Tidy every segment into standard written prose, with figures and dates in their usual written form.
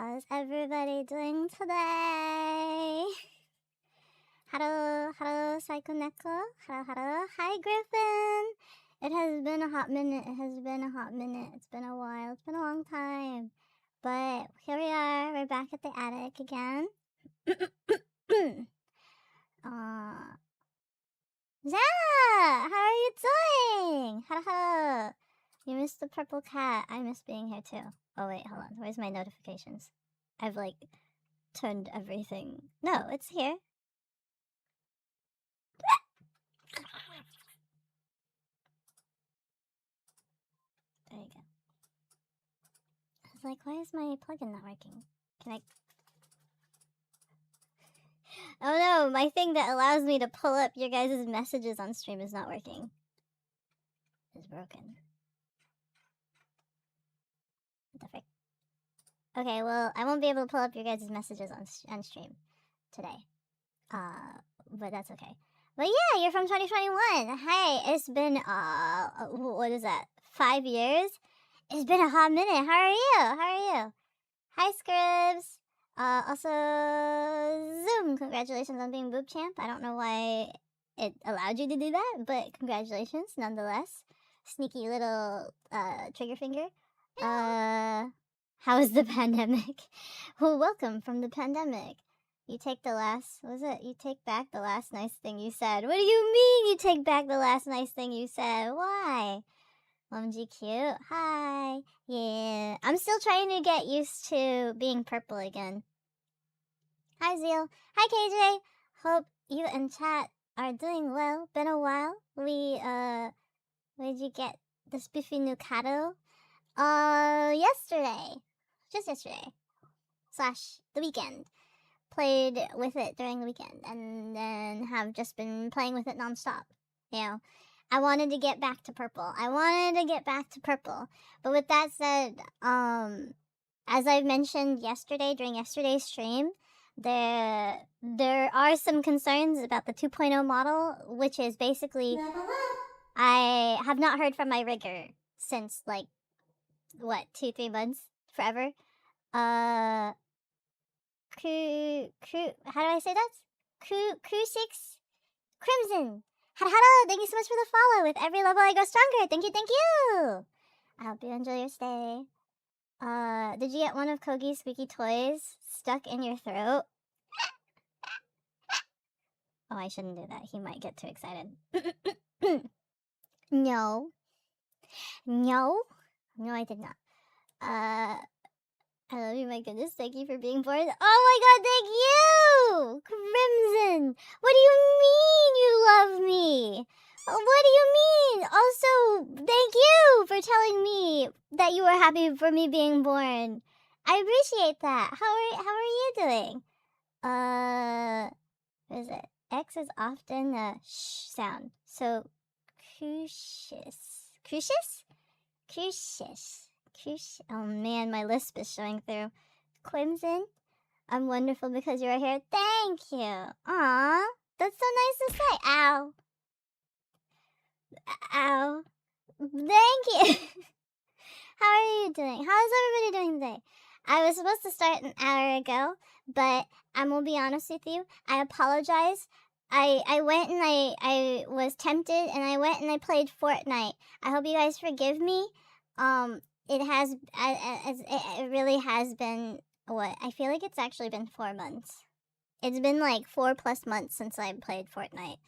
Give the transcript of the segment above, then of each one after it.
How's everybody doing today? Hello, Psycho Neko. Hello. Hi, Griffin. It has been a hot minute. It's been a while. It's been a long time. But here we are. We're back at the attic again. Zah! How are you doing? Hello. You missed the purple cat. I miss being here too. Oh wait, hold on. Where's my notifications? I've turned everything. No, it's here. There you go. I was like, why is my plugin not working? Can I... Oh no, my thing that allows me to pull up your guys' messages on stream is not working. It's broken. What the frick? Okay, well, I won't be able to pull up your guys' messages on stream today. But that's okay. But yeah, you're from 2021. Hey, it's been, what is that? 5 years? It's been a hot minute. How are you? Hi, Scribs. Also, Zoom, congratulations on being Boob Champ. I don't know why it allowed you to do that, but congratulations nonetheless. Sneaky little, trigger finger. How is the pandemic? Well, welcome from the pandemic. You take the last, you take back the last nice thing you said. What do you mean you take back the last nice thing you said? Why? GQ, hi. Yeah, I'm still trying to get used to being purple again. Hi, Zeal. Hi, KJ. Hope you and chat are doing well. Been a while. Where'd you get the spiffy nucado? Yesterday. Just yesterday. / the weekend. Played with it during the weekend and then have just been playing with it nonstop. You know, I wanted to get back to purple. But with that said, as I've mentioned yesterday during yesterday's stream, there are some concerns about the 2.0 model, which is basically I have not heard from my rigger since 2-3 months, forever. How do I say that? Crucix Crimson. Hello, thank you so much for the follow. With every level I grow stronger. Thank you. I hope you enjoy your stay. Did you get one of Kogi's squeaky toys stuck in your throat? Oh, I shouldn't do that. He might get too excited. No, I did not. I love you, my goodness. Thank you for being born. Oh my god, thank you! Crimson! What do you mean you love me? What do you mean? Also, thank you for telling me that you were happy for me being born. I appreciate that. How are you doing? What is it? X is often a sh sound. So, Crucius? Oh man, my lisp is showing through. Crimson, I'm wonderful because you are here. Thank you. Aw, that's so nice to say. Ow. Thank you. How are you doing? How's everybody doing today? I was supposed to start an hour ago, but I will be honest with you. I apologize. I went and I was tempted and I went and I played Fortnite. I hope you guys forgive me. It really has been, I feel like it's actually been 4 months. It's been 4+ months since I played Fortnite.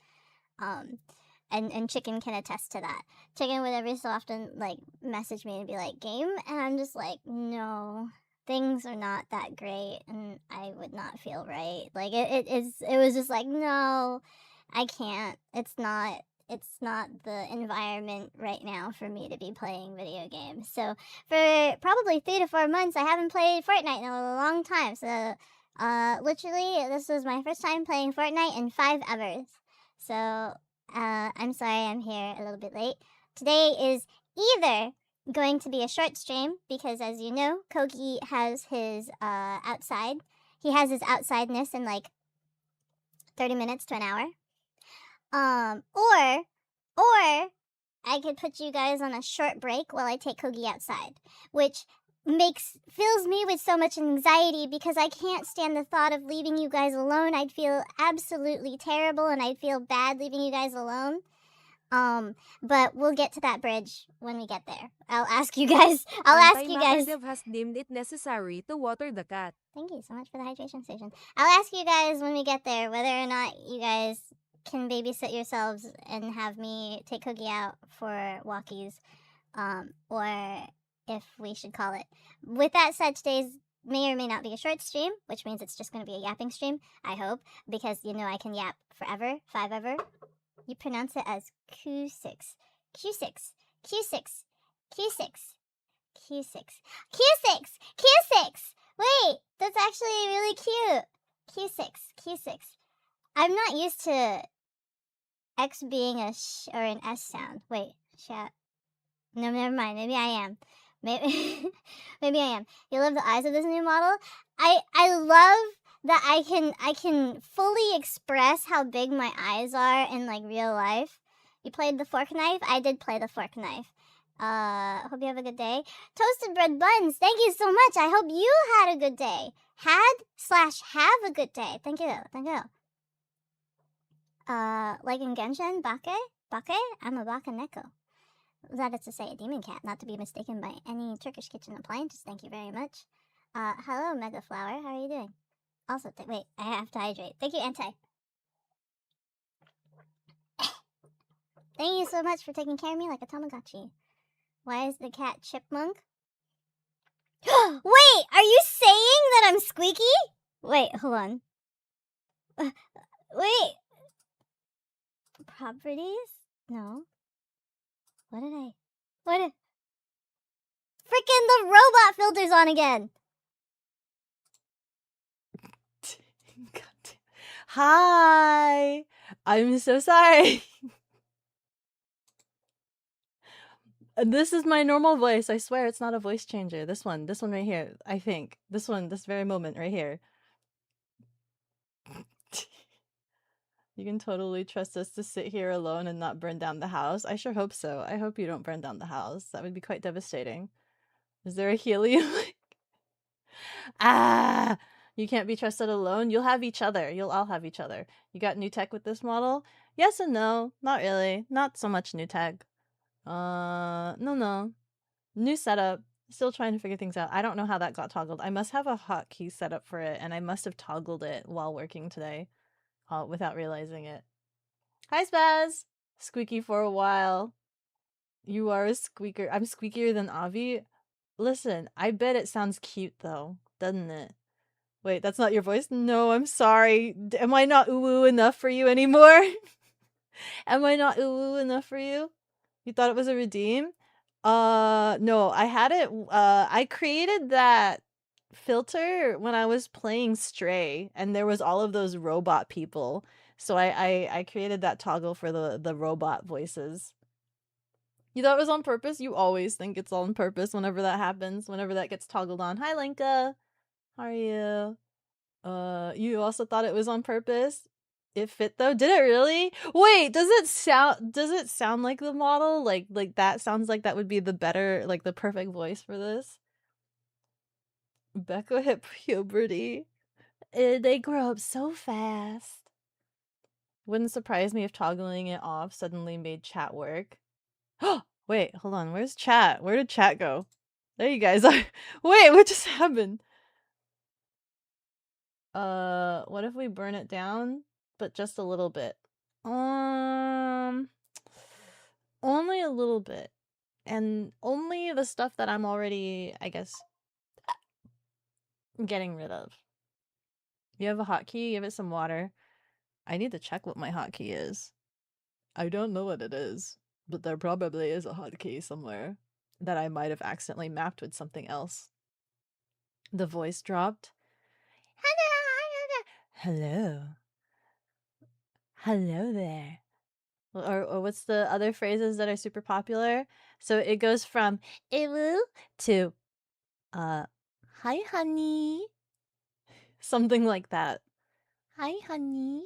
And Chicken can attest to that. Chicken would every so often, message me and be like, game? And I'm just like, no, things are not that great, and I would not feel right. It was just like, no, I can't. It's not the environment right now for me to be playing video games. So for probably 3 to 4 months, I haven't played Fortnite in a long time. So literally, this was my first time playing Fortnite in 5 hours. So I'm sorry I'm here a little bit late. Today is either going to be a short stream because, as you know, Kogi has his outside. He has his outsideness in 30 minutes to an hour. Or I could put you guys on a short break while I take Kogi outside, which fills me with so much anxiety because I can't stand the thought of leaving you guys alone. I'd feel absolutely terrible and I'd feel bad leaving you guys alone. But we'll get to that bridge when we get there. I'll ask you guys. Anti-matter has deemed it necessary to water the cat. Thank you so much for the hydration station. I'll ask you guys when we get there whether or not you guys can babysit yourselves and have me take Cookie out for walkies, or if we should call it. With that said, today's may or may not be a short stream, which means it's just going to be a yapping stream, I hope, because you know I can yap forever, five ever. You pronounce it as Q6. Q6. Q6. Q6. Q6. Q6. Q6. Wait, that's actually really cute. Q6. Q6. I'm not used to X being a sh or an S sound. Wait, chat. No, never mind. Maybe I am. Maybe, maybe I am. You love the eyes of this new model? I love that I can fully express how big my eyes are in like real life. You played the fork knife? I did play the fork knife. Hope you have a good day. Toasted bread buns, thank you so much. I hope you had a good day. Have a good day. Thank you. Thank you. Like in Genshin, Bake? Bake? I'm a Baka Neko. That is to say a demon cat, not to be mistaken by any Turkish kitchen appliances. Thank you very much. Hello, Mega Flower. How are you doing? Also, wait, I have to hydrate. Thank you, Anti. Thank you so much for taking care of me like a Tamagotchi. Why is the cat chipmunk? Wait, are you saying that I'm squeaky? Wait, hold on. Wait. Properties? No. What did I... Frickin' the robot filter's on again! Hi! I'm so sorry. This is my normal voice. I swear it's not a voice changer. This one right here. I think. This very moment right here. You can totally trust us to sit here alone and not burn down the house. I sure hope so. I hope you don't burn down the house. That would be quite devastating. Is there a helium? Ah! You can't be trusted alone. You'll have each other. You'll all have each other. You got new tech with this model? Yes and no. Not really. Not so much new tech. No. New setup. Still trying to figure things out. I don't know how that got toggled. I must have a hotkey set up for it, and I must have toggled it while working today, without realizing it. Hi, Spaz! Squeaky for a while. You are a squeaker. I'm squeakier than Avi. Listen, I bet it sounds cute, though, doesn't it? Wait, that's not your voice? No, I'm sorry. Am I not ooh-woo enough for you anymore? Am I not ooh-woo enough for you? You thought it was a redeem? No, I had it, I created that filter when I was playing Stray, and there was all of those robot people. So I created that toggle for the robot voices. You thought it was on purpose? You always think it's on purpose whenever that happens, whenever that gets toggled on. Hi, Lenka. How are you? You also thought it was on purpose? It fit though? Did it really? Wait, does it sound like the model? Like that sounds like that would be the better, like the perfect voice for this? Beko hit puberty. They grow up so fast. Wouldn't surprise me if toggling it off suddenly made chat work. Wait, hold on. Where's chat? Where did chat go? There you guys are. Wait, what just happened? What if we burn it down, but just a little bit? Only a little bit. And only the stuff that I'm already, I guess, getting rid of. You have a hotkey? Give it some water. I need to check what my hotkey is. I don't know what it is, but there probably is a hotkey somewhere that I might have accidentally mapped with something else. The voice dropped. Hello. Hello there. Or what's the other phrases that are super popular? So it goes from ew to hi honey. Something like that. Hi honey.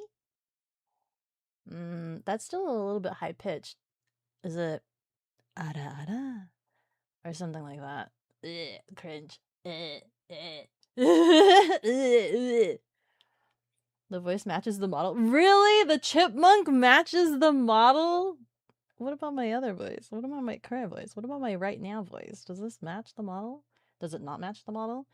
That's still a little bit high pitched. Is it ara ara? Or something like that. Cringe. The voice matches the model. Really? The chipmunk matches the model? What about my other voice? What about my current voice? What about my right now voice? Does this match the model? Does it not match the model?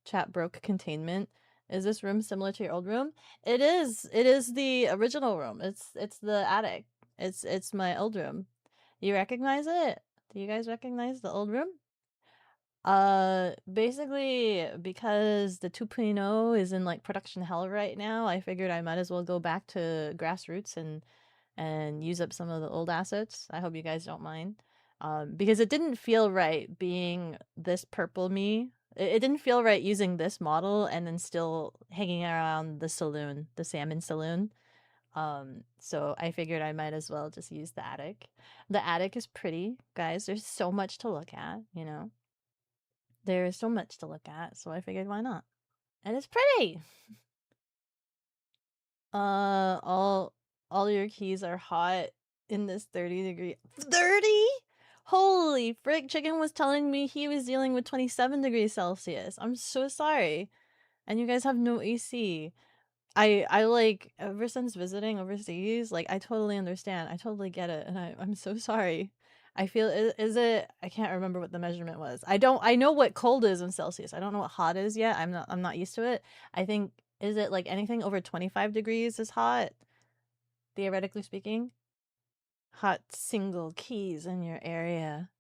Chat broke containment. Is this room similar to your old room? It is. It is the original room. It's the attic. It's my old room. You recognize it? Do you guys recognize the old room? Basically because the 2.0 is in like production hell right now, I figured I might as well go back to grassroots and use up some of the old assets. I hope you guys don't mind. Because it didn't feel right being this purple me. It didn't feel right using this model and then still hanging around the saloon, the salmon saloon. So I figured I might as well just use the attic. The attic is pretty, guys. There's so much to look at, you know. There is so much to look at, so I figured why not? And it's pretty. All your keys are hot in this 30-degree 30? Holy frick, Chicken was telling me he was dealing with 27 degrees Celsius. I'm so sorry. And you guys have no AC. I like ever since visiting overseas, like I totally understand. I totally get it, and I'm so sorry. I feel is it I can't remember what the measurement was. I know what cold is in Celsius. I don't know what hot is yet. I'm not used to it. I think is it like anything over 25 degrees is hot? Theoretically speaking. Hot single keys in your area.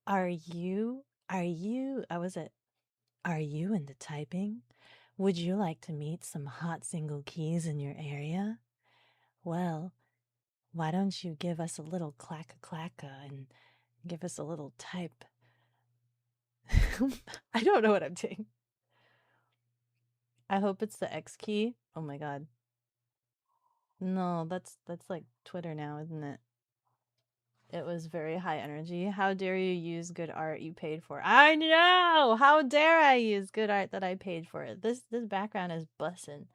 Are you was it? Are you into typing? Would you like to meet some hot single keys in your area? Well, why don't you give us a little clacka and give us a little type? I don't know what I'm doing. I hope it's the X key. Oh my god. No, that's like Twitter now, isn't it? It was very high energy. How dare you use good art you paid for? I know! How dare I use good art that I paid for? This background is bussin'.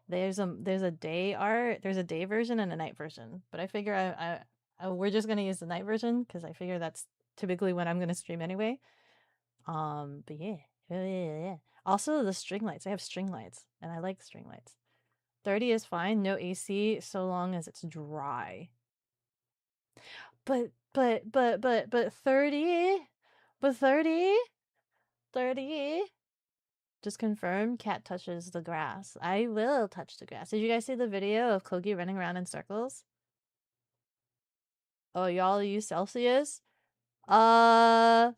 There's a day art, there's a day version and a night version. But I figure we're just gonna use the night version because I figure that's typically when I'm gonna stream anyway. But yeah. Yeah. Also the string lights. I have string lights and I like string lights. 30 is fine, no AC so long as it's dry. But 30? But 30? 30? Just confirm cat touches the grass. I will touch the grass. Did you guys see the video of Kogi running around in circles? Oh, y'all use Celsius? Yes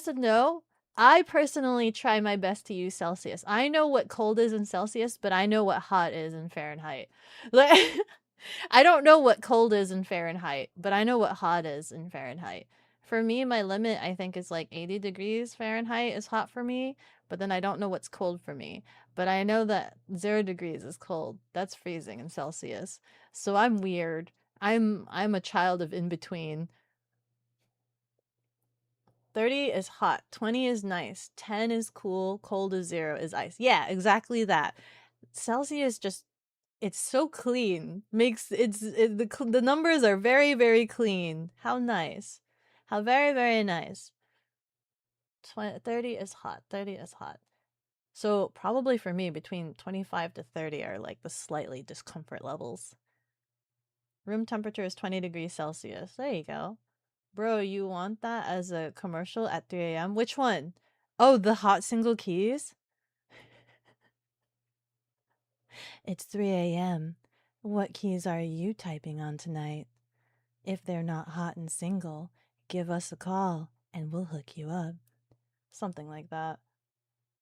and no. I personally try my best to use Celsius. I know what cold is in Celsius, but I know what hot is in Fahrenheit. Like I don't know what cold is in Fahrenheit, but I know what hot is in Fahrenheit. For me, my limit I think is like 80 degrees Fahrenheit is hot for me, but then I don't know what's cold for me. But I know that 0 degrees is cold. That's freezing in Celsius. So I'm weird. I'm a child of in between. 30 is hot, 20 is nice, 10 is cool, cold is 0 is ice. Yeah, exactly that. Celsius just it's so clean. The numbers are very very clean. How nice. How very very nice. 30 is hot. 30 is hot. So probably for me between 25 to 30 are like the slightly discomfort levels. Room temperature is 20 degrees Celsius. There you go. Bro, you want that as a commercial at 3 a.m.? Which one? Oh, the hot single keys? It's 3 a.m. What keys are you typing on tonight? If they're not hot and single, give us a call and we'll hook you up. Something like that.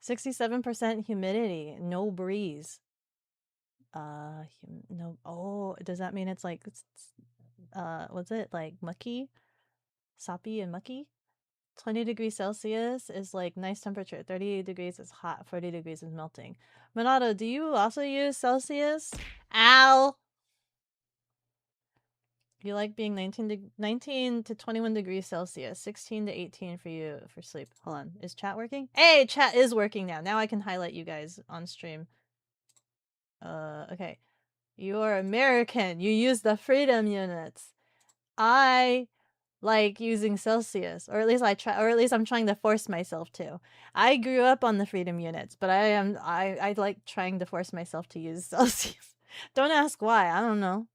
67% humidity, no breeze. No. Oh, does that mean it's like, what's it? Like mucky? Soppy and mucky? 20 degrees Celsius is like nice temperature. 38 degrees is hot. 40 degrees is melting. Monado, do you also use Celsius? Ow! You like being 19 to 21 degrees Celsius. 16 to 18 for you for sleep. Hold on. Is chat working? Hey, chat is working now. Now I can highlight you guys on stream. Okay. You are American. You use the freedom units. I like using Celsius, or at least I'm trying to force myself to. I grew up on the freedom units, but I like trying to force myself to use Celsius. Don't ask why. I don't know.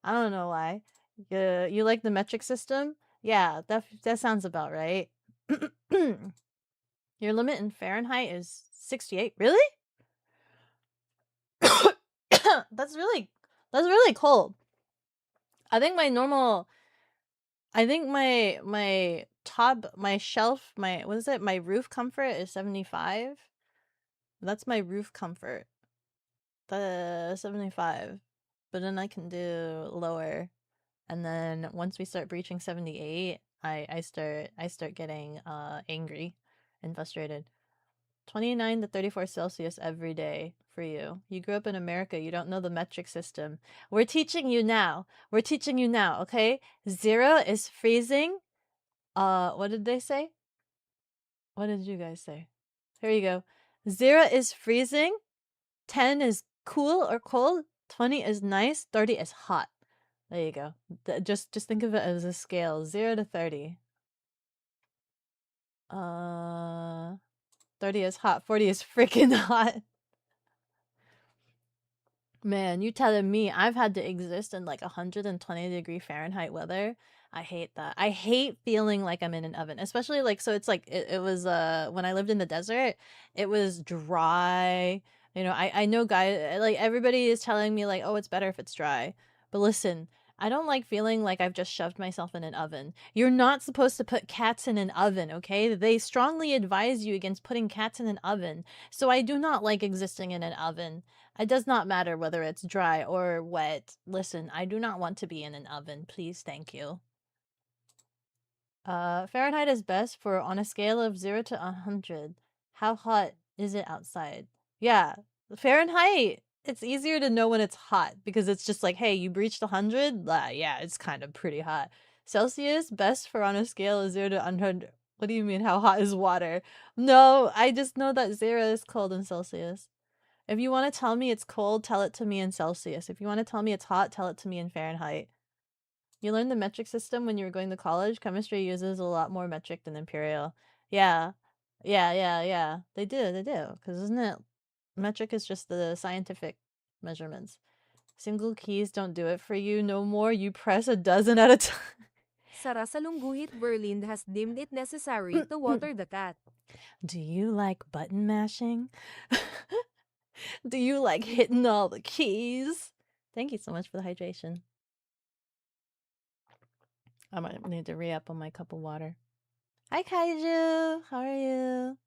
I don't know why. You like the metric system? Yeah, that sounds about right. Your limit in Fahrenheit is 68. Really? That's really cold. I think my normal I think my top my shelf my what is it? My roof comfort is 75. That's my roof comfort. The 75. But then I can do lower. And then once we start breaching 78, I start getting angry and frustrated. 29 to 34 Celsius every day for you. You grew up in America. You don't know the metric system. We're teaching you now. We're teaching you now, okay? 0 is freezing. What did they say? What did you guys say? Here you go. 0 is freezing. 10 is cool or cold. 20 is nice. 30 is hot. There you go. Just think of it as a scale. 0 to 30. 30 is hot. 40 is freaking hot. Man, you telling me I've had to exist in like 120-degree Fahrenheit weather? I hate that. I hate feeling like I'm in an oven, especially like so it's like it was when I lived in the desert, it was dry. You know, I know guys like everybody is telling me like, "Oh, it's better if it's dry." But listen, I don't like feeling like I've just shoved myself in an oven. You're not supposed to put cats in an oven, okay? They strongly advise you against putting cats in an oven. So I do not like existing in an oven. It does not matter whether it's dry or wet. Listen, I do not want to be in an oven. Please, thank you. Fahrenheit is best for on a scale of 0 to 100. How hot is it outside? Yeah, Fahrenheit. It's easier to know when it's hot because it's just like, hey, you breached 100? Yeah, it's kind of pretty hot. Celsius, best for on a scale of 0 to 100. What do you mean, how hot is water? No, I just know that 0 is cold in Celsius. If you want to tell me it's cold, tell it to me in Celsius. If you want to tell me it's hot, tell it to me in Fahrenheit. You learned the metric system when you were going to college. Chemistry uses a lot more metric than imperial. Yeah. Yeah. They do. Because isn't it? Metric is just the scientific measurements. Single keys don't do it for you no more. You press a dozen at a time. Sarasalungguhit Berlin has deemed it necessary to water the cat. Do you like button mashing? Do you like hitting all the keys? Thank you so much for the hydration. I might need to re-up on my cup of water. Hi, Kaiju! How are you?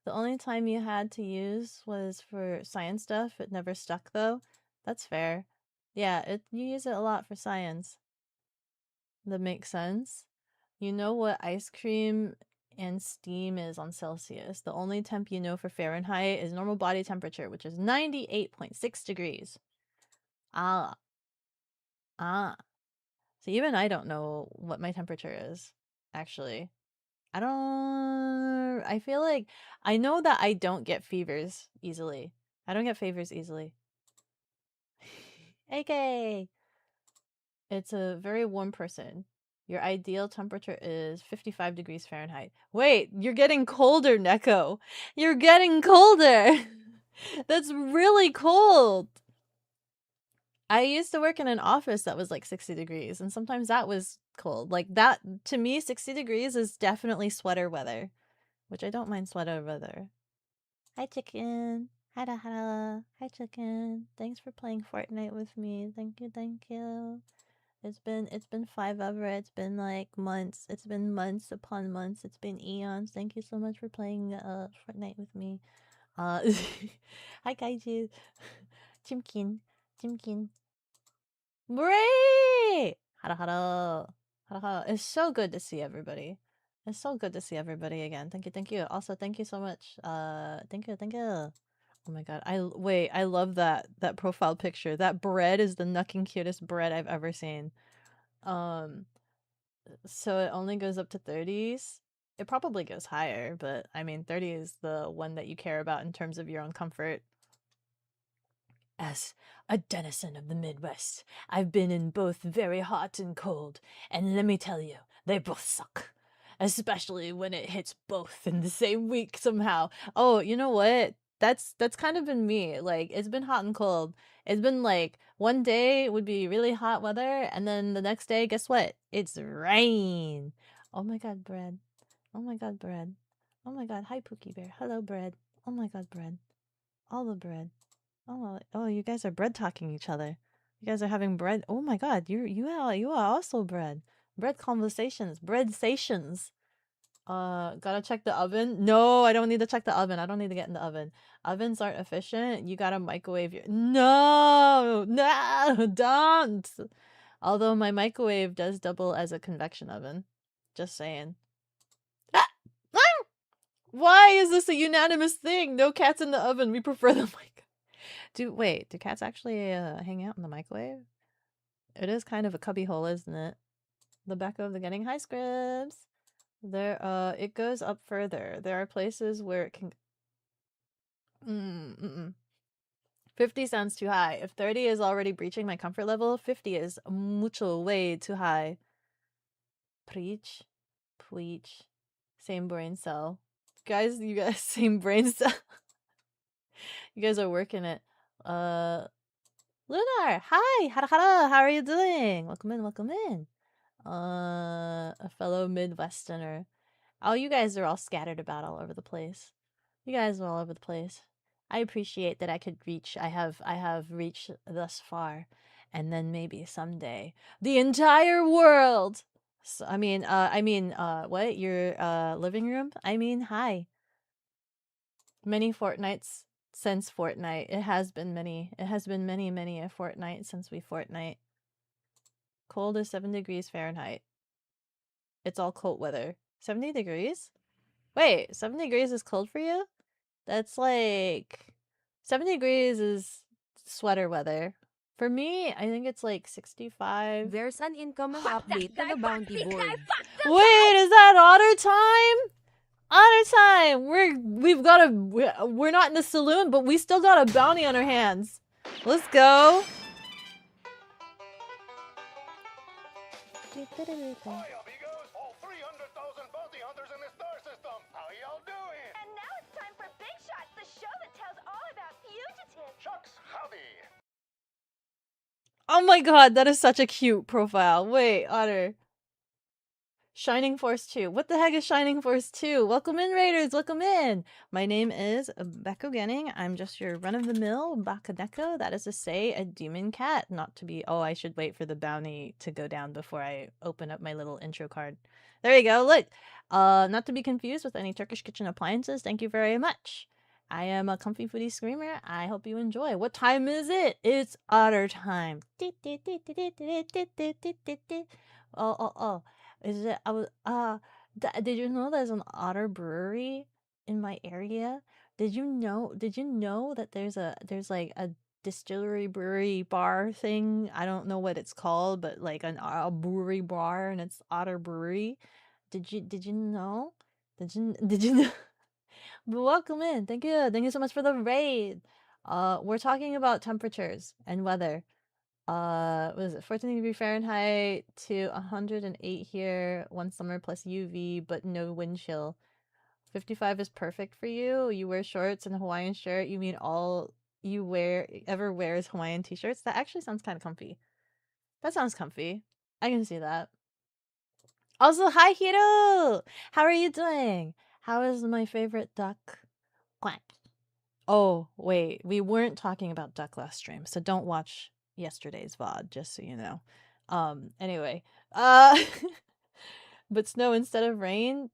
The only time you had to use was for science stuff. It never stuck, though. That's fair. Yeah, you use it a lot for science. That makes sense. You know what ice cream and steam is on Celsius. The only temp you know for Fahrenheit is normal body temperature, which is 98.6 degrees. Ah. So even I don't know what my temperature is, actually. I feel like I know that I don't get fevers easily. I don't get fevers easily. AK! It's a very warm person. Your ideal temperature is 55 degrees Fahrenheit. Wait, you're getting colder, Neko. You're getting colder. That's really cold. I used to work in an office that was like 60 degrees, and sometimes that was cold. Like that, to me, 60 degrees is definitely sweater weather, which I don't mind sweater weather. Hi, chicken. Hada hada. Hi, chicken. Thanks for playing Fortnite with me. Thank you. It's been 5 ever. It's been like months. It's been months upon months. It's been eons. Thank you so much for playing Fortnite with me. Hi, Kaiju. Chimkin. Bray! Hara hara. Hara hara. It's so good to see everybody. It's so good to see everybody again. Thank you. Also, thank you so much. Thank you. Oh my god. I love that profile picture. That bread is the nucking cutest bread I've ever seen. So it only goes up to 30s. It probably goes higher, but I mean 30 is the one that you care about in terms of your own comfort. As a denizen of the Midwest, I've been in both very hot and cold, and let me tell you, They both suck. Especially when it hits both in the same week somehow. Oh, you know what? That's kind of been me. Like, it's been hot and cold. It's been like one day would be really hot weather, and then the next day, guess what? It's rain. Oh my god, bread. Oh my god, bread. Oh my god, hi Pookie Bear. Hello, bread. Oh my god, bread. All the bread. Oh, you guys are bread talking each other. You guys are having bread. Oh my god, you are also bread. Bread conversations, bread stations. Gotta check the oven. No, I don't need to check the oven. I don't need to get in the oven. Ovens aren't efficient. You gotta microwave your. No, no, don't. Although my microwave does double as a convection oven. Just saying. Ah! Ah! Why is this a unanimous thing? No cats in the oven. We prefer the mic. Wait, do cats actually hang out in the microwave? It is kind of a cubby hole, isn't it? The Beko of the Getting High Scripts. It goes up further. There are places where it can. 50 sounds too high. If 30 is already breaching my comfort level, 50 is mucho way too high. Preach. Preach. Same brain cell. Guys, you guys, same brain cell. You guys are working it. Lunar, hi! Hara hara, how are you doing? Welcome in, welcome in. A fellow Midwesterner. Oh, you guys are all scattered about all over the place. You guys are all over the place. I appreciate that I could reach. I have reached thus far, and then maybe someday the entire world. So, what? Your living room? I mean, hi. Many fortnights since Fortnite. It has been many. It has been many a fortnight since we Fortnite. Cold is 7 degrees Fahrenheit. It's all cold weather. 70 degrees? Wait, 7 degrees is cold for you? That's like 7 degrees is sweater weather. For me, I think it's like 65. There's an incoming update to the bounty board. Wait, is that otter time? Otter time! We're not in the saloon, but we still got a bounty on our hands. Let's go. Hi, amigos! All 300,000 bounty hunters in the star system! How y'all doing? And now it's time for Big Shots, the show that tells all about fugitives. Shucks, howdy! Oh my god, that is such a cute profile. Wait, Otter. Shining Force 2. What the heck is Shining Force 2? Welcome in, Raiders. Welcome in. My name is Bekogenning. I'm just your run-of-the-mill Bakaneko. That is to say, a demon cat. Not to be... Oh, I should wait for the bounty to go down before I open up my little intro card. There you go. Look. Not to be confused with any Turkish kitchen appliances. Thank you very much. I am a comfy foodie screamer. I hope you enjoy. What time is it? It's Otter time. Oh. Is it? Did you know there's an otter brewery in my area? Did you know that there's like a distillery brewery bar thing? I don't know what it's called, but like a brewery bar, and it's Otter Brewery. Did you know? Did you know? Welcome in. Thank you so much for the raid. We're talking about temperatures and weather. What is it? 14 degree Fahrenheit to 108 here. One summer plus UV, but no wind chill. 55 is perfect for you. You wear shorts and a Hawaiian shirt. You mean all you ever wear is Hawaiian t-shirts? That actually sounds kind of comfy. That sounds comfy. I can see that. Also, hi Hiro! How are you doing? How is my favorite duck? Quack. Oh, wait. We weren't talking about duck last stream, so don't watch yesterday's VOD, just so you know. Anyway. But snow instead of rain.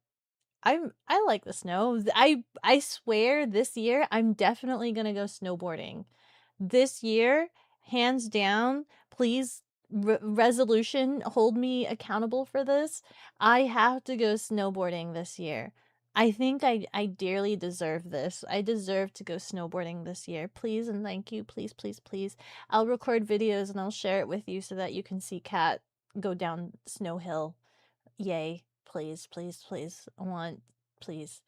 I like the snow. I swear this year I'm definitely gonna go snowboarding. This year, hands down, please resolution, hold me accountable for this. I have to go snowboarding this year. I think I dearly deserve this. I deserve to go snowboarding this year. Please and thank you. Please, please, please. I'll record videos and I'll share it with you so that you can see Kat go down Snow Hill. Yay. Please, please, please. Please.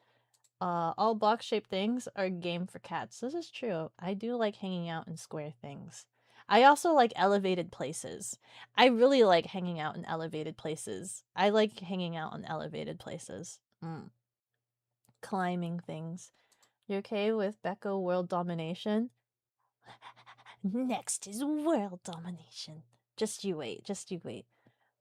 All box-shaped things are game for cats. This is true. I do like hanging out in square things. I also like elevated places. I really like hanging out in elevated places. I like hanging out in elevated places. Climbing things. You okay with Beko world domination? Next is world domination. Just you wait. Just you wait.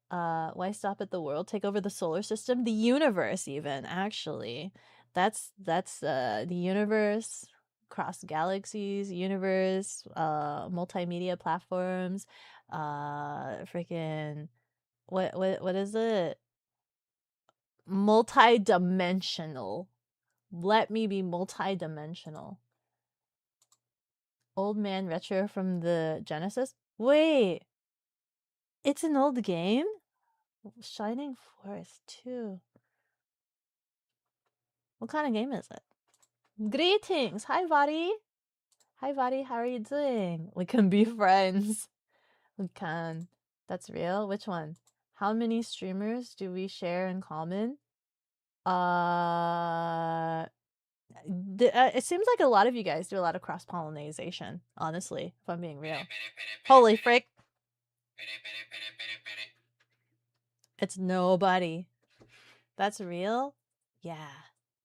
Why stop at the world? Take over the solar system? The universe even, actually. That's the universe, cross galaxies, universe, multimedia platforms, freaking what is it? Multi-dimensional. Let me be multi-dimensional. Old Man Retro from the Genesis? Wait, it's an old game? Shining Force 2. What kind of game is it? Greetings! Hi, Vadi! Hi, Vadi, how are you doing? We can be friends. We can. That's real? Which one? How many streamers do we share in common? It seems like a lot of you guys do a lot of cross-pollination, honestly, if I'm being real. Holy frick! It's nobody. That's real? Yeah.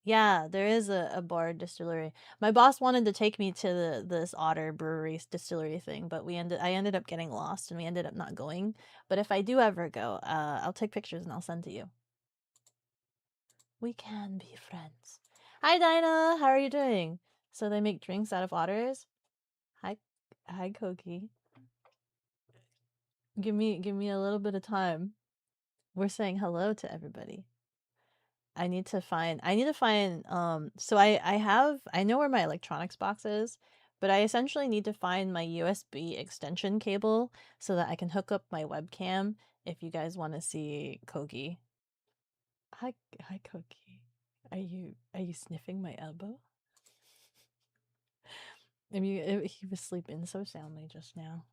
Yeah, there is a bar distillery. My boss wanted to take me to this Otter Brewery distillery thing, but I ended up getting lost and we ended up not going. But if I do ever go, I'll take pictures and I'll send to you. We can be friends. Hi Dinah, how are you doing? So they make drinks out of otters? Hi Koki. Give me a little bit of time. We're saying hello to everybody. I need to find so I know where my electronics box is, but I essentially need to find my USB extension cable so that I can hook up my webcam if you guys want to see Kogi. Hi Kogi. Are you sniffing my elbow? I mean, he was sleeping so soundly just now.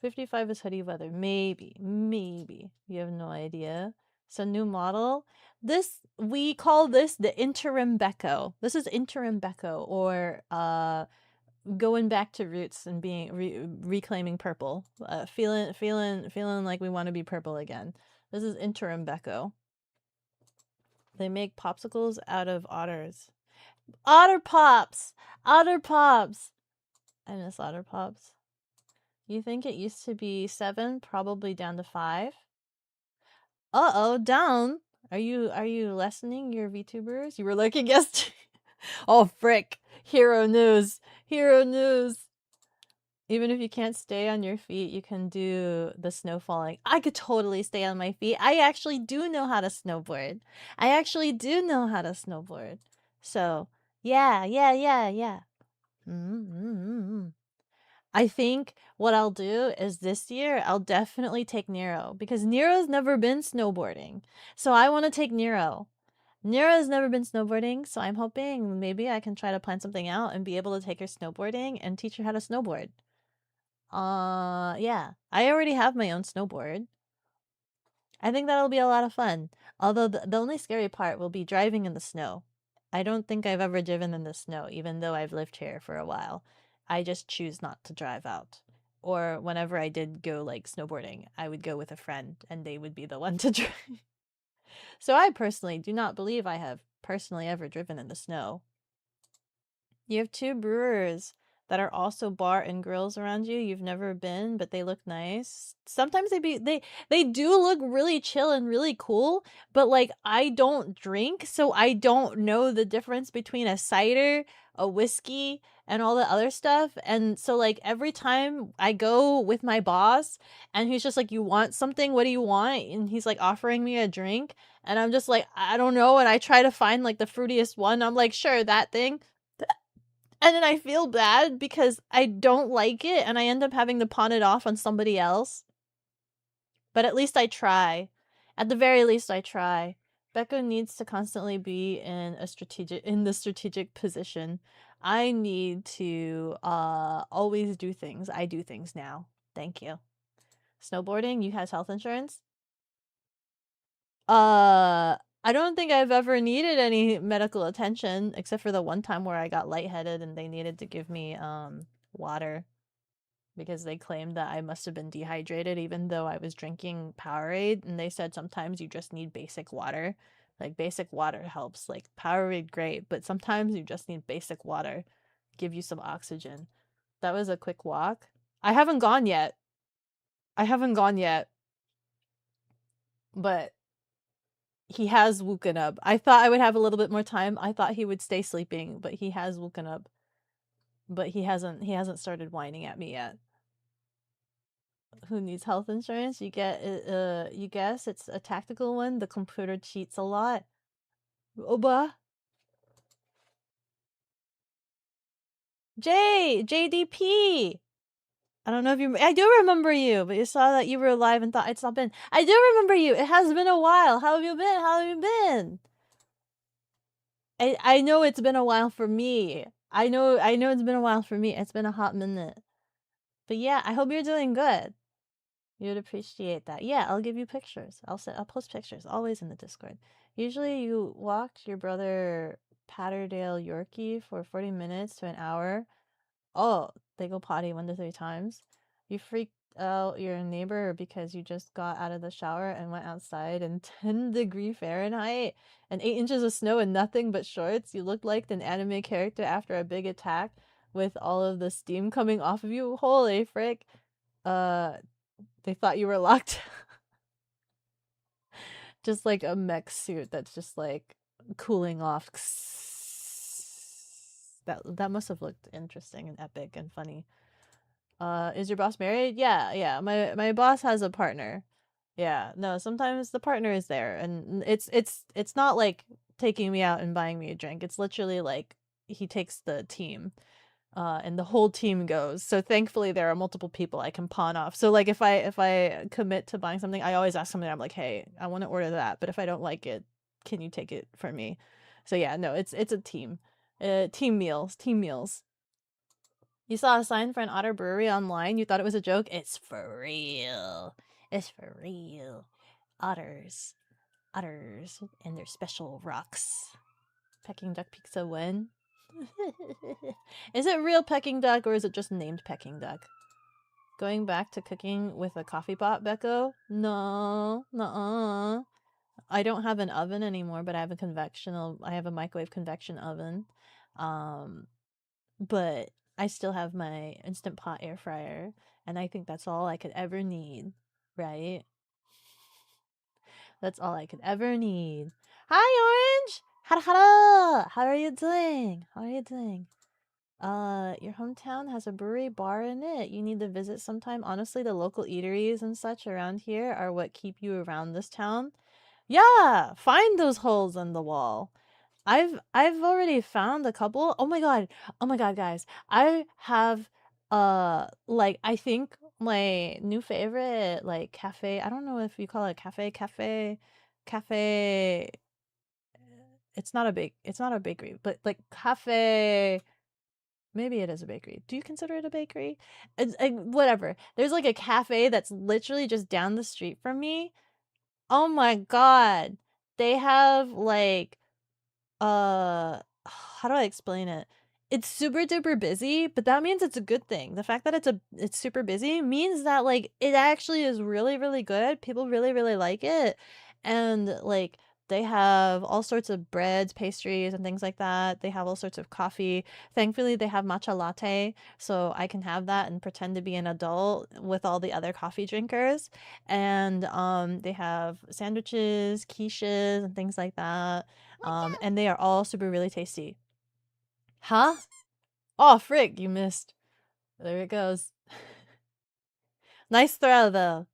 55 is hoodie weather. Maybe. You have no idea. So new model. We call this the interim Beko. This is interim Beko, or going back to roots and being reclaiming purple. Feeling like we want to be purple again. This is interim Beko. They make popsicles out of otters. Otter pops. Otter pops. I miss otter pops. You think it used to be 7, probably down to 5? Uh-oh, down. Are you lessening your VTubers? You were looking yesterday. Oh, frick. Hero news. Hero news. Even if you can't stay on your feet, you can do the snow falling. I could totally stay on my feet. I actually do know how to snowboard. So, yeah. I think what I'll do is this year I'll definitely take Nero because Nero's never been snowboarding. So I want to take Nero. Nero's never been snowboarding, so I'm hoping maybe I can try to plan something out and be able to take her snowboarding and teach her how to snowboard. Yeah. I already have my own snowboard. I think that'll be a lot of fun. Although the only scary part will be driving in the snow. I don't think I've ever driven in the snow, even though I've lived here for a while. I just choose not to drive out. Or whenever I did go like snowboarding, I would go with a friend and they would be the one to drive. So I personally do not believe I have personally ever driven in the snow. You have 2 brewers that are also bar and grills around you. You've never been, but they look nice. Sometimes they do look really chill and really cool, but like I don't drink, so I don't know the difference between a cider, a whiskey, and all the other stuff. And so like every time I go with my boss and he's just like, "You want something? What do you want?" And he's like offering me a drink, and I'm just like, "I don't know." And I try to find like the fruitiest one. I'm like, "Sure, that thing." And then I feel bad because I don't like it and I end up having to pawn it off on somebody else. But at least I try. At the very least I try. Beko needs to constantly be in the strategic position. I need to always do things. I do things now. Thank you. Snowboarding, you has health insurance? I don't think I've ever needed any medical attention except for the one time where I got lightheaded and they needed to give me water. because they claimed that I must have been dehydrated even though I was drinking Powerade, and they said sometimes you just need basic water. Like basic water helps. Like Powerade great, but sometimes you just need basic water. Give you some oxygen. That was a quick walk. I haven't gone yet. But he has woken up. I thought I would have a little bit more time. I thought he would stay sleeping, but he has woken up. But he hasn't started whining at me yet. Who needs health insurance? You guess it's a tactical one. The computer cheats a lot. Oba. JDP. I don't know if I do remember you, but you saw that you were alive and thought I'd stop in. I do remember you. It has been a while. How have you been? How have you been? I know it's been a while for me. I know it's been a while for me. It's been a hot minute. But yeah, I hope you're doing good. You would appreciate that. Yeah, I'll give you pictures. I'll post pictures always in the Discord. Usually you walked your brother Patterdale Yorkie for 40 minutes to an hour. Oh, they go potty 1 to 3 times. You freaked out your neighbor because you just got out of the shower and went outside in 10-degree Fahrenheit and 8 inches of snow and nothing but shorts. You looked like an anime character after a big attack with all of the steam coming off of you. Holy frick. They thought you were locked. Just like a mech suit that's just like cooling off. That must have looked interesting and epic and funny. Is your boss married? Yeah. My boss has a partner. Yeah, no, sometimes the partner is there, and it's not like taking me out and buying me a drink. It's literally like he takes the team, and the whole team goes. So thankfully there are multiple people I can pawn off. So like if I commit to buying something, I always ask somebody, I'm like, hey, I want to order that, but if I don't like it, can you take it for me? So yeah, no, it's a team. Team meals. You saw a sign for an otter brewery online. You thought it was a joke. It's for real. It's for real. Otters and their special rocks. Peking duck pizza when? Is it real Peking duck or is it just named Peking duck? Going back to cooking with a coffee pot, Beko? No, nuh-uh. I don't have an oven anymore, but I have a microwave convection oven. But I still have my Instant Pot air fryer, and I think that's all I could ever need, right? That's all I could ever need. Hi, Orange! Hara! How are you doing? Your hometown has a brewery bar in it. You need to visit sometime. Honestly, the local eateries and such around here are what keep you around this town. Yeah, find those holes in the wall. I've already found a couple. Oh my god, guys. I have like I think my new favorite like cafe. I don't know if you call it cafe. It's not a bakery, but like cafe. Maybe it is a bakery. Do you consider it a bakery? It's, whatever. There's like a cafe that's literally just down the street from me. Oh my god. They have like how do I explain it? It's super duper busy, but that means it's a good thing. The fact that it's super busy means that like it actually is really really good. People really really like it. And like they have all sorts of breads, pastries and things like that. They have all sorts of coffee. Thankfully they have matcha latte, so I can have that and pretend to be an adult with all the other coffee drinkers. And they have sandwiches, quiches and things like that. And they are all super really tasty. Huh? Oh, frick, you missed. There it goes. Nice throw, though.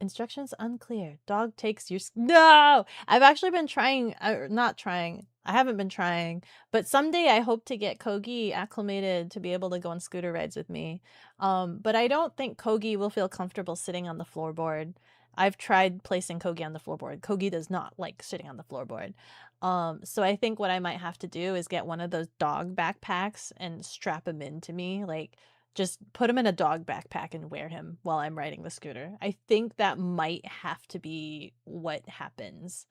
Instructions unclear. Dog takes your... No! I've actually been trying... not trying. I haven't been trying. But someday I hope to get Kogi acclimated to be able to go on scooter rides with me. But I don't think Kogi will feel comfortable sitting on the floorboard. I've tried placing Kogi on the floorboard. Kogi does not like sitting on the floorboard. So I think what I might have to do is get one of those dog backpacks and strap him into me. Like, just put him in a dog backpack and wear him while I'm riding the scooter. I think that might have to be what happens.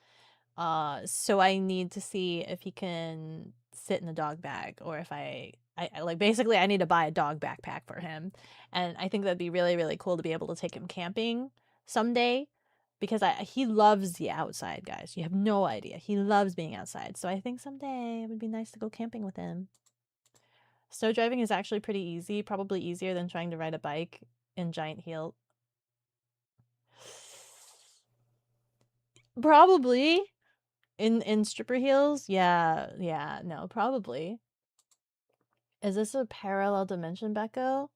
So I need to see if he can sit in a dog bag, or if I like, basically I need to buy a dog backpack for him. And I think that'd be really, really cool to be able to take him camping someday, because he loves the outside, guys. You have no idea. He loves being outside. So I think someday it would be nice to go camping with him. Snow driving is actually pretty easy, probably easier than trying to ride a bike in giant heel. Probably. In stripper heels? Yeah, no, probably. Is this a parallel dimension, Beko?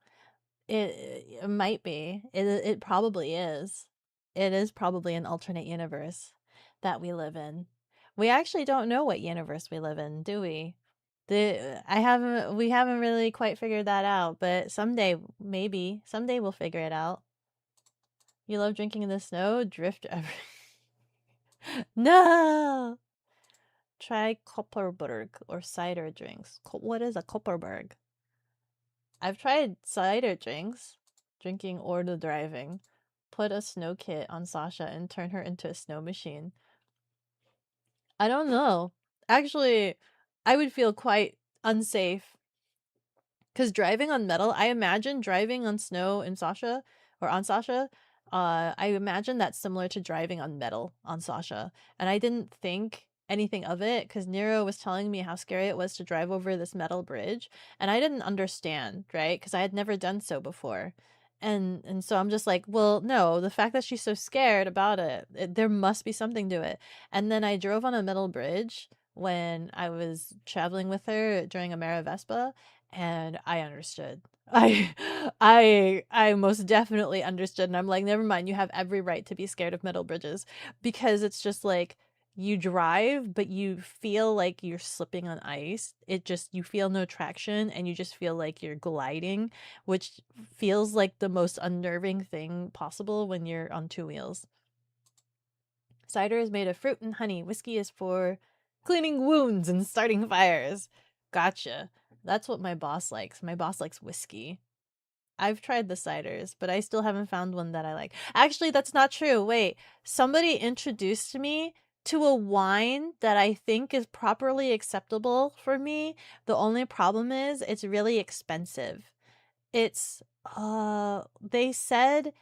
It might be. It probably is. It is probably an alternate universe that we live in. We actually don't know what universe we live in, do we? We haven't really quite figured that out, but someday, maybe, someday we'll figure it out. You love drinking in the snow? Drift every... No! Try Kopperberg or cider drinks. What is a Kopperberg? I've tried cider drinks, drinking or the driving. Put a snow kit on Sasha and turn her into a snow machine. I don't know. Actually, I would feel quite unsafe. Because driving on metal, I imagine driving on snow in Sasha, or on Sasha, I imagine that's similar to driving on metal on Sasha. And I didn't think anything of it because Nero was telling me how scary it was to drive over this metal bridge. And I didn't understand, right? Because I had never done so before. And so I'm just like, well, no, the fact that she's so scared about it, there must be something to it. And then I drove on a metal bridge when I was traveling with her during Amera Vespa, and I understood. I most definitely understood, and I'm like, never mind, you have every right to be scared of metal bridges, because it's just like you drive but you feel like you're slipping on ice. You feel no traction and you just feel like you're gliding, which feels like the most unnerving thing possible when you're on two wheels. Cider is made of fruit and honey. Whiskey is for cleaning wounds and starting fires. Gotcha. That's what my boss likes. My boss likes whiskey. I've tried the ciders, but I still haven't found one that I like. Actually, that's not true. Wait, somebody introduced me to a wine that I think is properly acceptable for me. The only problem is it's really expensive. It's they said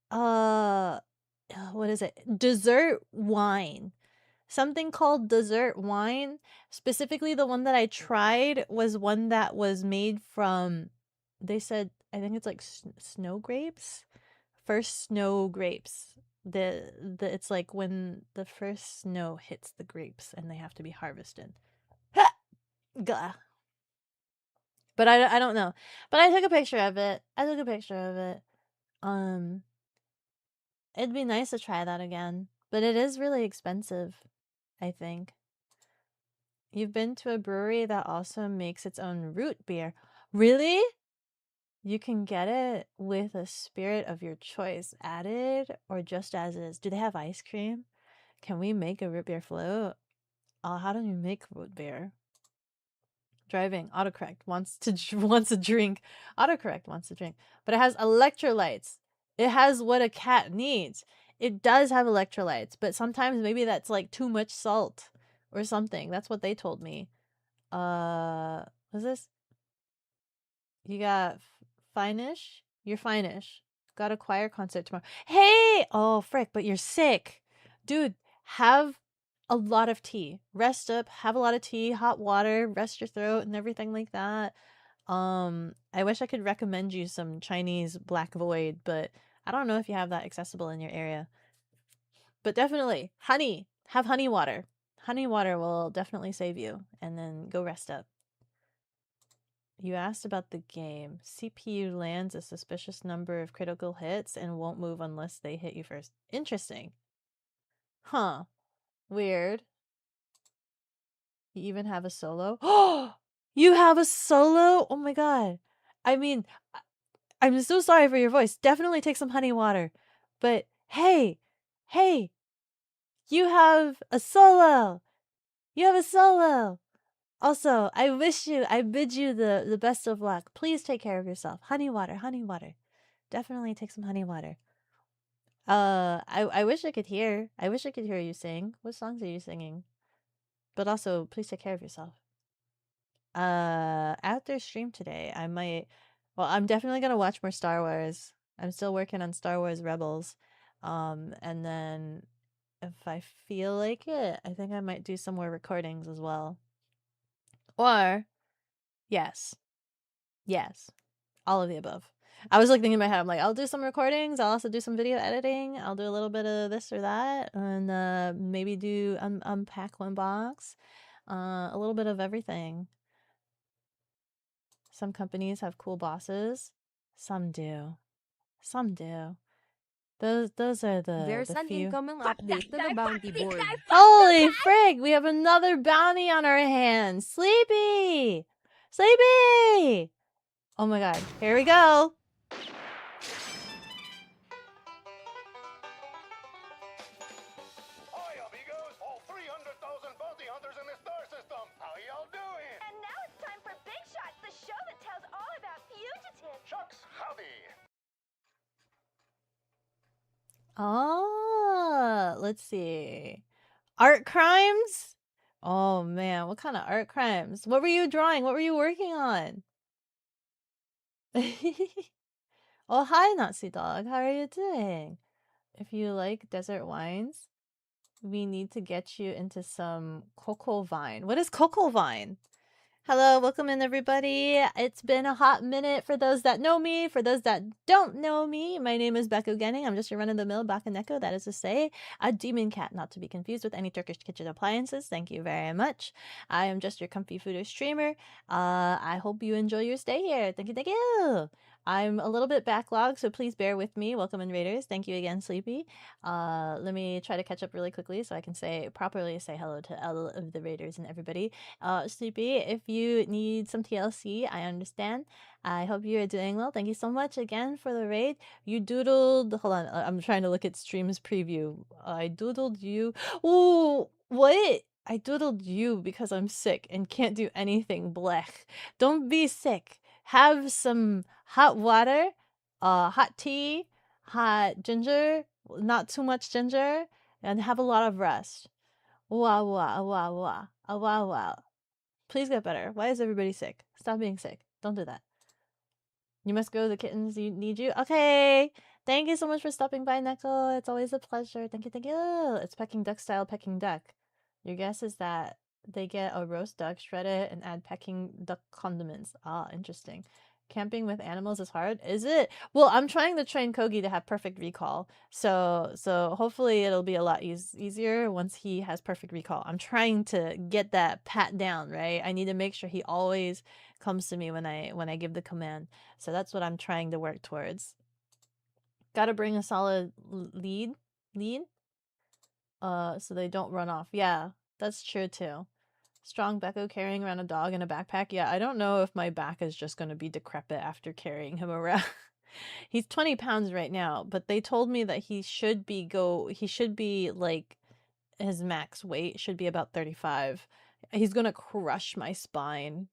what is it? Dessert wine. Something called dessert wine. Specifically, the one that I tried was one that was made from, they said, I think it's like snow grapes. First snow grapes. It's like when the first snow hits the grapes and they have to be harvested. Gah. But I don't know. But I took a picture of it. It'd be nice to try that again, but it is really expensive, I think. You've been to a brewery that also makes its own root beer. Really? You can get it with a spirit of your choice added or just as is. Do they have ice cream? Can we make a root beer float? How do you make root beer? Driving, autocorrect wants a drink. Autocorrect wants a drink. But it has electrolytes. It has what a cat needs. It does have electrolytes, but sometimes maybe that's like too much salt or something. That's what they told me. What's this? You got finish? You're finish. Got a choir concert tomorrow. Hey! Oh, frick, but you're sick. Dude, have a lot of tea. Rest up, have a lot of tea, hot water, rest your throat and everything like that. I wish I could recommend you some Chinese black void, but I don't know if you have that accessible in your area. But definitely, honey. Have honey water. Honey water will definitely save you. And then go rest up. You asked about the game. CPU lands a suspicious number of critical hits and won't move unless they hit you first. Interesting. Huh. Weird. You even have a solo? Oh! You have a solo? Oh my god. I mean, I'm so sorry for your voice. Definitely take some honey water. But hey, you have a solo. You have a solo. Also, I bid you the best of luck. Please take care of yourself. Honey water, honey water. Definitely take some honey water. I wish I could hear. I wish I could hear you sing. What songs are you singing? But also, please take care of yourself. After stream today, I might. Well, I'm definitely gonna watch more Star Wars. I'm still working on Star Wars Rebels. And then if I feel like it, I think I might do some more recordings as well. Or yes, yes, all of the above. I was like thinking in my head, I'm like, I'll do some recordings. I'll also do some video editing. I'll do a little bit of this or that, and maybe do unpack one box. A little bit of everything. Some companies have cool bosses. Some do. Some do. Those are There's the an few. incoming update to the bounty board. Holy frig! We have another bounty on our hands. Sleepy! Sleepy! Oh my god. Here we go. Hi, amigos! All 300,000 bounty hunters in the star system! How y'all doing? And now it's time for Big Shots, the show that tells all about fugitives. Chuck's howdy! Oh, let's see. Art crimes? Oh man, what kind of art crimes? What were you drawing? What were you working on? Oh, hi, Nazi Dog. How are you doing? If you like desert wines, we need to get you into some cocoa vine. What is cocoa vine? Hello, welcome in everybody. It's been a hot minute for those that know me. For those that don't know me, my name is bekogenning. I'm just your run-of-the-mill bakaneko, that is to say, a demon cat, not to be confused with any Turkish kitchen appliances. Thank you very much. I am just your comfy fooder streamer. I hope you enjoy your stay here. Thank you, thank you. I'm a little bit backlogged, so please bear with me. Welcome in, Raiders. Thank you again, Sleepy. Let me try to catch up really quickly so I can properly say hello to all of the Raiders and everybody. Sleepy, if you need some TLC, I understand. I hope you are doing well. Thank you so much again for the raid. You doodled. Hold on, I'm trying to look at streams preview. I doodled you. Ooh, what? I doodled you because I'm sick and can't do anything. Blech. Don't be sick. Have some hot water, hot tea, hot ginger, not too much ginger, and have a lot of rest. Wow, wow, wow, wow, wow, wow. Please get better. Why is everybody sick? Stop being sick. Don't do that. You must go. The kittens need you. Okay. Thank you so much for stopping by, Neko. It's always a pleasure. Thank you, thank you. It's Peking Duck style Peking Duck. Your guess is that they get a roast duck, shred it, and add Peking Duck condiments. Ah, interesting. Camping with animals is hard, is it? Well, I'm trying to train Kogi to have perfect recall. So hopefully it'll be a lot easier once he has perfect recall. I'm trying to get that pat down, right? I need to make sure he always comes to me when I give the command. So that's what I'm trying to work towards. Got to bring a solid lead, so they don't run off. Yeah, that's true too. Strong Beko carrying around a dog in a backpack. Yeah, I don't know if my back is just going to be decrepit after carrying him around. He's 20 pounds right now, but they told me that he should be like his max weight should be about 35. He's going to crush my spine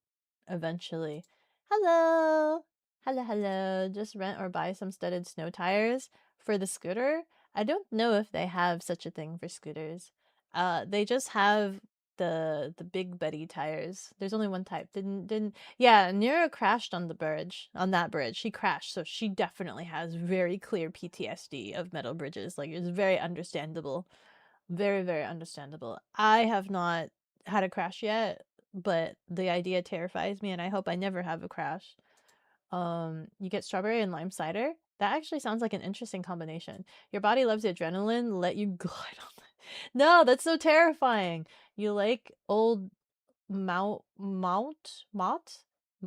eventually. Hello. Hello, hello. Just rent or buy some studded snow tires for the scooter. I don't know if they have such a thing for scooters. They just have the big Betty tires. There's only one type. Didn't Yeah, Nira crashed on that bridge. She crashed, so she definitely has very clear PTSD of metal bridges. Like, it's very understandable. Very, very understandable. I have not had a crash yet, but the idea terrifies me, and I hope I never have a crash. You get strawberry and lime cider. That actually sounds like an interesting combination. Your body loves the adrenaline. Let you glide on it. No, that's so terrifying. You like old malt,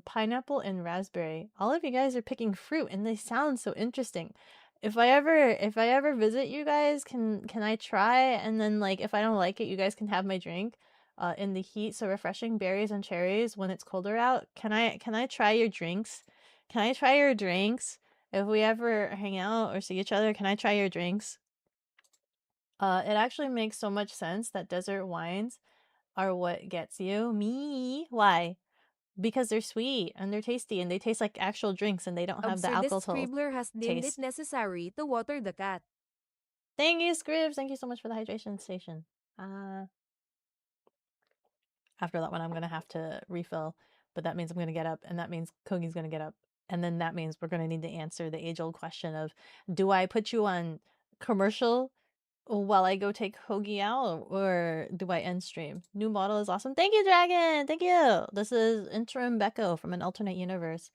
pineapple, and raspberry. All of you guys are picking fruit, and they sound so interesting. If I ever visit you guys, can I try? And then, like, if I don't like it, you guys can have my drink. In the heat, so refreshing berries and cherries when it's colder out. Can I try your drinks? Can I try your drinks? If we ever hang out or see each other, can I try your drinks? It actually makes so much sense that desert wines are what gets you. Me? Why? Because they're sweet and they're tasty and they taste like actual drinks and they don't have the Absurdist alcohol Scribbler has deemed it taste. necessary to water the cat. Thank you, Scribs. Thank you so much for the hydration station. After that one, I'm gonna have to refill but that means I'm gonna get up, and that means Kogi's gonna get up, and then that means we're gonna need to answer the age-old question of, do I put you on commercial while I go take Hoagie out, or do I end stream? New model is awesome. Thank you, Dragon. Thank you. This is interim Beko from an alternate universe,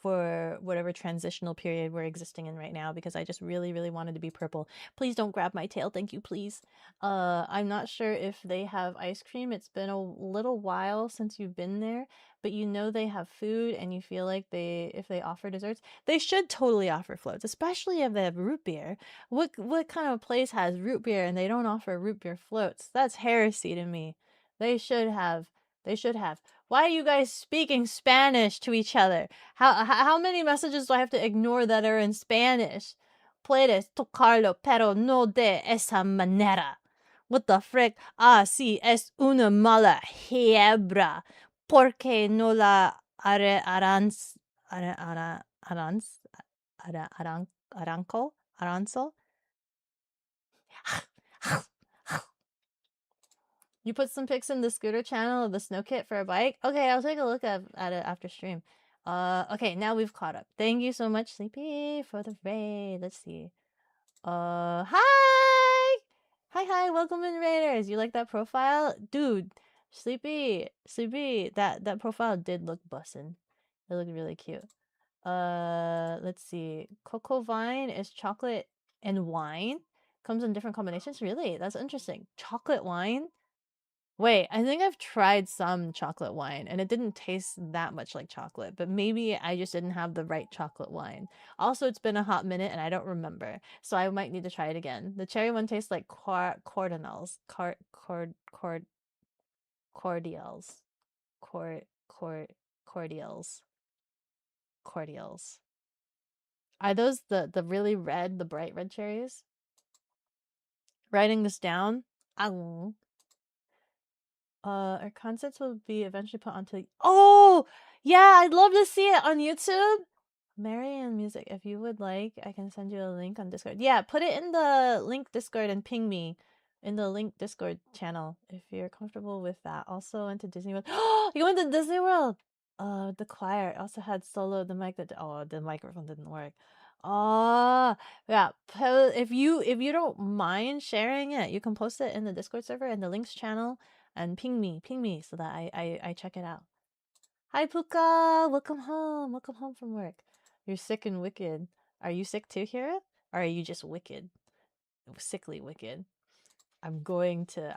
for whatever transitional period we're existing in right now, because I just really, really wanted to be purple. Please don't grab my tail. Thank you, please. I'm not sure if they have ice cream. It's been a little while since you've been there, but you know they have food, and you feel like if they offer desserts, they should totally offer floats, especially if they have root beer. What kind of place has root beer and they don't offer root beer floats? That's heresy to me. They should have. They should have. Why are you guys speaking Spanish to each other? How many messages do I have to ignore that are in Spanish? Puedes tocarlo, pero no de esa manera. What the frick? Ah, sí, es una mala hebra. Porque no la aranco? Arancel? You put some pics in the scooter channel of the snow kit for a bike? Okay, I'll take a look at it after stream. Okay, now we've caught up. Thank you so much, Sleepy, for the raid. Let's see. Hi! Hi, welcome in, Raiders. You like that profile? Dude, Sleepy, that profile did look bussin'. It looked really cute. Let's see. Cocoa Vine is chocolate and wine. Comes in different combinations. Really? That's interesting. Chocolate wine? Wait, I think I've tried some chocolate wine and it didn't taste that much like chocolate, but maybe I just didn't have the right chocolate wine. Also, it's been a hot minute and I don't remember, so I might need to try it again. The cherry one tastes like cordials. Cordials. Are those the really red, the bright red cherries? Writing this down. Our concepts will be eventually put onto. Oh, yeah, I'd love to see it on YouTube. Marian Music, if you would like, I can send you a link on Discord. Yeah, put it in the link Discord and ping me in the link Discord channel if you're comfortable with that. Also went to Disney World. Oh, you went to Disney World. The choir also had solo the mic that. Oh, the microphone didn't work. Oh, yeah. If you don't mind sharing it, you can post it in the Discord server and the links channel and ping me so that I check it out. Hi Puka, welcome home from work. You're sick and wicked. Are you sick too, Hira? Or are you just wicked? Sickly wicked. I'm going to.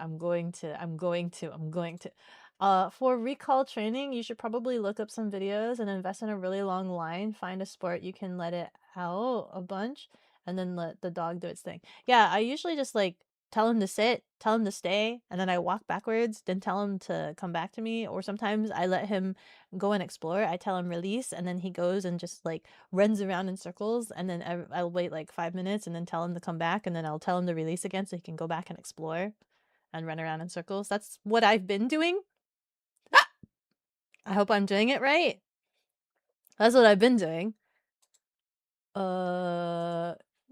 For recall training, you should probably look up some videos and invest in a really long line. Find a sport you can let it out a bunch, and then let the dog do its thing. Yeah, I usually just like tell him to sit, tell him to stay, and then I walk backwards, then tell him to come back to me. Or sometimes I let him go and explore. I tell him release, and then he goes and just like runs around in circles, and then I'll wait like 5 minutes and then tell him to come back, and then I'll tell him to release again so he can go back and explore and run around in circles. That's what I've been doing. I hope I'm doing it right. That's what I've been doing.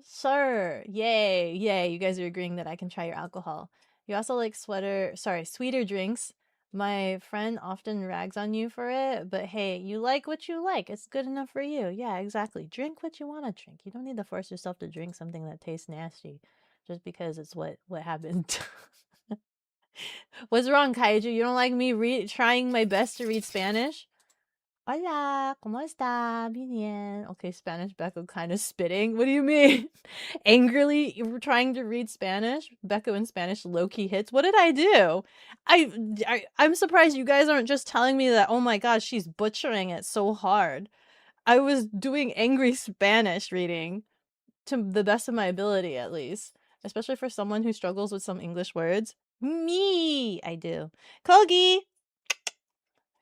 Sir. Yay. You guys are agreeing that I can try your alcohol. You also like sweeter drinks. My friend often rags on you for it, but hey, you like what you like. It's good enough for you. Yeah, exactly. Drink what you want to drink. You don't need to force yourself to drink something that tastes nasty just because it's what happened. What's wrong, Kaiju? You don't like me trying my best to read Spanish? Hola, ¿cómo está? Bien. Okay, Spanish Beko kind of spitting. What do you mean? Angrily, you were trying to read Spanish? Beko in Spanish low-key hits. What did I do? I'm surprised you guys aren't just telling me that, oh my gosh, she's butchering it so hard. I was doing angry Spanish reading to the best of my ability, at least. Especially for someone who struggles with some English words. Me! I do. Kogi!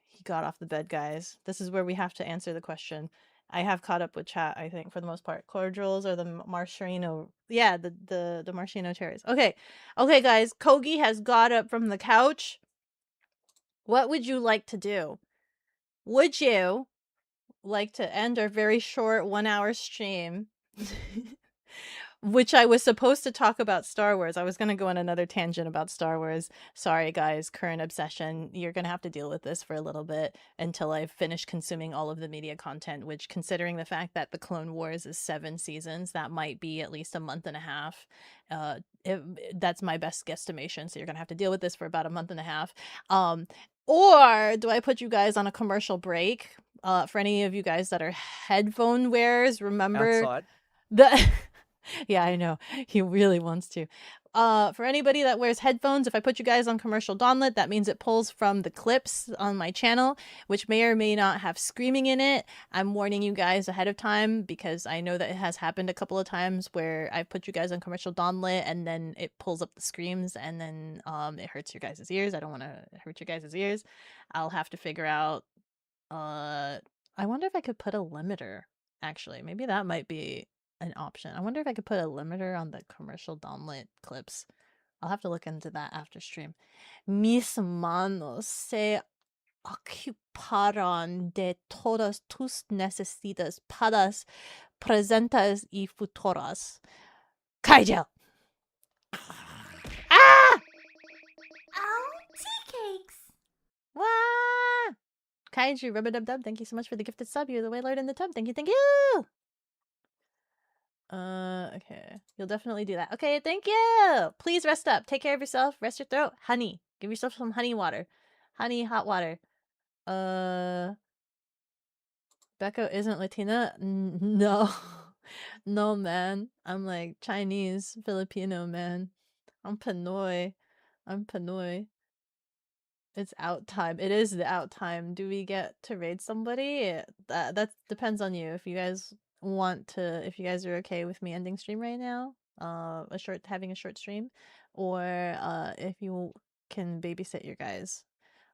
He got off the bed, guys. This is where we have to answer the question. I have caught up with chat, I think, for the most part. Cordials or the maraschino. Yeah, the maraschino cherries. Okay, guys. Kogi has got up from the couch. What would you like to do? Would you like to end our very short 1 hour stream which I was supposed to talk about Star Wars. I was going to go on another tangent about Star Wars. Sorry, guys, current obsession. You're going to have to deal with this for a little bit until I finish consuming all of the media content, which, considering the fact that the Clone Wars is 7 seasons, that might be at least a month and a half. That's my best guesstimation. So you're going to have to deal with this for about a month and a half. Or do I put you guys on a commercial break? For any of you guys that are headphone wearers, remember Outside. the yeah, I know. He really wants to. For anybody that wears headphones, if I put you guys on commercial Dawnlet, that means it pulls from the clips on my channel, which may or may not have screaming in it. I'm warning you guys ahead of time because I know that it has happened a couple of times where I've put you guys on commercial Dawnlet and then it pulls up the screams and then it hurts your guys' ears. I don't want to hurt your guys' ears. I'll have to figure out I wonder if I could put a limiter, actually. Maybe that might be an option. I wonder if I could put a limiter on the commercial Dawnlet clips. I'll have to look into that after stream. Mis manos se ocuparon de todas tus necesidades padas presentas y futuras. Kaijel! Ah! Oh, tea cakes. Wah! Kaiju, rub-a-dub-dub, thank you so much for the gifted sub. You're the way lord in the tub. Thank you, thank you! Okay. You'll definitely do that. Okay, thank you! Please rest up. Take care of yourself. Rest your throat. Honey. Give yourself some honey water. Honey, hot water. Beko isn't Latina? No. No, man. I'm like Chinese, Filipino, man. I'm Pinoy. I'm Pinoy. It's out time. It is the out time. Do we get to raid somebody? That depends on you. If you guys want to, if you guys are okay with me ending stream right now, having a short stream, or if you can babysit your guys.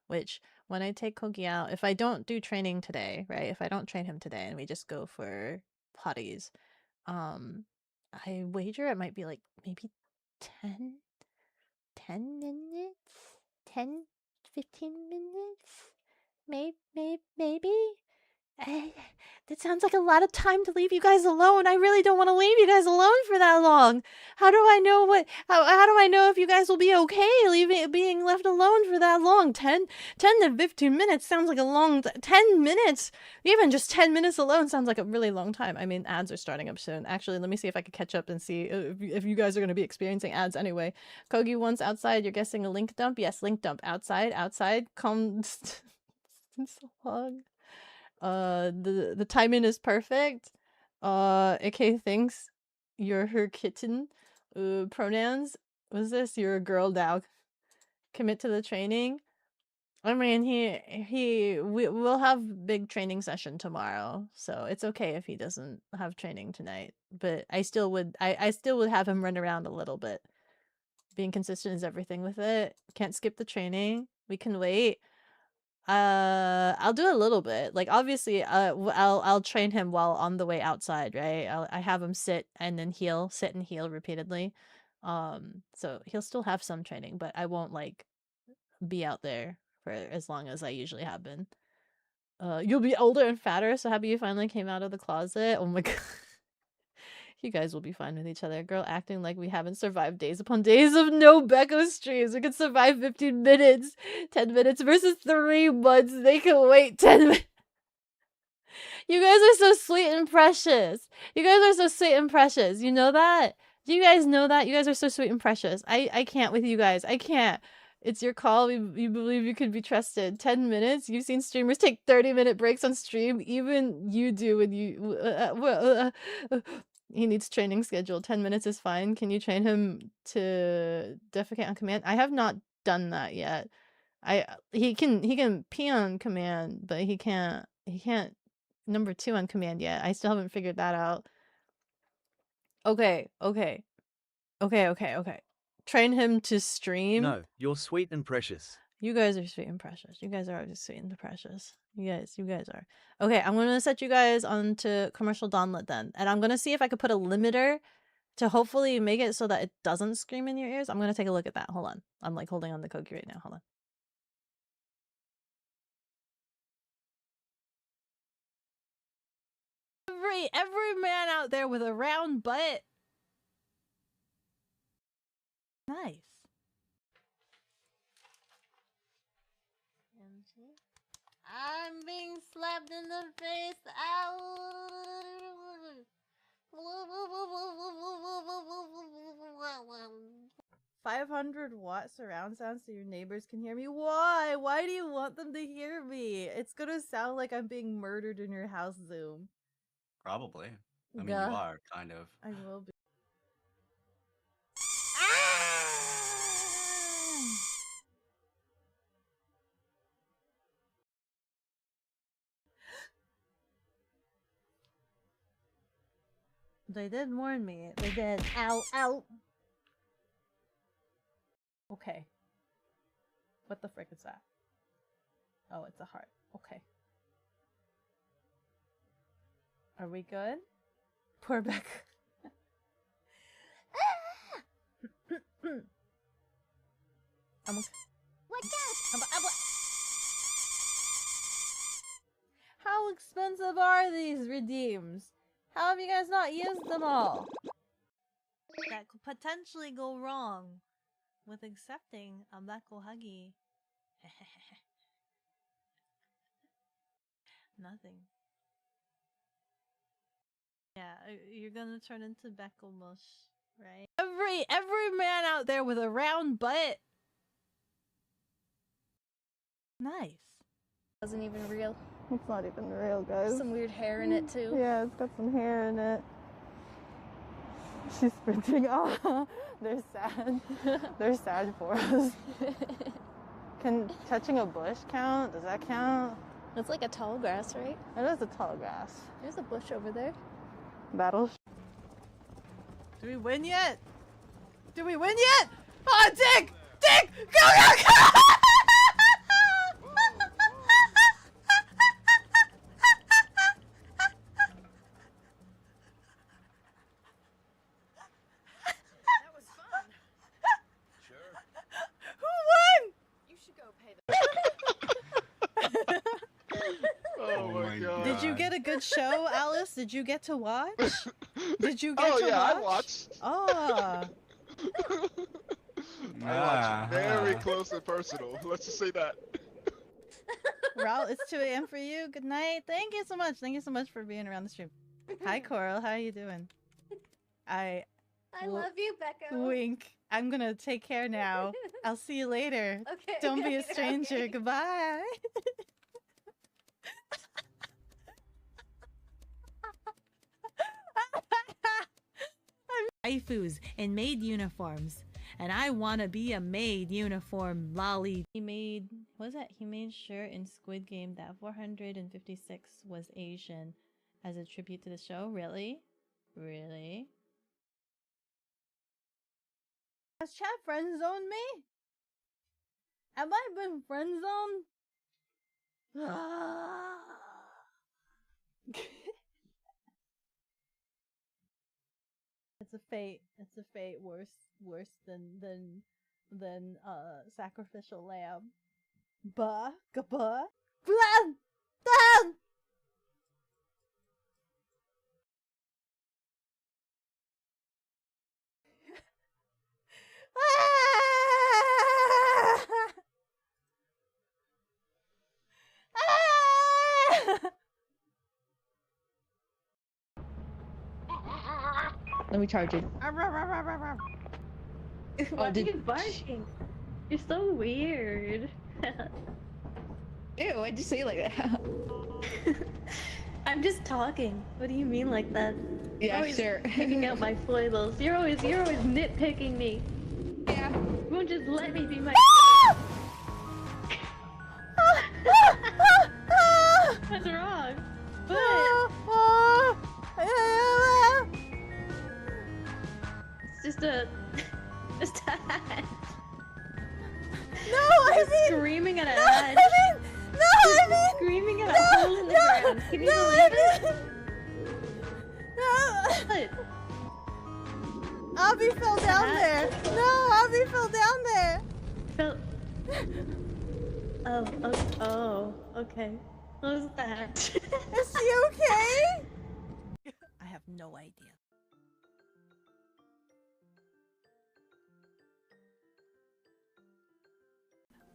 Which when I take Kogi out, if I don't do training today, right? If I don't train him today and we just go for potties, I wager it might be like maybe 10 minutes, 10 15 minutes, maybe. That sounds like a lot of time to leave you guys alone. I really don't want to leave you guys alone for that long. How do I know how do I know if you guys will be okay being left alone for that long? 10 to 15 minutes sounds like a long 10 minutes. Even just 10 minutes alone sounds like a really long time. I mean, ads are starting up soon. Actually, let me see if I can catch up and see if you guys are going to be experiencing ads anyway. Kogi once outside, you're guessing a link dump? Yes, link dump. Outside. Come. It's been so long. The timing is perfect. AK thinks you're her kitten. Pronouns. What's this? You're a girl dog. Commit to the training. I mean, we'll have big training session tomorrow, so it's okay if he doesn't have training tonight. But I still would have him run around a little bit. Being consistent is everything with it. Can't skip the training. We can wait. I'll do a little bit. Like obviously, I'll train him while on the way outside, right? I have him sit and then heal, sit and heal repeatedly. So he'll still have some training, but I won't like be out there for as long as I usually have been. You'll be older and fatter, so happy you finally came out of the closet. Oh my god. You guys will be fine with each other. Girl acting like we haven't survived days upon days of no Beko streams. We could survive 15 minutes. 10 minutes versus 3 months. They can wait 10 minutes. You guys are so sweet and precious. You guys are so sweet and precious. You know that? Do you guys know that? You guys are so sweet and precious. I can't with you guys. I can't. It's your call. You believe you could be trusted. 10 minutes? You've seen streamers take 30-minute breaks on stream. Even you do when you... He needs training scheduled. 10 minutes is fine. Can you train him to defecate on command? I have not done that yet. He can pee on command, but he can't number 2 on command yet. I still haven't figured that out. Okay. Train him to stream. No, you're sweet and precious. You guys are sweet and precious. You guys are just sweet and precious. You guys are. Okay, I'm gonna set you guys onto commercial Dawnlet then. And I'm gonna see if I could put a limiter to hopefully make it so that it doesn't scream in your ears. I'm gonna take a look at that. Hold on. I'm like holding on the Kogi right now. Hold on. Every man out there with a round butt Nice. I'm being slapped in the face. Ow! 500-watt surround sound so your neighbors can hear me. Why? Why do you want them to hear me? It's gonna sound like I'm being murdered in your house, Zoom. Probably. I mean, Gah. you are, kind of. I will be. They did warn me. They did. Ow, ow. Okay. What the frick is that? Oh, it's a heart. Okay. Are we good? Poor Beko. I'm okay. Watch out! How expensive are these redeems? How have you guys not used them all? That could potentially go wrong with accepting a Beko huggy. Nothing. Yeah, you're gonna turn into Beko mush, right? Every man out there with a round butt. Nice. Wasn't even real. It's not even real, guys. Some weird hair in it too. Yeah, it's got some hair in it. She's sprinting. Oh, they're sad. They're sad for us. Can touching a bush count? Does that count? It's like a tall grass, right? It is a tall grass. There's a bush over there. Battle. Do we win yet? Do we win yet? Oh, Dick! Dick! Go, go, go! That was fun. Sure. Who won? You should go pay the. Oh my god. Did you get a good show, Alice? Did you get to watch? Did you get Oh to yeah, watch? I watched. Oh. I watched very close and personal. Let's just say that. Raul, it's 2 a.m. for you. Good night. Thank you so much. Thank you so much for being around the stream. Hi, Coral. How are you doing? I love you, Beko. Wink. I'm gonna take care now. I'll see you later. Okay. Don't be a okay, stranger. okay. Goodbye. Waifus in maid uniforms, and I want to be a maid uniform lolly. He made, what was that? He made sure in Squid Game that 456 was Asian as a tribute to the show. Really? Really? Has chat friend zoned me? Have I been friend zoned? It's a fate. It's a fate worse than sacrificial lamb. Bah, gabah, blan, dan. Let me charge it. Why are you barking? You're so weird. Ew, why'd you say it like that? I'm just talking. What do you mean like that? Yeah, always sure. Picking out my foibles. You're always nitpicking me. Yeah. You won't just let me be my. What's wrong? What? It's just a. Just a hat. No, I mean, Screaming at a no, hatch. I mean, Screaming at a hole in the ground. Can you believe it? What? Abby fell down there. No, Abby fell down there. Felt. Oh, okay. What was that? Is she okay? I have no idea.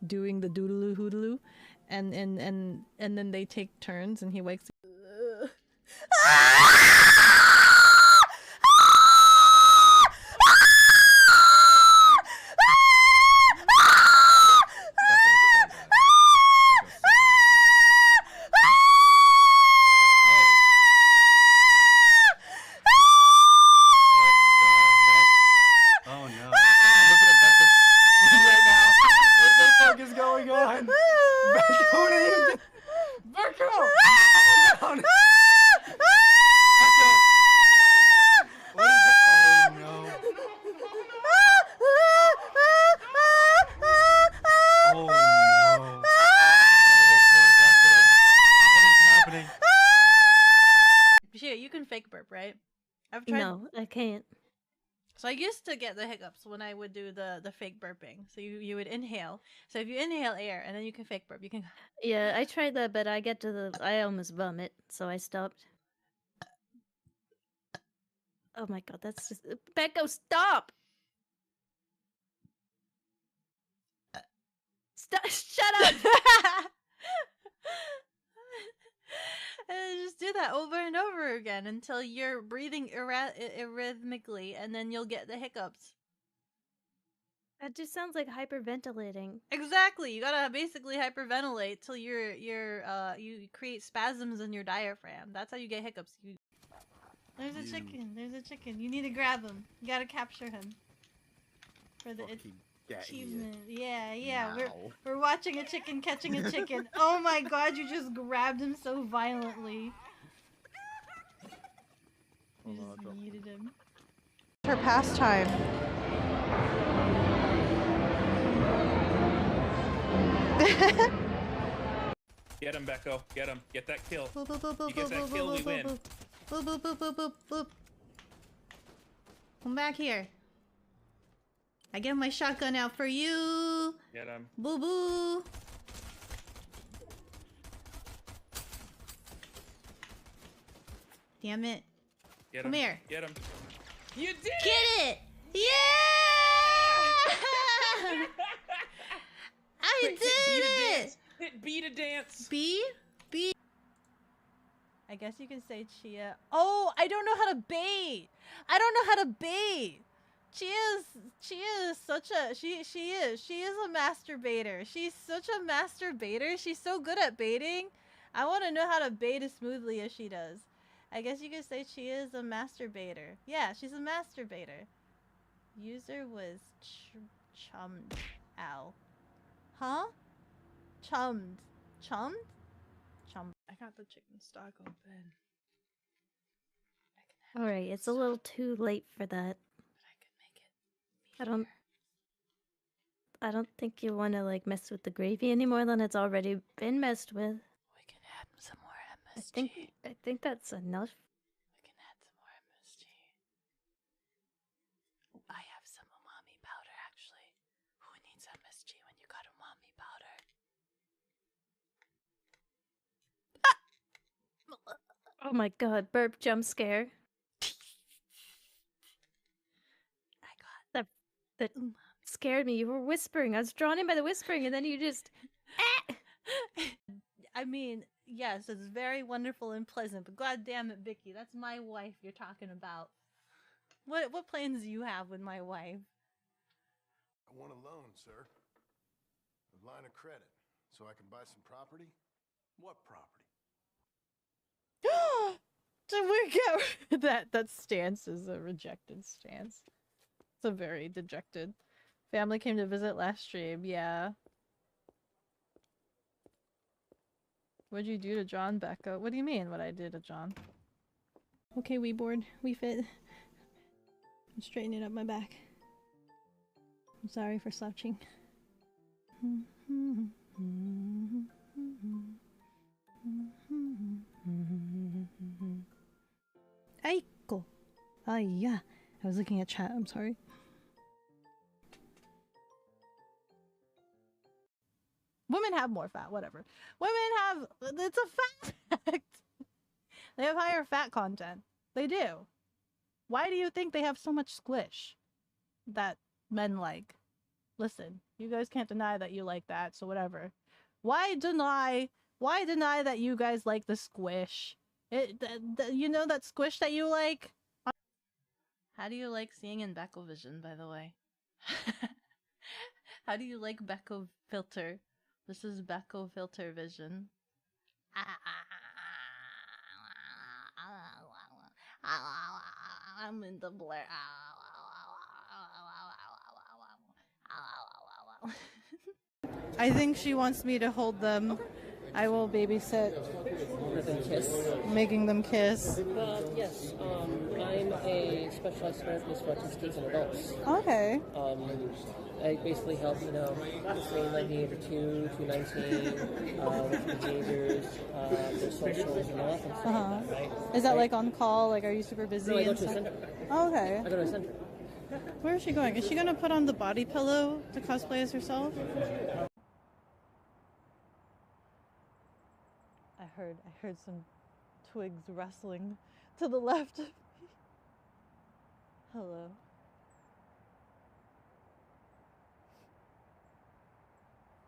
doing the doodaloo hoodaloo, and then they take turns, and he wakes. Oh no. Look at Becca's right now. What the fuck is going on? Becca, what are you doing? Becca! Down. Becca! What is it? Oh no. Oh no. Oh, poor Becca. What is happening? Shit, you can fake burp, right? I've tried. No, I can't. So I used to get the hiccups when I would do the fake burping. So you would inhale. So if you inhale air and then you can fake burp, you can. Yeah, I tried that, but I almost vomit, so I stopped. Oh my god, that's just Beko, stop! Stop! Shut up! And just do that over and over again until you're breathing rhythmically, and then you'll get the hiccups. That just sounds like hyperventilating. Exactly. You gotta basically hyperventilate till you create spasms in your diaphragm. That's how you get hiccups. There's a chicken. There's a chicken. You need to grab him. You gotta capture him for the achievement. Yeah. We're watching a chicken catching a chicken. Oh my god! You just grabbed him so violently. You just yeeted him. Her pastime. Get him, Beko. Get him. Get that kill. Boop, boop, boop, boop, You get that boop, kill, boop, we win. boop, boop, boop, boop, boop, boop, boop. Come back here. I get my shotgun out for you. Get him. Boo boo. Damn it. Get Come him. here. Get him. You did it! Get it! Yeah! I Quick, did hit it! Hit B to dance. B? B? I guess you can say Chia. Oh, I don't know how to bait. I don't know how to bait. Chia is such a she is a masturbator. She's such a masturbator. She's so good at baiting. I want to know how to bait as smoothly as she does. I guess you could say Chia is a masturbator. Yeah, she's a masturbator. User was chummed. Ow. Huh? Chummed. Chummed? Chummed. I got the chicken stock open. Alright, it's a little too late for that. I don't think you want to like mess with the gravy any more than it's already been messed with. We can add some more MSG. I think that's enough. We can add some more MSG. I have some umami powder actually. Who needs MSG when you got umami powder? Oh my god, burp jump scare. I got That scared me. You were whispering. I was drawn in by the whispering, and then you just. I mean, yes, it's very wonderful and pleasant, but god damn it, Vicky, that's my wife you're talking about. What plans do you have with my wife? I want a loan, sir. A line of credit, so I can buy some property. What property? To work out that stance is a rejected stance. It's a very dejected. Family came to visit last stream, yeah. What'd you do to John, Becca? What do you mean what I did to John? Okay, we bored. We fit. I'm straightening up my back. I'm sorry for slouching. Aiko! Ah, yeah. I was looking at chat, I'm sorry. Women have more fat, whatever. Women have... It's a fact! They have higher fat content. They do. Why do you think they have so much squish that men like? Listen, you guys can't deny that you like that, so whatever. Why deny that you guys like the squish? You know that squish that you like? How do you like seeing in Beko Vision, by the way? How do you like Beko Filter? This is Beko Filter Vision. I'm in the blur. I think she wants me to hold them. I will babysit. Making them kiss. Yes, I'm a specialized therapist for autistic and adults. Okay. I basically help, between like the age of 2 to 19, with their behaviors, their socials, and all that kind of stuff. Right? Is that like on call? Like, are you super busy? No, I go and to a stuff? center. Oh, okay. I go to a center. Where is she going? Is she gonna put on the body pillow to cosplay as herself? I heard some twigs rustling to the left of me. Hello.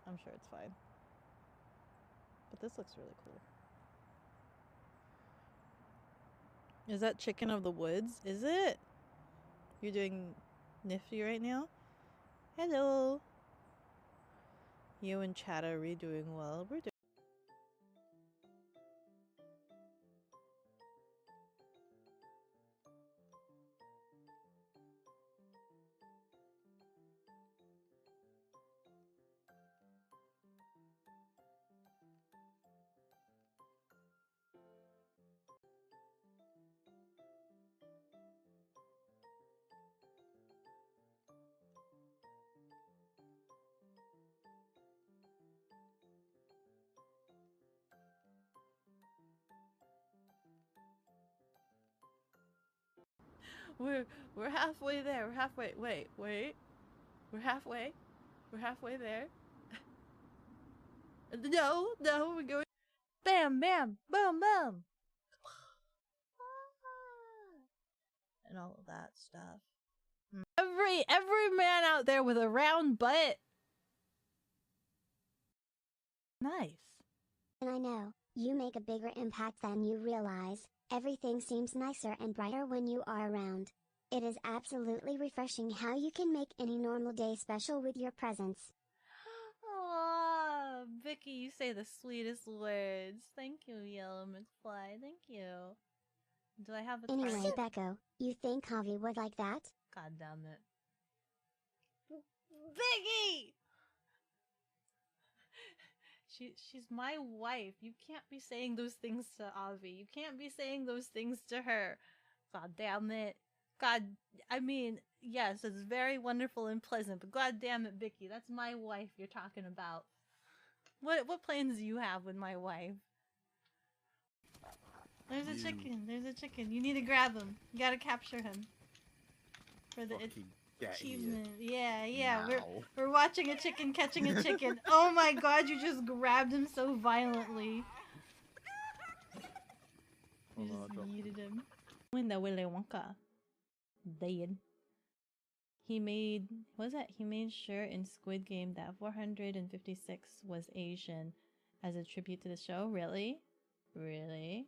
I'm sure it's fine. But this looks really cool. Is that Chicken of the Woods? Is it? You're doing nifty right now? Hello. You and Chad are doing well. We're doing. We're halfway there. We're halfway. Wait. We're halfway. We're halfway there. No, we're going. Bam, bam, boom, boom. And all of that stuff. Every man out there with a round butt. Nice. And I know, you make a bigger impact than you realize. Everything seems nicer and brighter when you are around. It is absolutely refreshing how you can make any normal day special with your presence. Aww, Vicky, you say the sweetest words. Thank you, Yellow McFly. Thank you. Do I have a Anyway, Beko, you think Javi would like that? God damn it. Vicky! She's my wife. You can't be saying those things to Avi. You can't be saying those things to her. God damn it. God, I mean, yes, it's very wonderful and pleasant, but god damn it, Vicky, that's my wife you're talking about. What plans do you have with my wife? There's a chicken. You need to grab him. You gotta capture him. For the achievement. Yeah. We're watching a chicken catching a chicken. Oh my god, you just grabbed him so violently. You just yeeted him. When the Willy Wonka dead. He made sure in Squid Game that 456 was Asian as a tribute to the show. Really? Really?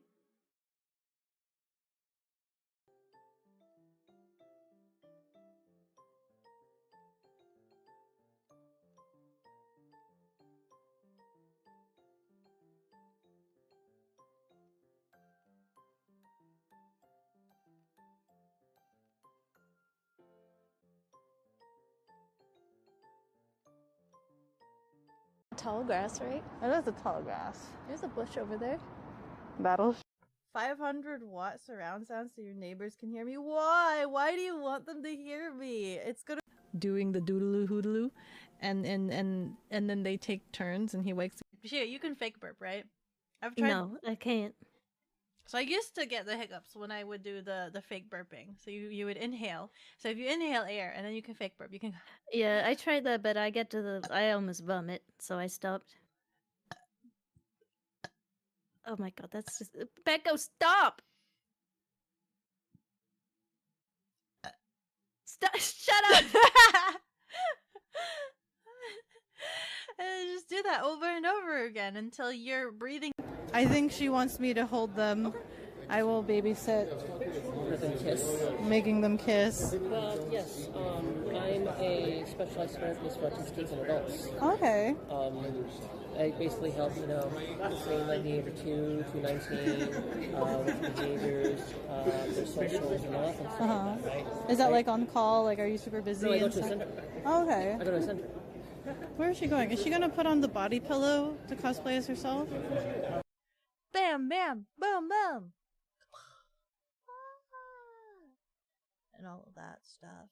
Tall grass, right? It is a tall grass. There's a bush over there. Battle. 500 watt surround sound so your neighbors can hear me. Why? Why do you want them to hear me? It's gonna doing the doodaloo hoodaloo, and then they take turns and he wakes. Shit, you can fake burp, right? I've tried. No, I can't. So I used to get the hiccups when I would do the fake burping. So you would inhale. So if you inhale air and then you can fake burp, you can. Yeah, I tried that, but I almost vomit, so I stopped. Oh my god, that's just Beko, stop! Stop! Shut up! And just do that over and over again until you're breathing. I think she wants me to hold them. I will babysit. Making them kiss. Yes, I'm a specialized therapist for autistic kids and adults. Okay. I basically help, between like the age of 2 to 19 with behaviors, their socials and all that kind of stuff. Right? Is that like on call? Like, are you super busy? No, I go and to a stuff? center. Oh, okay. I go to a center. Where is she going? Is she gonna put on the body pillow to cosplay as herself? Bam, bam, boom, boom. And all of that stuff.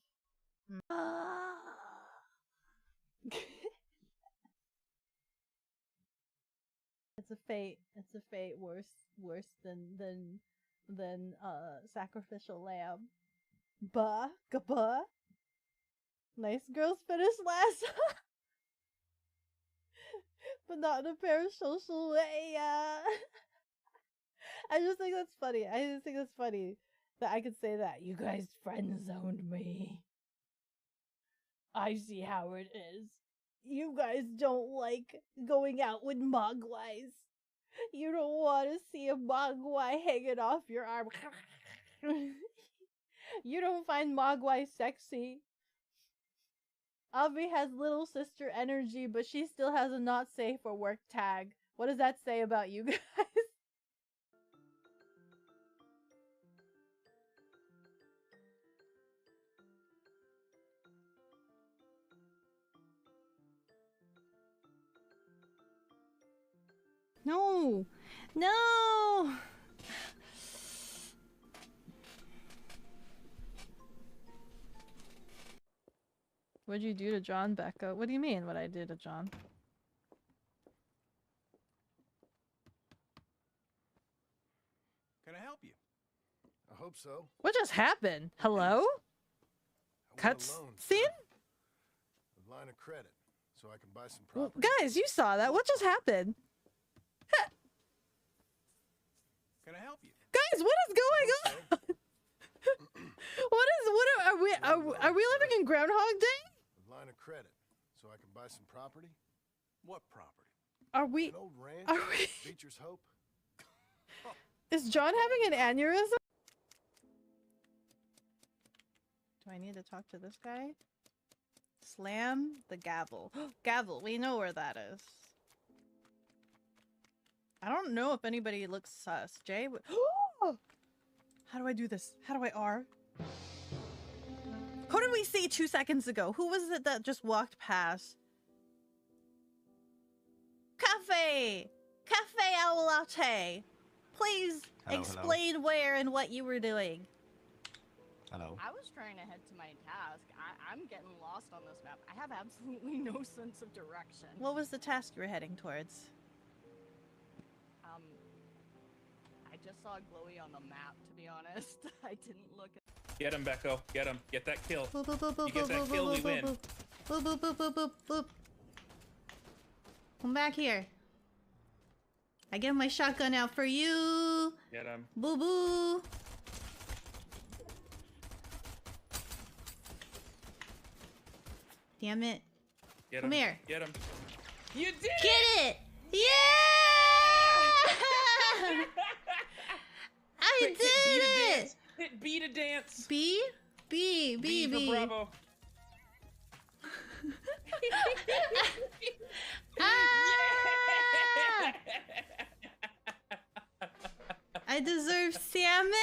It's a fate. It's a fate worse than sacrificial lamb. Bah, gabah. Nice girls finish last. But not in a parasocial way. I just think that's funny. That I could say that. You guys friend zoned me. I see how it is. You guys don't like going out with mogwais. You don't want to see a mogwai hanging off your arm. You don't find mogwai sexy. Avi has little sister energy, but she still has a not safe for work tag. What does that say about you guys? No! No! What'd you do to John, Beko? What do you mean, what I did to John? Can I help you? I hope so. What just happened? Hello? Cuts scene? A line of credit, so I can buy some Well, property. guys, you saw that. What just happened? Can I help you? Guys, what is going on? Are we living in Groundhog Day? A line of credit, so I can buy some property. What property? Are we? An old ranch? Are we? Beecher's Hope? Is John having an aneurysm? Do I need to talk to this guy? Slam the gavel. Gavel, we know where that is. I don't know if anybody looks sus. Jay? How do I do this? How do I R? Who did we see 2 seconds ago? Who was it that just walked past? Cafe! Cafe au latte! Please explain where and what you were doing. Hello. I was trying to head to my task. I'm getting lost on this map. I have absolutely no sense of direction. What was the task you were heading towards? I just saw Glowy on the map, to be honest. I didn't look at... Get him, Beko. Get him. Get that kill. Boop, boop, boop, boop, You get that boop, kill, we boop, win. boop, boop, boop, boop, boop, boop, boop. Come back here. I get my shotgun out for you. Get him. Boo boo. Damn it. Get Come him. here. Get him. You did Get it! Yeah! I Quick, did hit B to it! dance. Hit B to dance. B? B, B, B for B. Bravo. Ah! I deserve salmon!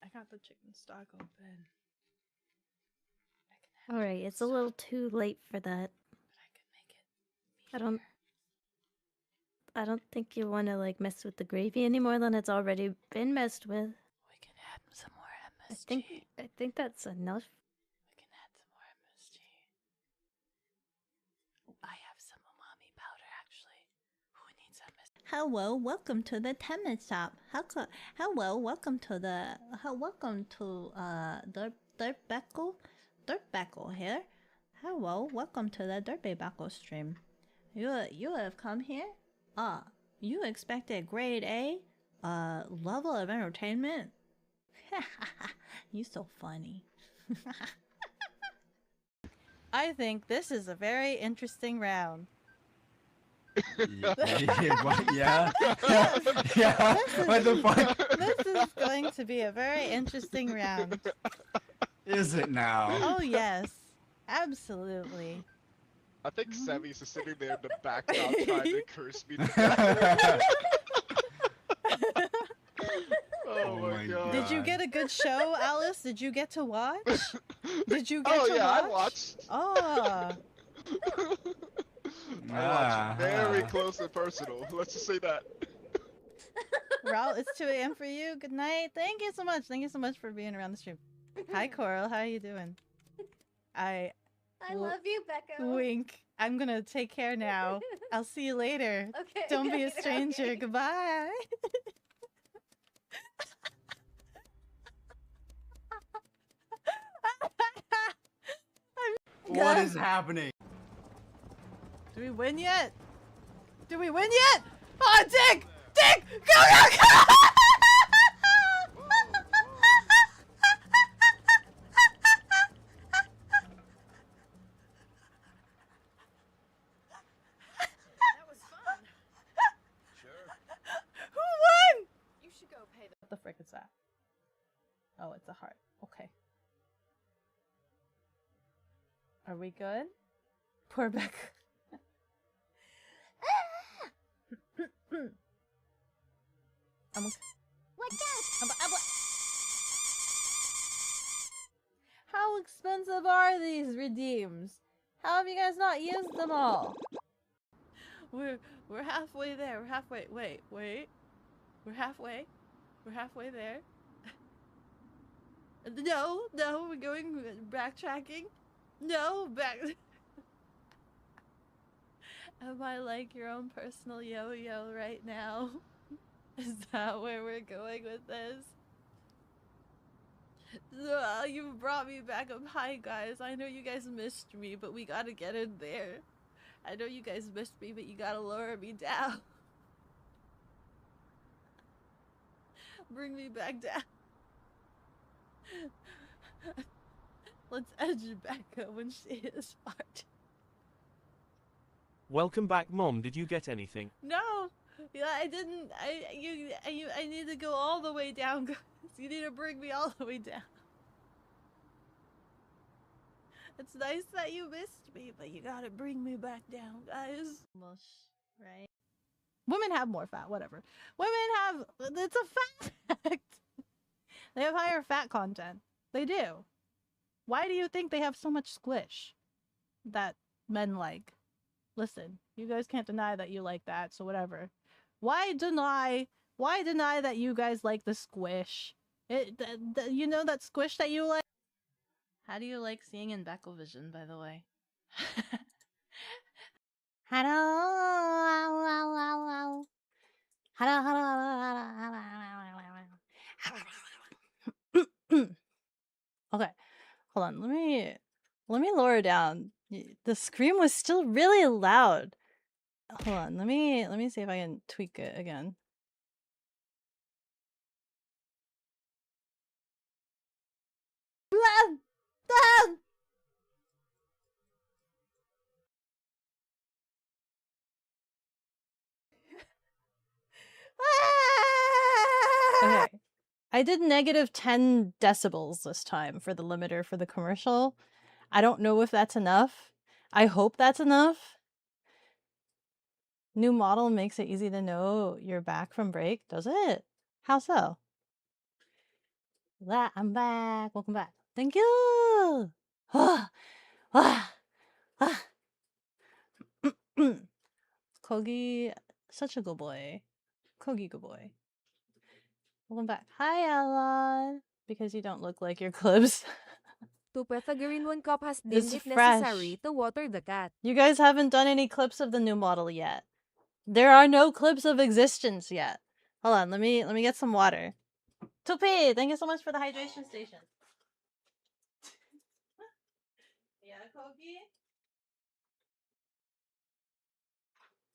I got the chicken stock open. Alright, it's a little too late for that. I don't think you want to like mess with the gravy any more than it's already been messed with. We can add some more MSG. I think that's enough. We can add some more MSG. I have some umami powder actually. Who needs MSG? Hello, welcome to the Temet shop. Hello, welcome to Dirt Beko. Dirt Beko here. Hello, welcome to the Dirt Beko stream. You have come here? You expected grade A? Level of entertainment? You so funny. I think this is a very interesting round. Yeah. Yeah. Yes. Yeah. This is, What the fuck? This is going to be a very interesting round. Is it now? Oh yes, absolutely. I think Sammy's just sitting there in the background trying to curse me to death. Oh my god. Did you get a good show, Alice? Did you get to watch? Did you get to watch? I watched. Oh. I watched very close and personal. Let's just say that. Raul, it's 2 a.m. for you. Good night. Thank you so much. Thank you so much for being around the stream. Hi, Coral. How are you doing? I love you, Beko. Wink. I'm gonna take care now. I'll see you later. Okay. Don't be a okay, stranger. okay. Goodbye. What is happening? Do we win yet? Do we win yet? Oh, Dick! Dick! Go, go, go! That was fun. Who won? You should go pay the. What the frick is that? Oh, it's a heart. Okay. Are we good? Poor Beck. I'm okay. How expensive are these redeems? How have you guys not used them all? We're halfway there. We're halfway. Wait. We're halfway. We're halfway there. No, we're going backtracking. No, back. Am I like your own personal yo-yo right now? Is that where we're going with this? You brought me back up high, guys. I know you guys missed me, but we gotta get in there. I know you guys missed me, but you gotta lower me down. Bring me back down. Let's edge Becca when she is smart. Welcome back, Mom. Did you get anything? No! Yeah, I didn't. I need to go all the way down, guys. You need to bring me all the way down. It's nice that you missed me, but you gotta bring me back down, guys. Right? Women have more fat, whatever. Women have. It's a fact! They have higher fat content. They do. Why do you think they have so much squish that men like? Listen, you guys can't deny that you like that, so whatever. Why deny that you guys like the squish? You know that squish that you like? How do you like seeing in Bekovision, by the way? Okay, hold on. Let me lower down. The scream was still really loud. Hold on. Let me see if I can tweak it again. Okay. I did negative 10 decibels this time for the limiter for the commercial. I don't know if that's enough. I hope that's enough. New model makes it easy to know you're back from break, does it? How so? I'm back. Welcome back. Thank you. Kogi, such a good boy. Kogi, good boy. Welcome back. Hi, Alan. Because you don't look like your clips. To Pythagorean 1 cup has deemed This it fresh. necessary to water the cat. You guys haven't done any clips of the new model yet. There are no clips of existence yet. Hold on, let me get some water. Tupi, thank you so much for the hydration station. Yeah, Kogi?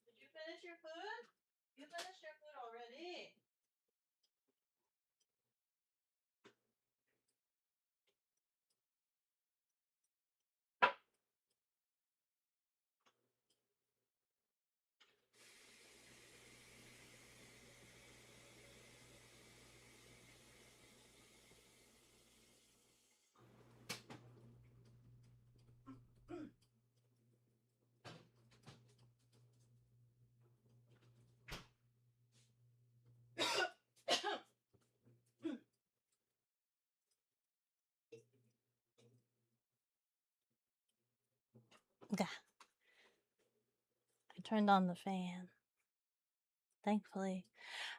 Did you finish your food? You finished your food already. Gah. I turned on the fan. Thankfully,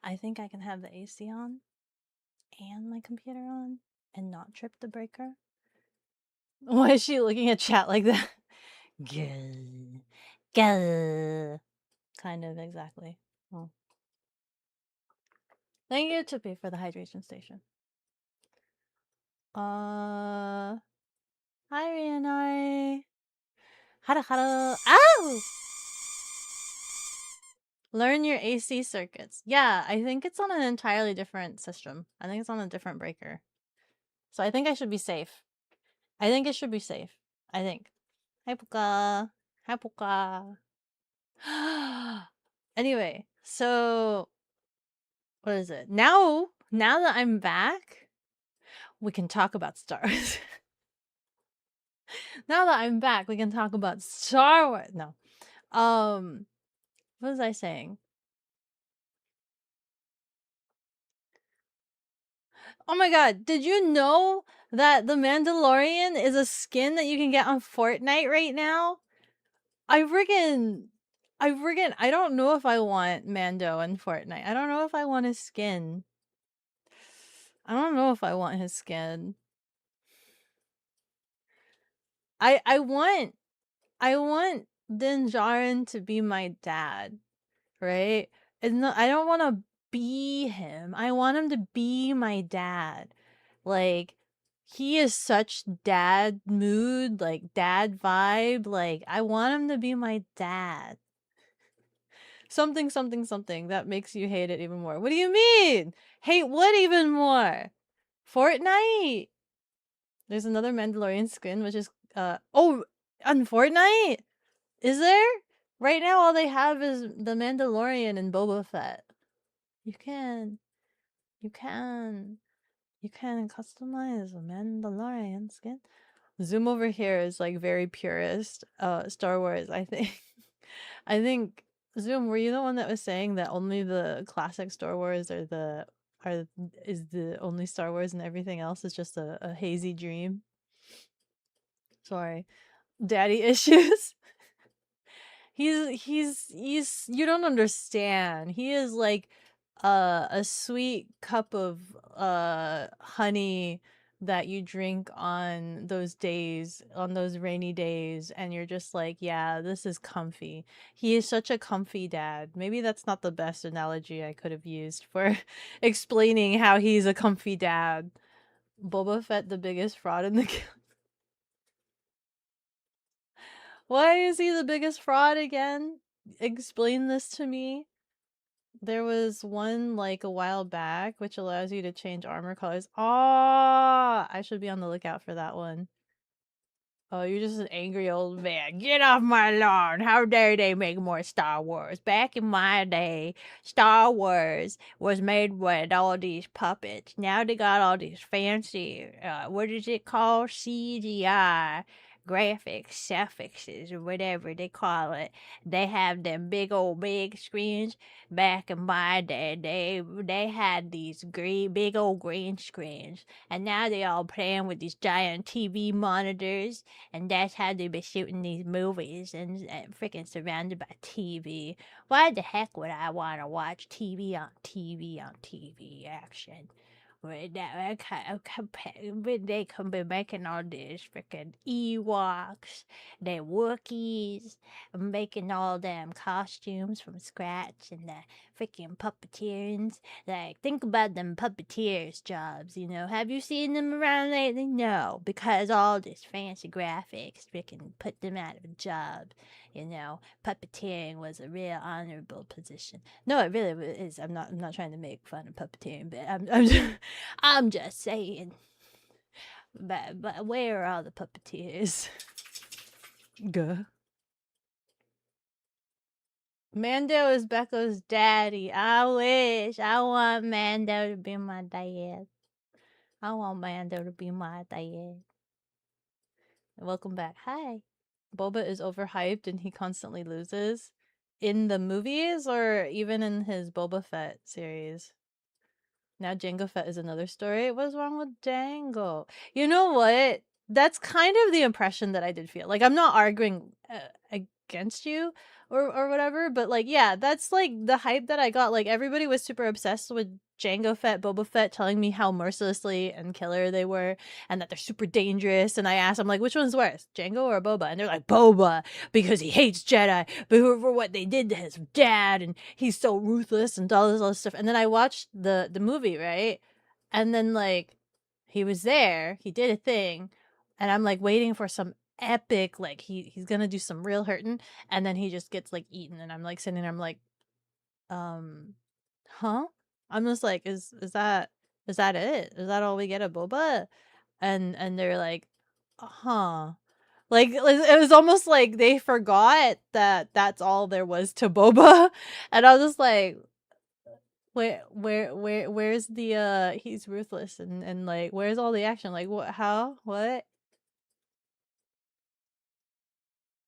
I think I can have the AC on and my computer on and not trip the breaker. Why is she looking at chat like that? Gah. Gah. Kind of, exactly. Well, thank you, Chippy, for the hydration station. Hi, Rianai. Hara hara. Ow! Learn your AC circuits. Yeah, I think it's on an entirely different system. I think it's on a different breaker. So I think I should be safe. I think it should be safe. I think. Hi, Puka. Hi, Puka. Anyway, so what is it? Now that I'm back, we can talk about Star Wars. Now that I'm back, we can talk about Star Wars. No. What was I saying? Oh my god, did you know that the Mandalorian is a skin that you can get on Fortnite right now? I don't know if I want Mando in Fortnite. I don't know if I want his skin. I don't know if I want his skin. I want Din Djarin to be my dad, right? And no, I don't want to be him. I want him to be my dad. Like, he is such dad mood, like dad vibe. Like, I want him to be my dad. Something, something, something that makes you hate it even more. What do you mean? Hate what even more? Fortnite? There's another Mandalorian skin, which is, oh, on Fortnite? Is there? Right now, all they have is the Mandalorian and Boba Fett. You can customize a Mandalorian skin. Zoom over here is like very purist Star Wars, I think. I think Zoom, were you the one that was saying that only the classic Star Wars is the only Star Wars and everything else is just a hazy dream? Sorry. Daddy issues. He's you don't understand. He is like a sweet cup of honey that you drink on those days, on those rainy days, and you're just like, yeah, this is comfy. He is such a comfy dad. Maybe that's not the best analogy I could have used for explaining how he's a comfy dad. Boba Fett, the biggest fraud in the Why is he the biggest fraud again? Explain this to me. There was one like a while back which allows you to change armor colors. Ah, I should be on the lookout for that one. Oh, you're just an angry old man. Get off my lawn. How dare they make more Star Wars? Back in my day, Star Wars was made with all these puppets. Now they got all these fancy, what is it called? CGI graphics, suffixes, or whatever they call it. They have them big screens. Back in my day, they had these big old green screens. And now they all playing with these giant TV monitors, and that's how they be shooting these movies and freaking surrounded by TV. Why the heck would I want to watch TV on TV action? When they can be making all these freaking Ewoks, they Wookiees, making all them costumes from scratch, and the freaking puppeteers. Like, think about them puppeteers' jobs, you know. Have you seen them around lately? No, because all this fancy graphics freaking put them out of a job. You know, puppeteering was a real honorable position. No, it really is. I'm not trying to make fun of puppeteering, but I'm just saying. But where are all the puppeteers? Gah. Mando is Beko's daddy. I wish. I want Mando to be my dad. I want Mando to be my dad. Welcome back. Hi. Boba is overhyped and he constantly loses. In the movies or even in his Boba Fett series? Now Jango Fett is another story. What's wrong with Jango? You know what? that's kind of the impression that I did feel. Like, I'm not arguing against you or whatever, but like, yeah, that's like the hype that I got. Like, everybody was super obsessed with Jango Fett, Boba Fett, telling me how mercilessly and killer they were, and that they're super dangerous. And I asked, I'm like, which one's worse, Jango or Boba? And they're like, Boba, because he hates Jedi, but for what they did to his dad, and he's so ruthless and all this other stuff. And then I watched the movie, right? And then like, he was there, he did a thing, and I'm like waiting for some epic, like he's gonna do some real hurting, and then he just gets like eaten, and I'm like sitting there, I'm like, huh? I'm just like, is that it? Is that all we get of Boba? And they're like, huh. Like, it was almost like they forgot that that's all there was to Boba. And I was just like, where's the he's ruthless, and like, where's all the action? Like, what?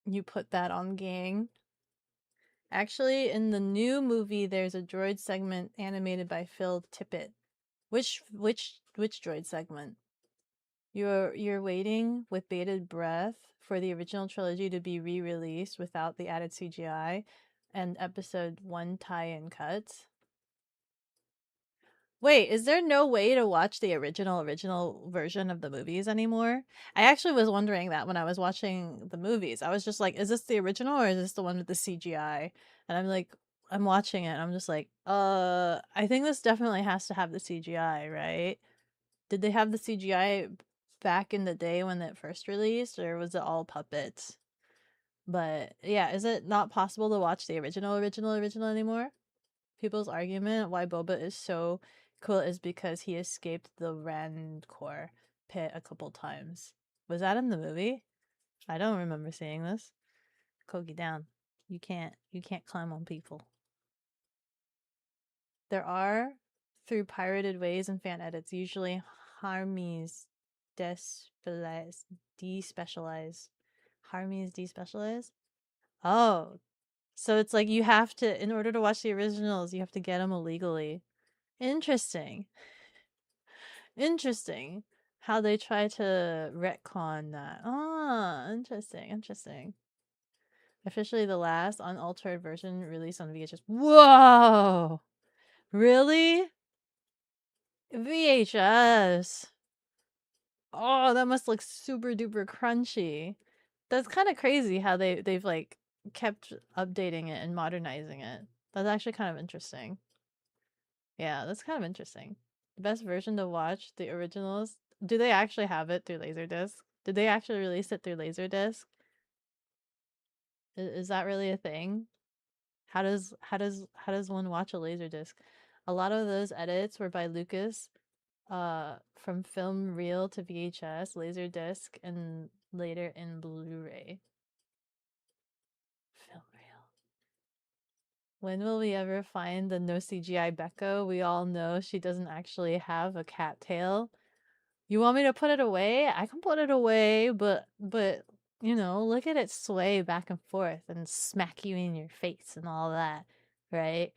You put that on gang? Actually, in the new movie, there's a droid segment animated by Phil Tippett. Which droid segment? You're waiting with bated breath for the original trilogy to be re-released without the added CGI and episode 1 tie-in cuts. Wait, is there no way to watch the original version of the movies anymore? I actually was wondering that when I was watching the movies. I was just like, is this the original or is this the one with the CGI? And I'm like, I'm watching it and I'm just like, I think this definitely has to have the CGI, right? Did they have the CGI back in the day when it first released, or was it all puppets? But yeah, is it not possible to watch the original anymore? People's argument why Boba is so cool is because he escaped the Rancor pit a couple times. Was that in the movie? I don't remember seeing this. Kogi down. You can't climb on people. There are, through pirated ways and fan edits, usually Harmies despecialize. Harmies despecialize? Oh. So it's like you have to, in order to watch the originals, you have to get them illegally. Interesting. Interesting. How they try to retcon that. Ah, interesting. Officially the last unaltered version released on VHS. Whoa! Really? VHS. Oh, that must look super duper crunchy. That's kind of crazy how they've like kept updating it and modernizing it. That's actually kind of interesting. Yeah, that's kind of interesting. The best version to watch the originals. Do they actually have it through Laserdisc? Did they actually release it through Laserdisc? Is that really a thing? How does one watch a Laserdisc? A lot of those edits were by Lucas, from film reel to VHS, Laserdisc, and later in Blu-ray. Film reel. When will we ever find the no CGI Beko? We all know she doesn't actually have a cat tail. You want me to put it away? I can put it away, but you know, look at it sway back and forth and smack you in your face and all that, right?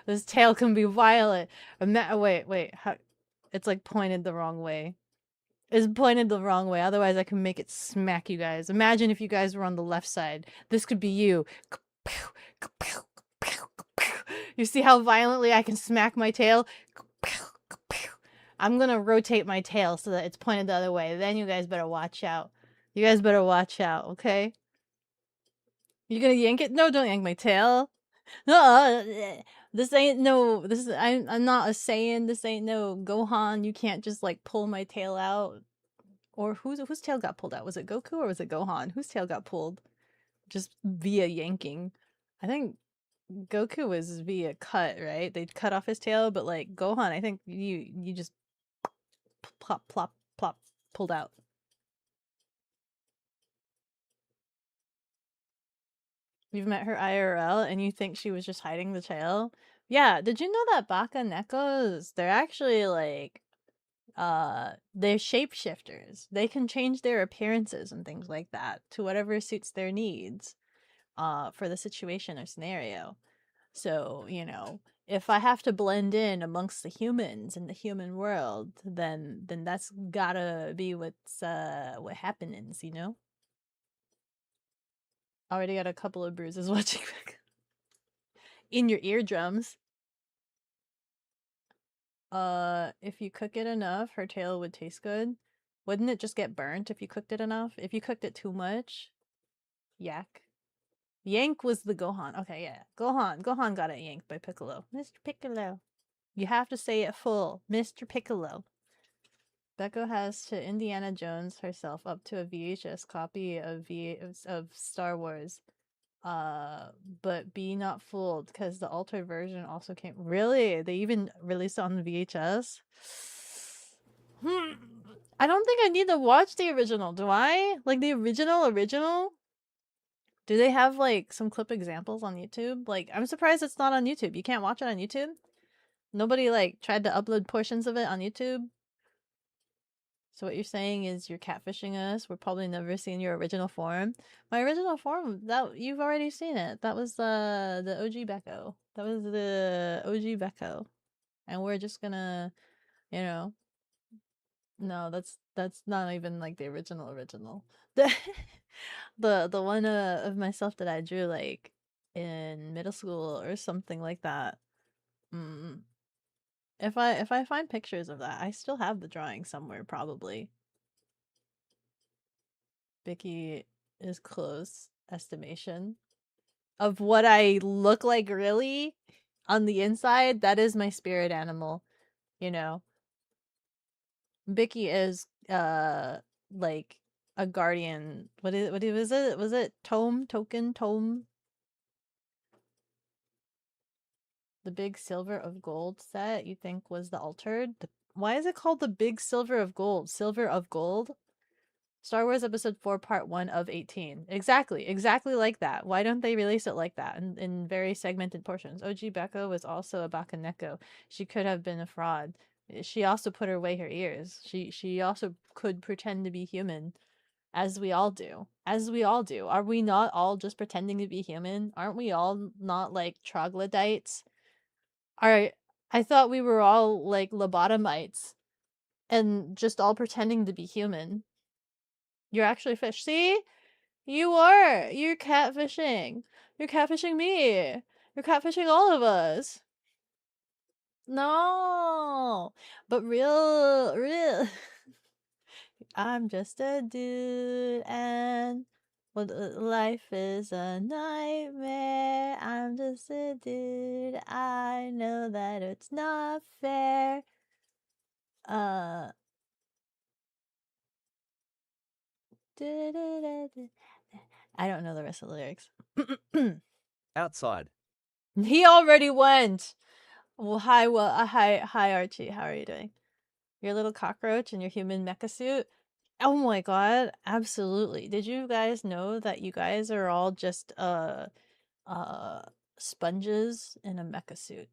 This tail can be violent. Wait. It's like pointed the wrong way. It's pointed the wrong way. Otherwise, I can make it smack you guys. Imagine if you guys were on the left side. This could be you. You see how violently I can smack my tail? I'm gonna rotate my tail so that it's pointed the other way. Then you guys better watch out. You guys better watch out, okay? You gonna yank it? No, don't yank my tail. This ain't no. I'm not a Saiyan. This ain't no Gohan. You can't just like pull my tail out. Or whose tail got pulled out? Was it Goku or was it Gohan? Whose tail got pulled? Just via yanking. I think Goku was via cut, right? They cut off his tail, but like Gohan, I think you just plop plop plop pulled out. You've met her IRL and you think she was just hiding the tail? Yeah, did you know that Baka Nekos, they're actually like they're shapeshifters. They can change their appearances and things like that to whatever suits their needs for the situation or scenario. So, you know, if I have to blend in amongst the humans in the human world, then that's gotta be what's what happenings, you know? Already got a couple of bruises watching in your eardrums. If you cook it enough, her tail would taste good. Wouldn't it just get burnt if you cooked it enough? If you cooked it too much? Yak. Yank was the Gohan. Okay, yeah. Gohan. Gohan got it yanked by Piccolo. Mr. Piccolo. You have to say it full. Mr. Piccolo. Beko has to Indiana Jones herself up to a VHS copy of Star Wars. But be not fooled, because the altered version also came. Really? They even released it on the VHS? I don't think I need to watch the original, do I? Like the original? Do they have like some clip examples on YouTube? Like, I'm surprised it's not on YouTube. You can't watch it on YouTube? Nobody like tried to upload portions of it on YouTube? So what you're saying is you're catfishing us. We're probably never seeing your original form. My original form, that you've already seen it. That was the OG Beko. That was the OG Beko. And we're just gonna, you know, no, that's not even like the original. The one of myself that I drew like in middle school or something like that. If I find pictures of that, I still have the drawing somewhere probably. Vicky is close estimation of what I look like really on the inside. That is my spirit animal, you know. Vicky is like a guardian. What was it? Was it tome? The big silver of gold set you think was the altered? Why is it called the big silver of gold? Silver of gold? Star Wars Episode 4 Part 1 of 18. Exactly like that. Why don't they release it like that in very segmented portions? OG Beko was also a Bakaneko. She could have been a fraud. She also put away her ears. She also could pretend to be human. As we all do. Are we not all just pretending to be human? Aren't we all not like troglodytes? I thought we were all like lobotomites and just all pretending to be human. You're actually fish. See? You are. You're catfishing. You're catfishing me. You're catfishing all of us. No. But real. I'm just a dude and life is a nightmare. I'm just a dude. I know that it's not fair. I don't know the rest of the lyrics. Outside. He already went. Well, hi, Archie. How are you doing? Your little cockroach in your human mecha suit. Oh my god, absolutely. Did you guys know that you guys are all just sponges in a mecha suit?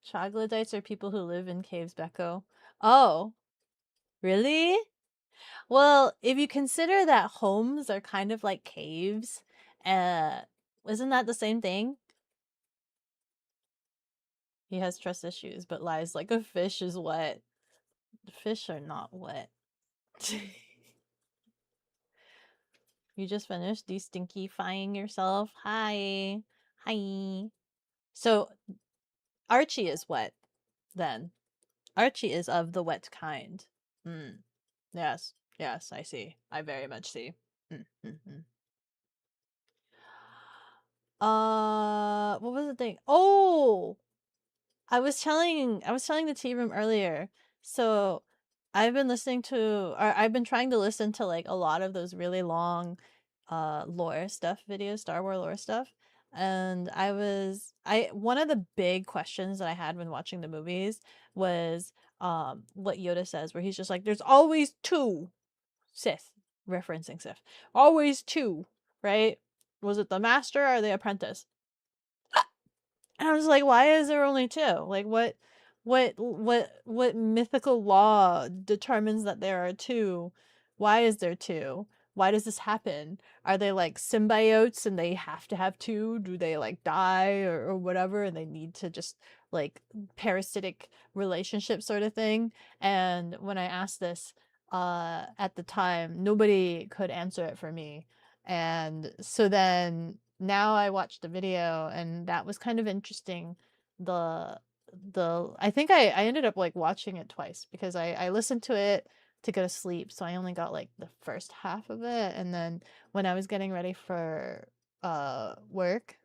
Troglodytes are people who live in caves, Beko. Oh, really? Well, if you consider that homes are kind of like caves, isn't that the same thing? He has trust issues, but lies like a fish is wet. Fish are not wet. You just finished de-stinkifying yourself? Hi. So, Archie is wet, then. Archie is of the wet kind. Yes, I see. I very much see. What was the thing? Oh! I was telling the tea room earlier. So I've been trying to listen to like a lot of those really long lore stuff videos, Star Wars lore stuff. And one of the big questions that I had when watching the movies was what Yoda says, where he's just like, there's always two Sith, referencing Sith. Always two, right? Was it the master or the apprentice? And I was like, why is there only two? Like what mythical law determines that there are two? Why is there two? why does this happen? Are they like symbiotes and they have to have two? Do they like die or whatever and they need to just like parasitic relationship sort of thing? And when I asked this at the time, nobody could answer it for me. And so then now I watched the video and that was kind of interesting. I think I ended up like watching it twice because I listened to it to go to sleep, so I only got like the first half of it, and then when I was getting ready for work,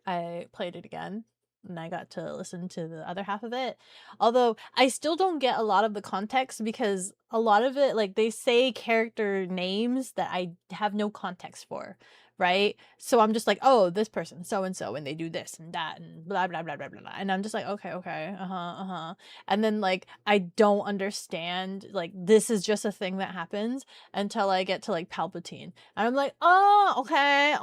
I played it again and I got to listen to the other half of it. Although I still don't get a lot of the context because a lot of it, like they say character names that I have no context for, right? So I'm just like, oh, this person, so and so, and they do this and that and blah blah blah blah blah, blah. And I'm just like, okay, uh-huh. And then like I don't understand, like this is just a thing that happens until I get to like Palpatine. And I'm like, oh, okay,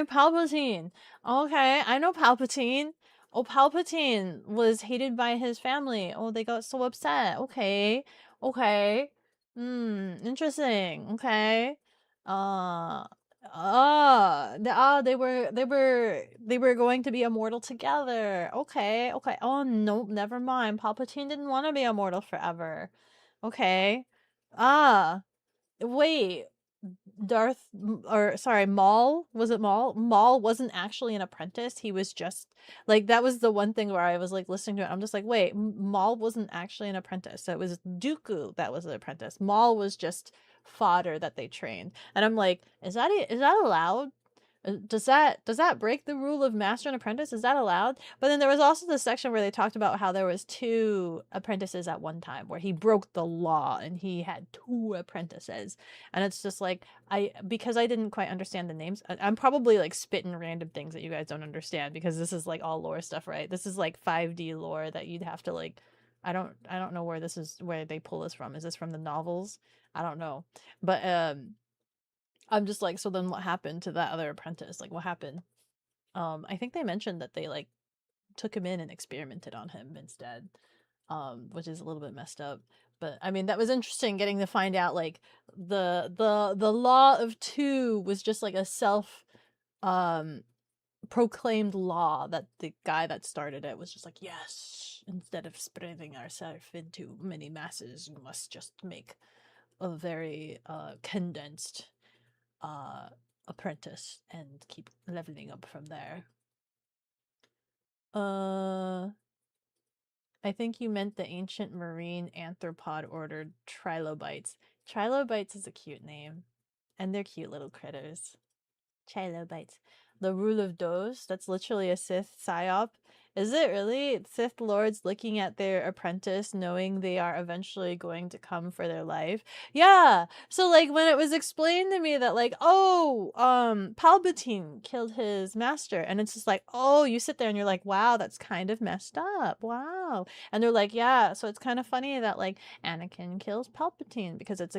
Palpatine. Okay, I know Palpatine. Oh, Palpatine was hated by his family. Oh, they got so upset. Okay. Interesting. Okay. Uh they were going to be immortal together. Okay. Oh, no, never mind. Palpatine didn't want to be immortal forever. Okay. Ah, wait. Maul, was it Maul? Maul wasn't actually an apprentice. He was just like, that was the one thing where I was like listening to it. I'm just like, wait, Maul wasn't actually an apprentice. So it was Dooku that was an apprentice. Maul was just fodder that they trained. And I'm like, is that allowed? Does that break the rule of master and apprentice? Is that allowed? But then there was also the section where they talked about how there was two apprentices at one time, where he broke the law and he had two apprentices. And it's just like, because I didn't quite understand the names, I'm probably like spitting random things that you guys don't understand because this is like all lore stuff, right? This is like 5D lore that you'd have to like, I don't know where they pull this from. Is this from the novels? I don't know. But I'm just like, so then what happened to that other apprentice? Like, what happened? I think they mentioned that they like took him in and experimented on him instead, which is a little bit messed up. But I mean, that was interesting getting to find out like the law of two was just like a self proclaimed law that the guy that started it was just like, yes, instead of spreading ourselves into many masses, we must just make a very condensed apprentice and keep leveling up from there. I think you meant the ancient marine arthropod order trilobites. Trilobites is a cute name, and they're cute little critters. Trilobites. The rule of Dose, that's literally a Sith psyop. Is it really? Sith lords looking at their apprentice knowing they are eventually going to come for their life? Yeah. So like when it was explained to me that like, oh, Palpatine killed his master, and it's just like, oh, you sit there and you're like, wow, that's kind of messed up. Wow. And they're like, yeah, so it's kind of funny that like Anakin kills Palpatine because it's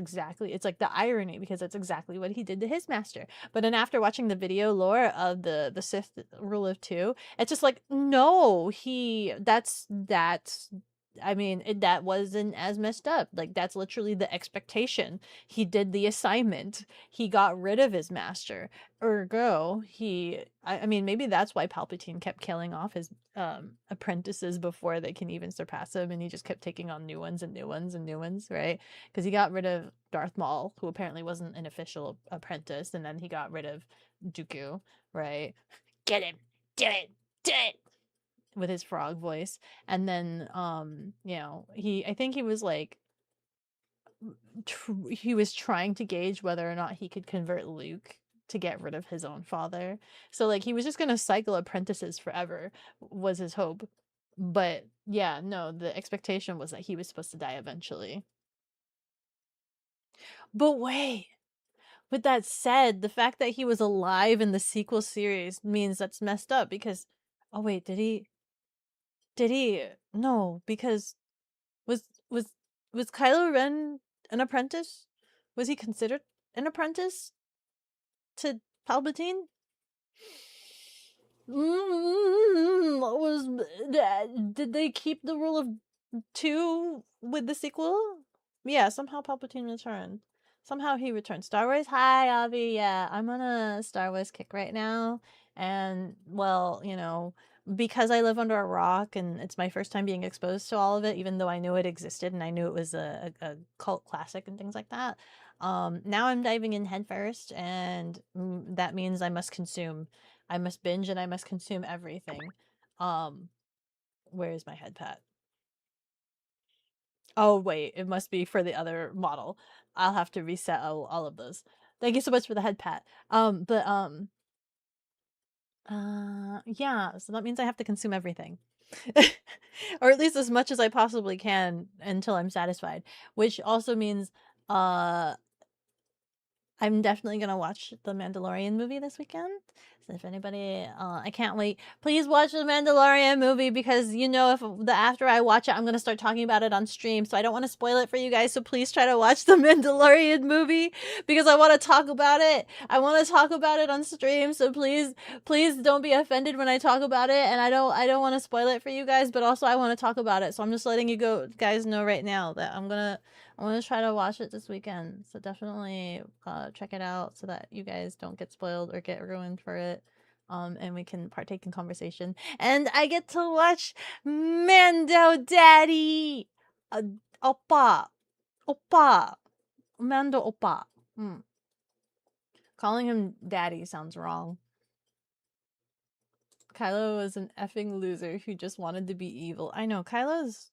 like the irony because it's exactly what he did to his master. But then after watching the video lore of the Sith rule of two, it's just like, no, I mean, that wasn't as messed up. Like, that's literally the expectation. He did the assignment. He got rid of his master. Ergo, I mean, maybe that's why Palpatine kept killing off his apprentices before they can even surpass him, and he just kept taking on new ones and new ones and new ones, right? Because he got rid of Darth Maul, who apparently wasn't an official apprentice, and then he got rid of Dooku, right? Get him! Do it! Do it! With his frog voice. And then I think he was like he was trying to gauge whether or not he could convert Luke to get rid of his own father. So like he was just gonna cycle apprentices forever was his hope. But yeah, no, the expectation was that he was supposed to die eventually. But wait, with that said, the fact that he was alive in the sequel series means that's messed up because oh wait, did he no, because was Kylo Ren an apprentice? Was he considered an apprentice to Palpatine? Did they keep the rule of two with the sequel? Yeah, somehow Palpatine returned. Somehow he returned. Star Wars. Hi, Avi. Yeah, I'm on a Star Wars kick right now. And, well, you know, because I live under a rock and it's my first time being exposed to all of it, even though I knew it existed and I knew it was a cult classic and things like that. Now I'm diving in headfirst, and that means I must consume. I must binge and I must consume everything. Where is my head pat? Oh, wait, it must be for the other model. I'll have to reset all of those. Thank you so much for the head pat. Yeah, so that means I have to consume everything. Or at least as much as I possibly can until I'm satisfied, which also means I'm definitely gonna watch the Mandalorian movie this weekend. So if anybody, I can't wait. Please watch the Mandalorian movie, because you know, if after I watch it, I'm gonna start talking about it on stream. So I don't want to spoil it for you guys. So please try to watch the Mandalorian movie, because I want to talk about it. I want to talk about it on stream. So please don't be offended when I talk about it. And I don't want to spoil it for you guys, but also I want to talk about it. So I'm just letting you guys know right now that I'm gonna try to watch it this weekend. So definitely check it out so that you guys don't get spoiled or get ruined for it. And we can partake in conversation. And I get to watch Mando Daddy! Oppa! Oppa! Mando Oppa. Calling him Daddy sounds wrong. Kylo was an effing loser who just wanted to be evil. I know, Kylo's...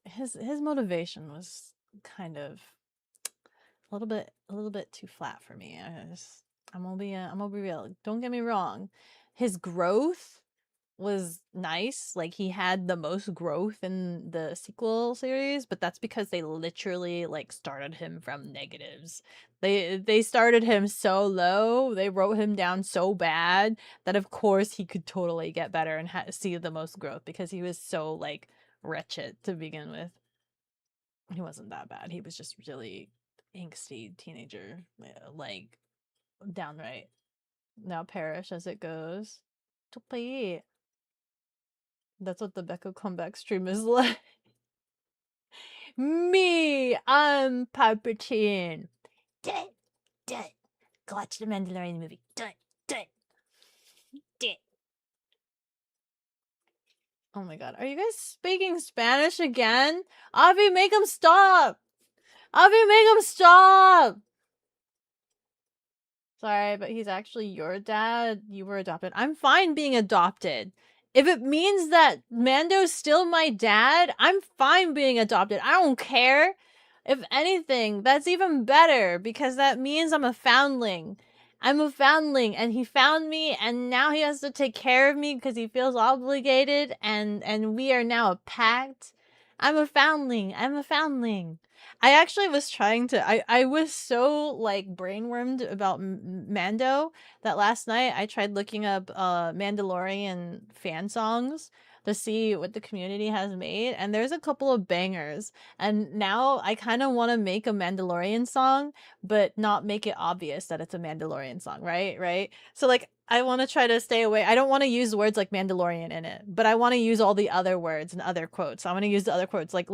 His motivation was kind of a little bit too flat for me. I'm gonna be real. Don't get me wrong. His growth was nice. Like, he had the most growth in the sequel series, but that's because they literally like started him from negatives. They started him so low. They wrote him down so bad that of course he could totally get better and see the most growth, because he was so like wretched to begin with. He wasn't that bad. He was just really angsty teenager, like downright. Now perish as it goes. Tupi. That's what the Beko comeback stream is like. Me, I'm Palpatine. Did it. Go watch the Mandalorian movie. Did it. Oh my god, are you guys speaking Spanish again? Avi, make him stop! Avi, make him stop! Sorry, but he's actually your dad. You were adopted. I'm fine being adopted. If it means that Mando's still my dad, I'm fine being adopted. I don't care. If anything, that's even better, because that means I'm a foundling. I'm a foundling, and he found me, and now he has to take care of me because he feels obligated, and we are now a pact. I'm a foundling. I'm a foundling. I actually was trying to... I was so, like, brainwormed about Mando that last night I tried looking up Mandalorian fan songs to see what the community has made, and there's a couple of bangers. And now I kind of want to make a Mandalorian song, but not make it obvious that it's a Mandalorian song, right? So, like, I want to try to stay away. I don't want to use words like Mandalorian in it, but I want to use all the other words and other quotes. I want to use the other quotes like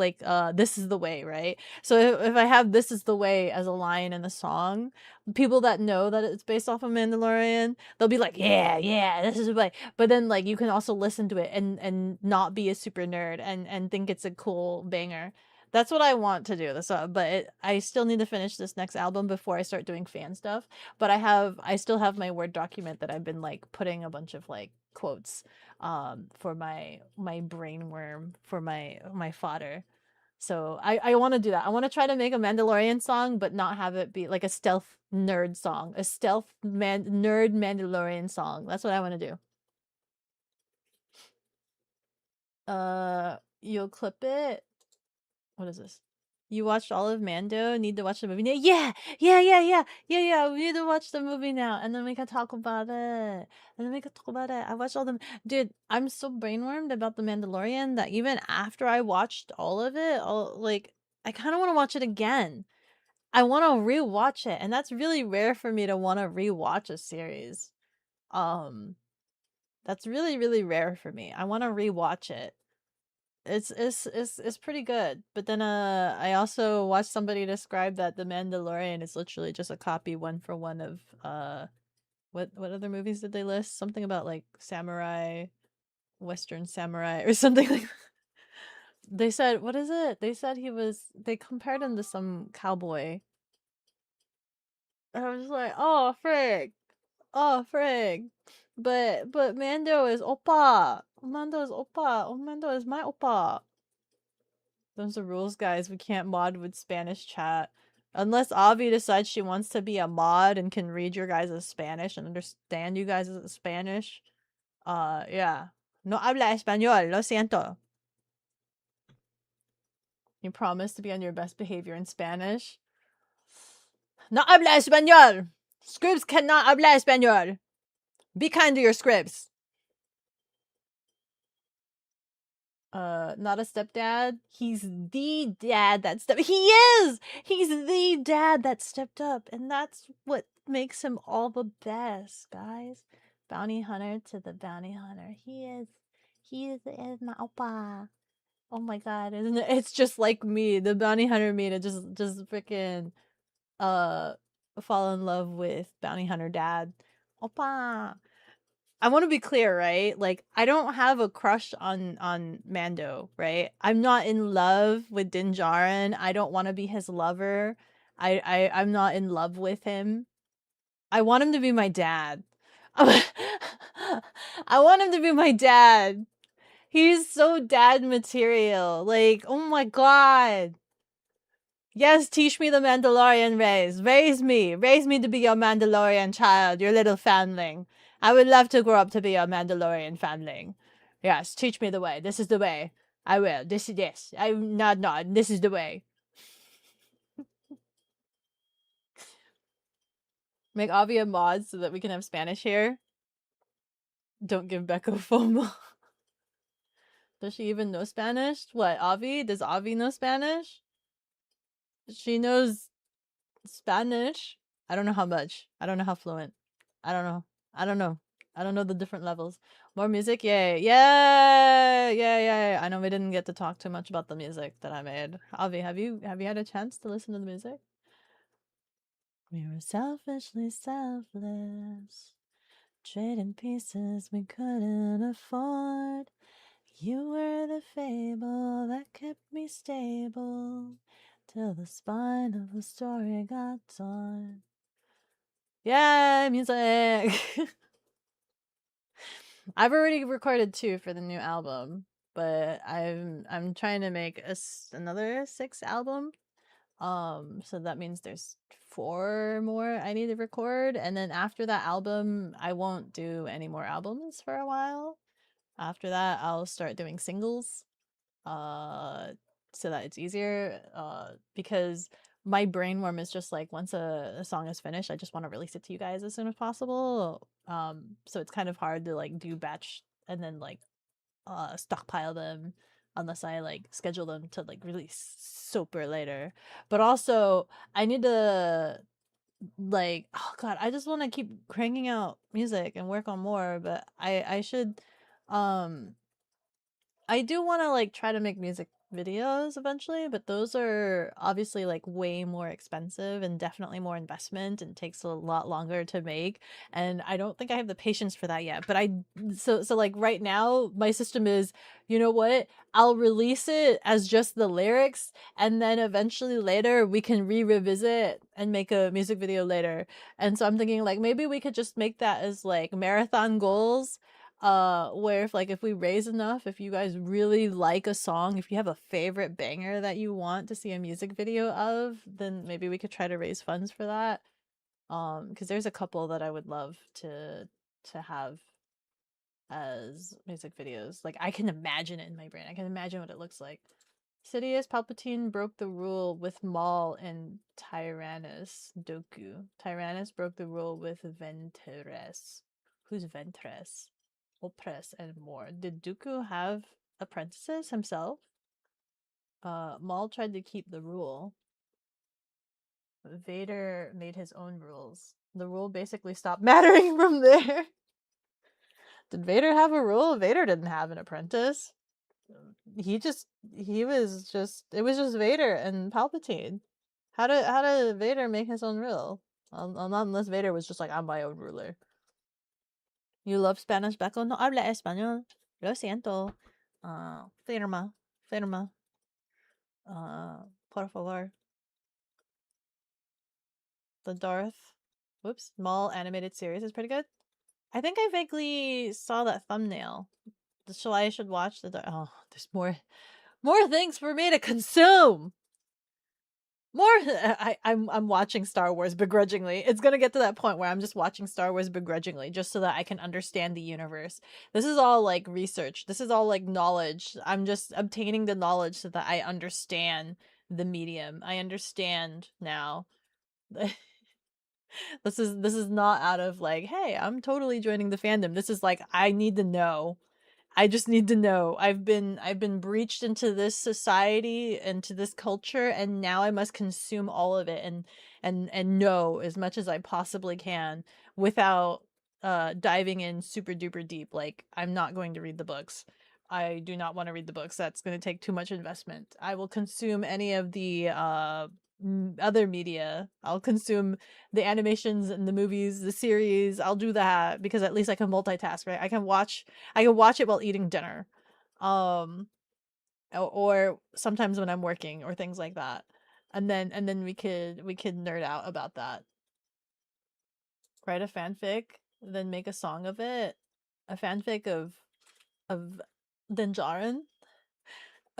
this is the way, right? So if I have "this is the way" as a line in the song, people that know that it's based off of Mandalorian, they'll be like, yeah, this is the way. But then, like, you can also listen to it and not be a super nerd and think it's a cool banger. That's what I want to do. But I still need to finish this next album before I start doing fan stuff. But I still have my Word document that I've been like putting a bunch of like quotes for my brainworm, for my fodder. So I want to do that. I want to try to make a Mandalorian song, but not have it be like a stealth nerd song, a stealth nerd Mandalorian song. That's what I want to do. You'll clip it. What is this? You watched all of Mando? Need to watch the movie now? Yeah! We need to watch the movie now, and then we can talk about it. I watched all them. Dude, I'm so brainwormed about the Mandalorian that even after I watched all of it, I kind of want to watch it again. I want to rewatch it, and that's really rare for me to want to rewatch a series. That's really, really rare for me. I want to rewatch it. it's pretty good. But then I also watched somebody describe that The Mandalorian is literally just a copy one for one of what other movies did they list? Something about like samurai, Western samurai or something like that. They said, what is it? They said they compared him to some cowboy. I was like, oh frig. Oh frig. But Mando is oppa. Mando is oppa. Oh, Mando is my oppa. Those are rules, guys. We can't mod with Spanish chat. Unless Avi decides she wants to be a mod and can read your guys' Spanish and understand you guys' Spanish. Yeah. No habla español, lo siento. You promise to be on your best behavior in Spanish? No habla español! Scribs cannot habla español! Be kind to your scribs. Not a stepdad. He's the dad that stepped. He is. He's the dad that stepped up, and that's what makes him all the best, guys. Bounty hunter to the bounty hunter. He is my oppa. Oh my god, isn't it? It's just like me, the bounty hunter me to just freaking fall in love with bounty hunter dad. Oppa. I want to be clear, right? Like, I don't have a crush on Mando, right? I'm not in love with Din Djarin. I don't want to be his lover. I'm not in love with him. I want him to be my dad. I want him to be my dad. He's so dad material. Like, oh my god. Yes, teach me the Mandalorian ways. Raise me. Raise me to be your Mandalorian child, your little foundling. I would love to grow up to be a Mandalorian foundling. Yes, teach me the way. This is the way. I will. This is this. I'm not. This is the way. Make Avi a mod so that we can have Spanish here. Don't give Beko FOMO. Does she even know Spanish? What, Avi? Does Avi know Spanish? She knows Spanish. I don't know how much. I don't know how fluent. I don't know. I don't know. I don't know the different levels. More music? Yay. Yay! Yay. I know we didn't get to talk too much about the music that I made. Avi, have you had a chance to listen to the music? We were selfishly selfless. Trading pieces we couldn't afford. You were the fable that kept me stable till the spine of the story got torn. Yeah, music. I've already recorded 2 for the new album, but I'm trying to make another 6 album. So that means there's 4 more I need to record, and then after that album, I won't do any more albums for a while. After that, I'll start doing singles. So that it's easier, because my brainworm is just like, once a song is finished, I just want to release it to you guys as soon as possible. So it's kind of hard to like do batch and then like stockpile them unless I like schedule them to like release super later. But also I need to like, oh god, I just want to keep cranking out music and work on more, but I should I do want to like try to make music videos eventually, but those are obviously like way more expensive and definitely more investment and takes a lot longer to make, and I don't think I have the patience for that yet. But so like right now my system is, you know what, I'll release it as just the lyrics, and then eventually later we can revisit and make a music video later. And so I'm thinking like maybe we could just make that as like marathon goals, where if we raise enough, if you guys really like a song, if you have a favorite banger that you want to see a music video of, then maybe we could try to raise funds for that. Because there's a couple that I would love to have as music videos. Like, I can imagine it in my brain. I can imagine what it looks like. Sidious Palpatine broke the rule with Maul and Tyrannus Doku. Tyrannus broke the rule with Ventress. Who's Ventress? Oppress and more. Did Dooku have apprentices himself? Maul tried to keep the rule. Vader made his own rules. The rule basically stopped mattering from there. Did Vader have a rule? Vader didn't have an apprentice. he was just it was just Vader and Palpatine. How did Vader make his own rule? Not unless Vader was just like, I'm my own ruler. You love Spanish, Beko? No habla español. Lo siento. Firma. Firma. Por favor. The Darth. Whoops. Maul animated series is pretty good. I think I vaguely saw that thumbnail. So I should watch the oh, there's more things for me to consume. More I'm watching Star Wars begrudgingly. It's gonna get to that point where I'm just watching Star Wars begrudgingly just so that I can understand the universe. This is all like research. This is all like knowledge. I'm just obtaining the knowledge so that I understand the medium. I understand now. This is not out of like, hey, I'm totally joining the fandom. This is like, I need to know. I just need to know. I've been breached into this society, into this culture, and now I must consume all of it and know as much as I possibly can without diving in super duper deep. Like, I'm not going to read the books. I do not want to read the books. That's going to take too much investment. I will consume any of the other media. I'll consume the animations and the movies, the series. I'll do that because at least I can multitask, right? I can watch it while eating dinner. Or sometimes when I'm working or things like that. And then we could nerd out about that. Write a fanfic, then make a song of it. A fanfic of Dinjarin.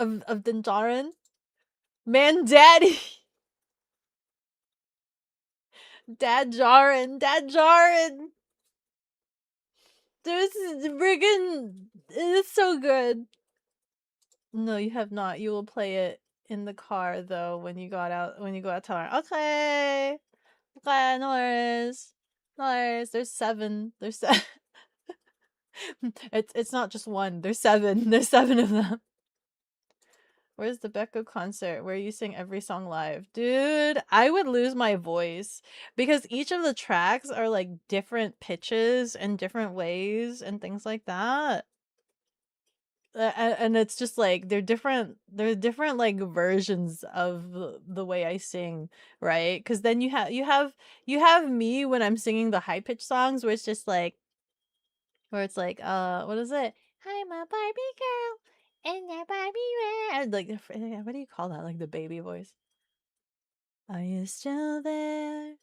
Of Dinjarin. Man daddy. Dad Jarin. This is friggin' it's so good. No, you have not. You will play it in the car though when you go out tomorrow. Okay. Okay, no worries. No worries. There's 7. There's it's not just one. There's 7. There's 7 of them. Where's the Beko concert where you sing every song live? Dude, I would lose my voice because each of the tracks are like different pitches and different ways and things like that. And it's just like they're different like versions of the way I sing, right? Because then you have me when I'm singing the high pitched songs where it's just like what is it? I'm a Barbie girl in your Barbie world. Like what do you call that? Like the baby voice. Are you still there?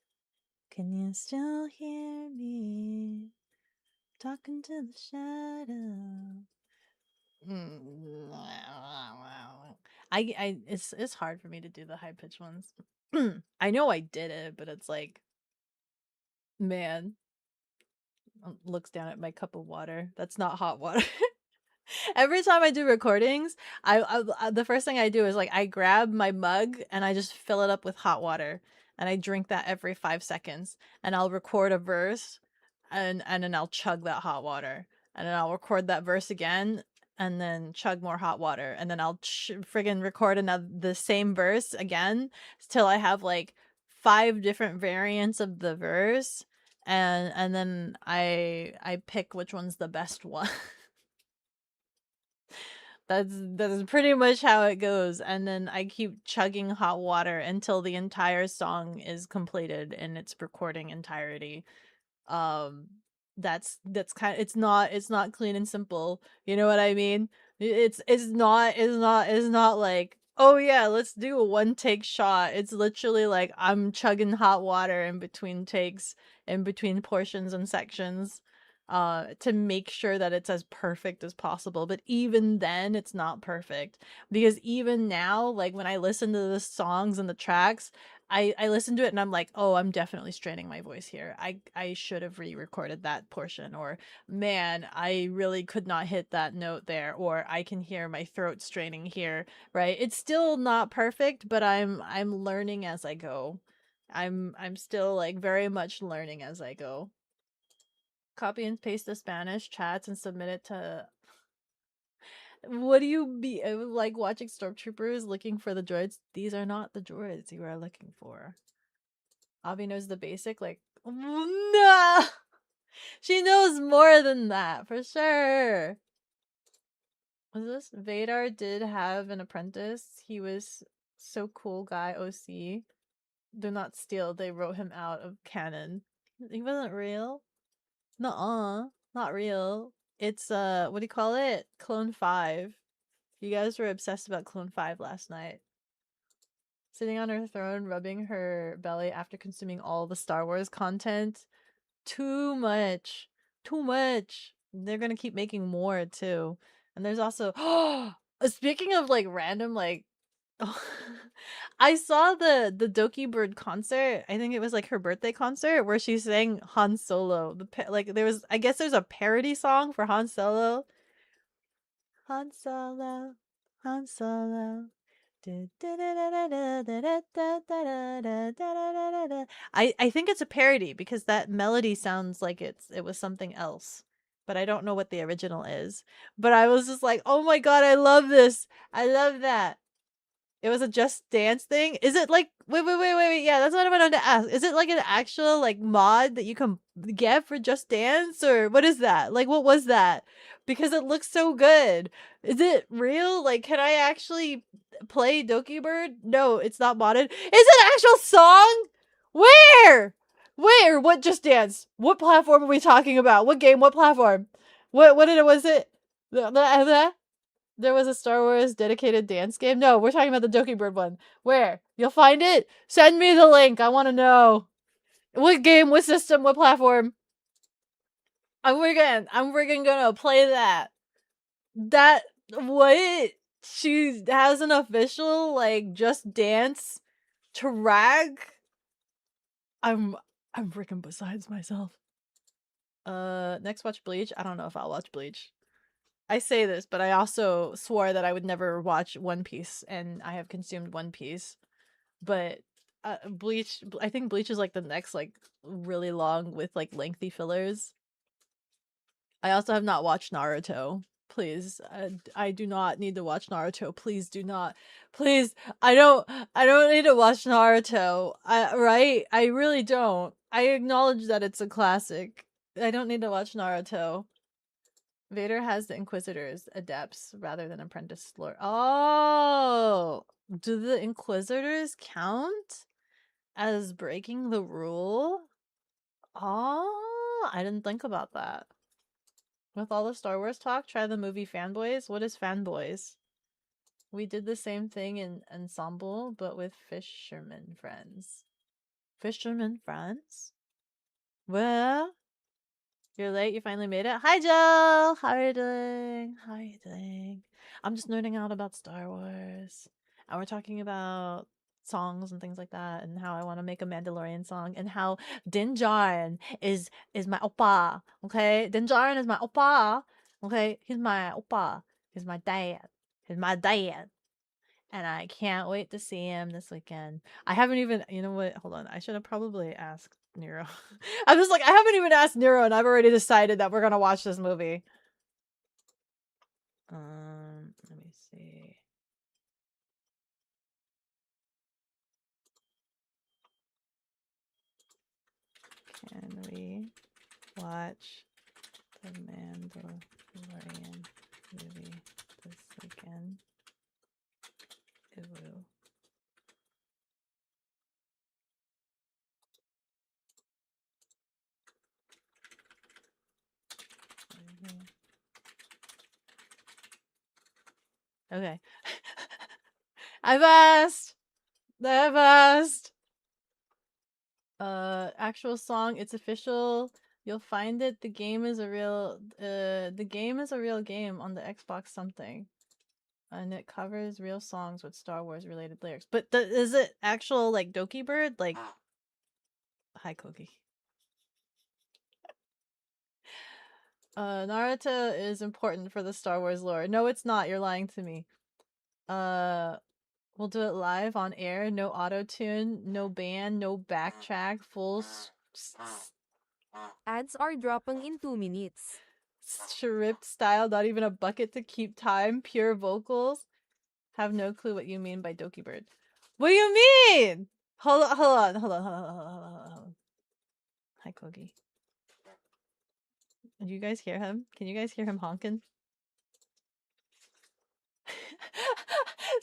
Can you still hear me? Talking to the shadow. It's hard for me to do the high pitched ones. I know I did it, but it's like, man, looks down at my cup of water. That's not hot water. Every time I do recordings, I the first thing I do is like I grab my mug and I just fill it up with hot water and I drink that every 5 seconds and I'll record a verse and then I'll chug that hot water and then I'll record that verse again and then chug more hot water and then I'll friggin' record the same verse again till I have like 5 different variants of the verse and then I pick which one's the best one. That's pretty much how it goes, and then I keep chugging hot water until the entire song is completed in its recording entirety. Um, that's kind of it's not clean and simple. You know what I mean? It's not like, oh yeah, let's do a one take shot. It's literally like I'm chugging hot water in between takes, in between portions and sections, to make sure that it's as perfect as possible. But even then, it's not perfect because even now, like when I listen to the songs and the tracks, I listen to it and I'm like, oh, I'm definitely straining my voice here. I should have re-recorded that portion, or man, I really could not hit that note there, or I can hear my throat straining here, right? It's still not perfect, but I'm learning as I go. I'm still like very much learning as I go. Copy and paste the Spanish chats and submit it to what do you be like watching stormtroopers looking for the droids? These are not the droids you are looking for. Avi knows the basic, like, no! She knows more than that, for sure. Was this Vadar did have an apprentice. He was so cool guy OC. Do not steal. They wrote him out of canon. He wasn't real. Nuh-uh. Not real. It's what do you call it? Clone 5. You guys were obsessed about Clone 5 last night. Sitting on her throne, rubbing her belly after consuming all the Star Wars content. Too much. Too much. They're gonna keep making more too. And there's also speaking of like random like I saw the Doki Bird concert. I think it was like her birthday concert where she sang Han Solo. Like there was I guess there's a parody song for Han Solo. Han Solo. Han Solo. I think it's a parody because that melody sounds like it was something else. But I don't know what the original is. But I was just like, "Oh my god, I love this. I love that." It was a Just Dance thing? Is it like wait, yeah, that's what I wanted to ask. Is it like an actual like mod that you can get for Just Dance or what is that? Like what was that? Because it looks so good. Is it real? Like can I actually play Doki Bird? No, it's not modded. Is it an actual song? Where? Where? What Just Dance? What platform are we talking about? What game? What platform? What was it? There was a Star Wars dedicated dance game? No, we're talking about the Doki Bird one. Where? You'll find it? Send me the link. I want to know. What game? What system? What platform? I'm freaking gonna play that. What? She has an official, like, Just Dance track? I'm freaking besides myself. Next watch Bleach? I don't know if I'll watch Bleach. I say this, but I also swore that I would never watch One Piece, and I have consumed One Piece. But Bleach, I think Bleach is like the next like really long with like lengthy fillers. I also have not watched Naruto. Please, I do not need to watch Naruto. Please do not. Please, I don't need to watch Naruto. Right? I really don't. I acknowledge that it's a classic. I don't need to watch Naruto. Vader has the Inquisitors, adepts, rather than apprentice lord. Oh! Do the Inquisitors count as breaking the rule? Oh! I didn't think about that. With all the Star Wars talk, try the movie Fanboys. What is Fanboys? We did the same thing in Ensemble, but with fisherman friends. Fisherman friends? Well... You're late, you finally made it. Hi, Jill! How are you doing? How are you doing? I'm just nerding out about Star Wars. And we're talking about songs and things like that, and how I want to make a Mandalorian song, and how Din Djarin is my oppa, okay? Din Djarin is my oppa, okay? He's my oppa. He's my dad. He's my dad. And I can't wait to see him this weekend. I haven't even, you know what? Hold on. I should have probably asked Nero. I'm just like, I haven't even asked Nero, and I've already decided that we're gonna watch this movie. Let me see. Can we watch the Mandalorian movie this weekend? Ew. Okay. I've asked. Actual song, it's official. You'll find it. The game is a real game on the Xbox something. And it covers real songs with Star Wars related lyrics. But is it actual like Doki Bird? Like hi Koki. Naruto is important for the Star Wars lore. No, it's not. You're lying to me. We'll do it live on air. No auto tune, no band, no backtrack. Full Ads are dropping in 2 minutes. Stripped style. Not even a bucket to keep time. Pure vocals. Have no clue what you mean by Doki Bird. What do you mean? Hold on. Hi, Kogi. Do you guys hear him? Can you guys hear him honking?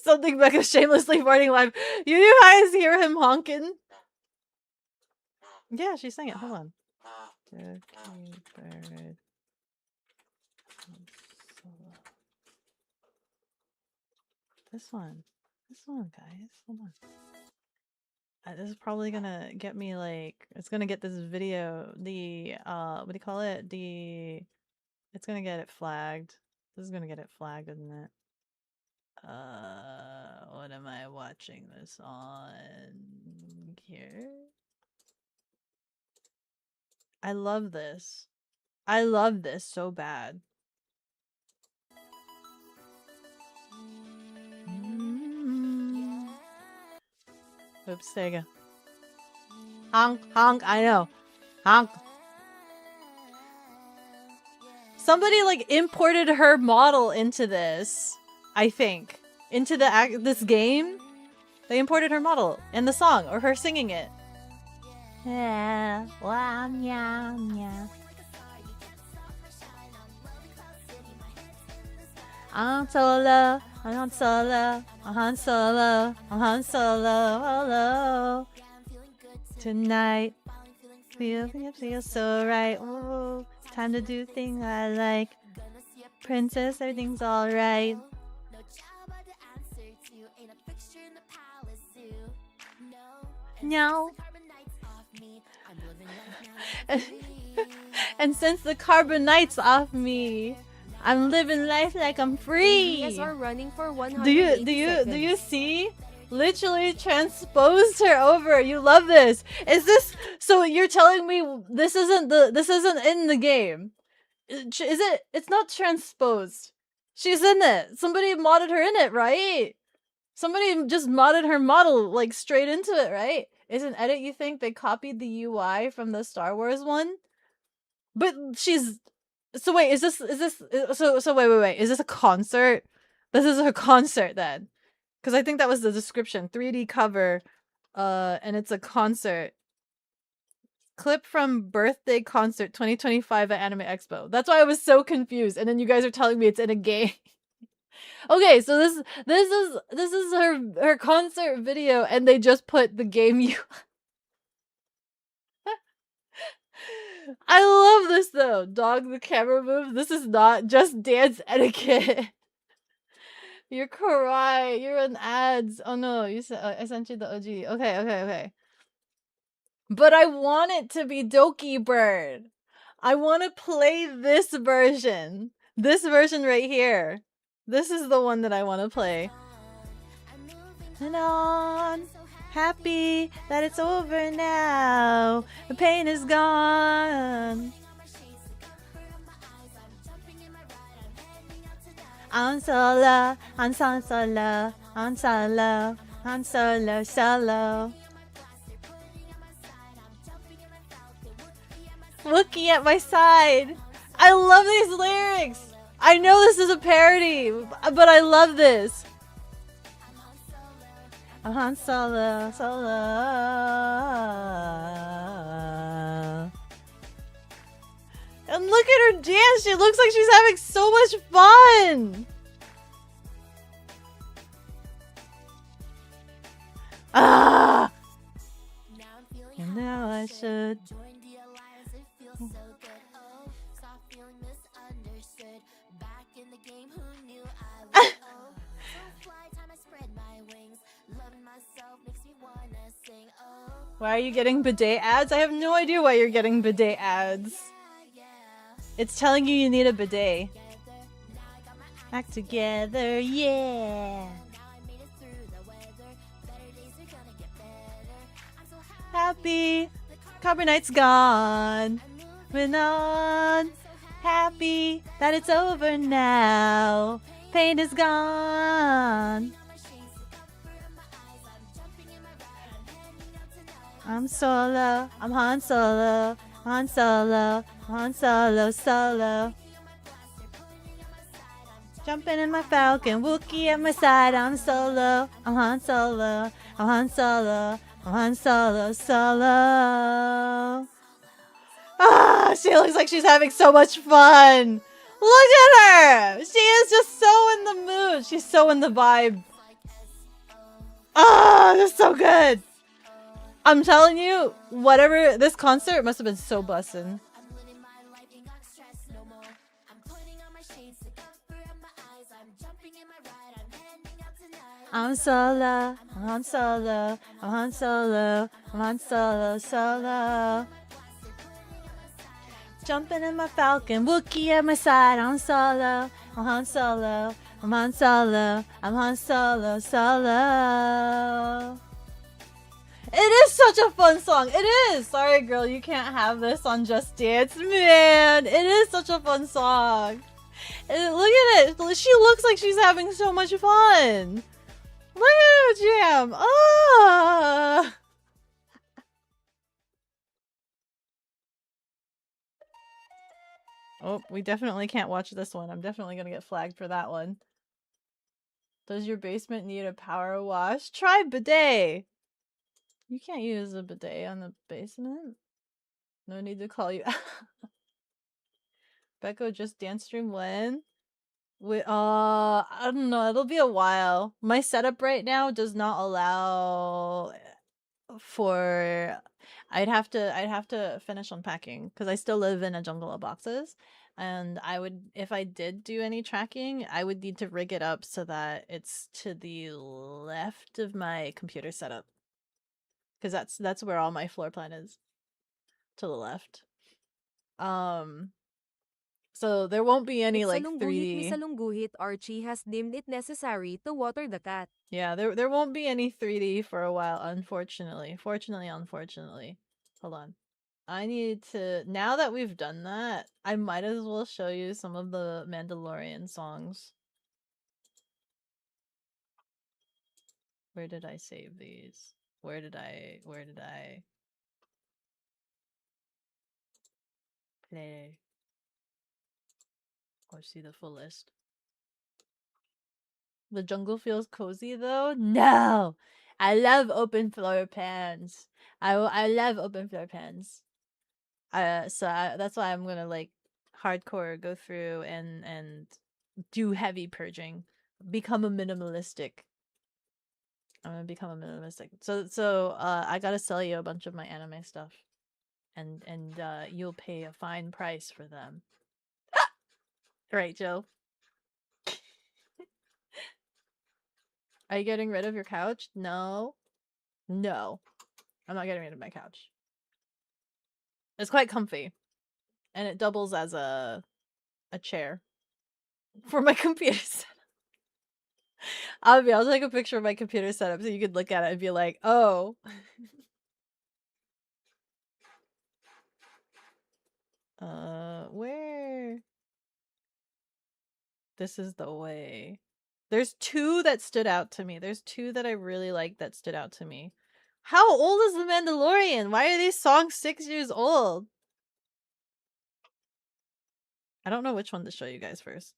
Something Becca shamelessly farting live. You guys hear him honking? Yeah, she's saying it. Hold on. Turkey bird. This one. This one, guys. Hold on. This is probably gonna get me like, it's gonna get this video, the, what do you call it? It's gonna get it flagged. This is gonna get it flagged, isn't it? What am I watching this on here? I love this. I love this so bad. Oops, there you go. Honk, honk, I know. Honk. Somebody like imported her model into this, I think. Into this game. They imported her model and the song, or her singing it. Yeah, wow, yeah, yeah. I'm solo, I'm solo, I'm solo, I'm solo, hello. Tonight, feel so right. Oh, time to do things I like. Princess, everything's alright. No. And since the carbonite's off me, I'm living life like I'm free. Yes, are running for 100. Do you see? Literally transposed her over. You love this. Is this so? You're telling me this isn't in the game? Is it? It's not transposed. She's in it. Somebody modded her in it, right? Somebody just modded her model like straight into it, right? Is an edit, you think they copied the UI from the Star Wars one? But she's so wait, is this so wait, is this a concert? This is her concert then. Cuz I think that was the description. 3D cover and it's a concert. Clip from birthday concert 2025 at Anime Expo. That's why I was so confused. And then you guys are telling me it's in a game. Okay, so this is her concert video, and they just put the game you. I love this though. Dog the camera move. This is not just dance etiquette. You're kawaii. You're in ads. Oh no, you said I sent you the OG. Okay. But I want it to be Doki Bird. I want to play this version. This version right here. This is the one that I want to play. And on, happy that it's over now. The pain is gone. I'm solo, I'm solo, I'm solo, I'm solo. Wookie at my side. I love these lyrics. I know this is a parody, but I love this. I'm Han Solo, Solo. And look at her dance. She looks like she's having so much fun. Ah! And now I should. Why are you getting bidet ads? I have no idea why you're getting bidet ads. It's telling you need a bidet. Back together, yeah. Happy. Carbonite's gone. Moving on. Happy that it's over now. Pain is gone. I'm solo, I'm Han Solo, Han Solo, Han Solo, solo. Jumping in my Falcon, Wookiee at my side, I'm solo, I'm Han Solo, I'm Han Solo, I'm Han Solo, solo. Ah, she looks like she's having so much fun. Look at her! She is just so in the mood. She's so in the vibe. Ah, that's so good. I'm telling you, whatever, this concert must have been so bussin'. I'm solo, I'm on solo, I'm on solo, I'm on solo, solo. Jumping in my Falcon, Wookiee at my side, I'm solo, I'm on solo, I'm on solo, I'm on solo, solo. It is such a fun song. It is. Sorry, girl, you can't have this on Just Dance. Man, it is such a fun song. And look at it. She looks like she's having so much fun. Look at her jam. Ah. Oh, we definitely can't watch this one. I'm definitely gonna get flagged for that one. Does your basement need a power wash? Try bidet. You can't use a bidet on the basement. No need to call you. Beko just dance stream when? I don't know. It'll be a while. My setup right now does not allow for. I'd have to finish unpacking because I still live in a jungle of boxes, and I would, if I did do any tracking, I would need to rig it up so that it's to the left of my computer setup, because that's where all my floor plan is, to the left. So there won't be any like 3D. Misalungguhit Archie has deemed it necessary to water the cat. Yeah, there won't be any 3D for a while, unfortunately. Unfortunately. Hold on. I need to, now that we've done that, I might as well show you some of the Mandalorian songs. Where did I save these? Where did I play or see the full list? The jungle feels cozy though? No! I love open floor pans. I love open floor pans. That's why I'm gonna like hardcore go through and do heavy purging. Become a minimalistic. I'm gonna become a minimalistic. So I gotta sell you a bunch of my anime stuff. And you'll pay a fine price for them. Right, Joe? Are you getting rid of your couch? No. No. I'm not getting rid of my couch. It's quite comfy. And it doubles as a chair for my computer setup. I'll take a picture of my computer setup so you could look at it and be like, oh. Where? This is the way. There's two that stood out to me. There's two that I really like that stood out to me. How old is The Mandalorian? Why are these songs 6 years old? I don't know which one to show you guys first.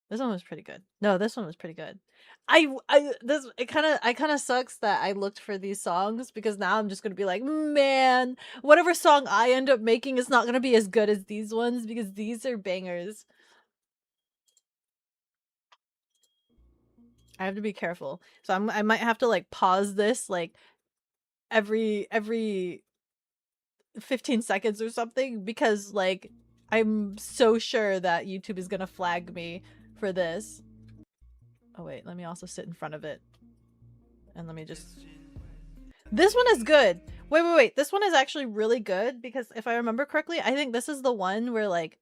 This one was pretty good. No, this one was pretty good. It kind of sucks that I looked for these songs, because now I'm just gonna be like, man, whatever song I end up making is not gonna be as good as these ones, because these are bangers. I have to be careful. So I might have to like pause this like every 15 seconds or something, because like I'm so sure that YouTube is gonna flag me for this. Oh wait, let me also sit in front of it. And let me just... This one is good! Wait. This one is actually really good, because if I remember correctly, I think this is the one where like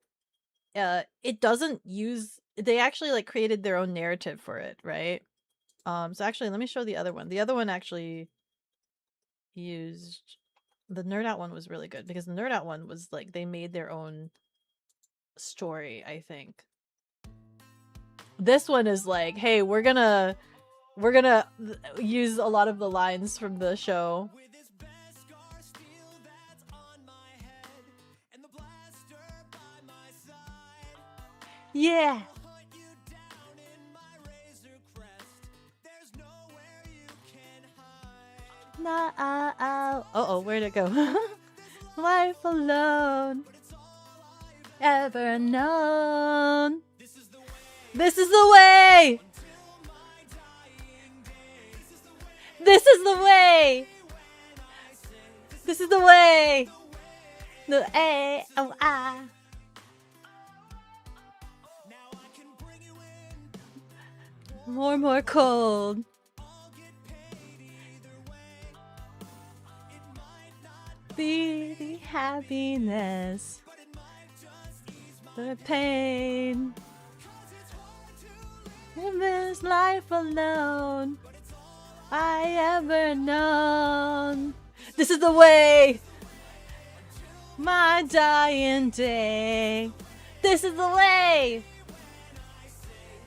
it doesn't use... They actually like created their own narrative for it, right? So actually let me show the other one. The other one actually used... The Nerd Out one was really good, because the Nerd Out one was like they made their own story, I think. This one is like, hey, we're gonna use a lot of the lines from the show. Yeah. Nah, uh-oh, where'd it go? Life alone. Ever known. This is the way. This is the way. This is the way. The A-O-I. More cold. Be the happiness. The pain. In this life alone, I ever known. This is the way. My dying day. This is the way.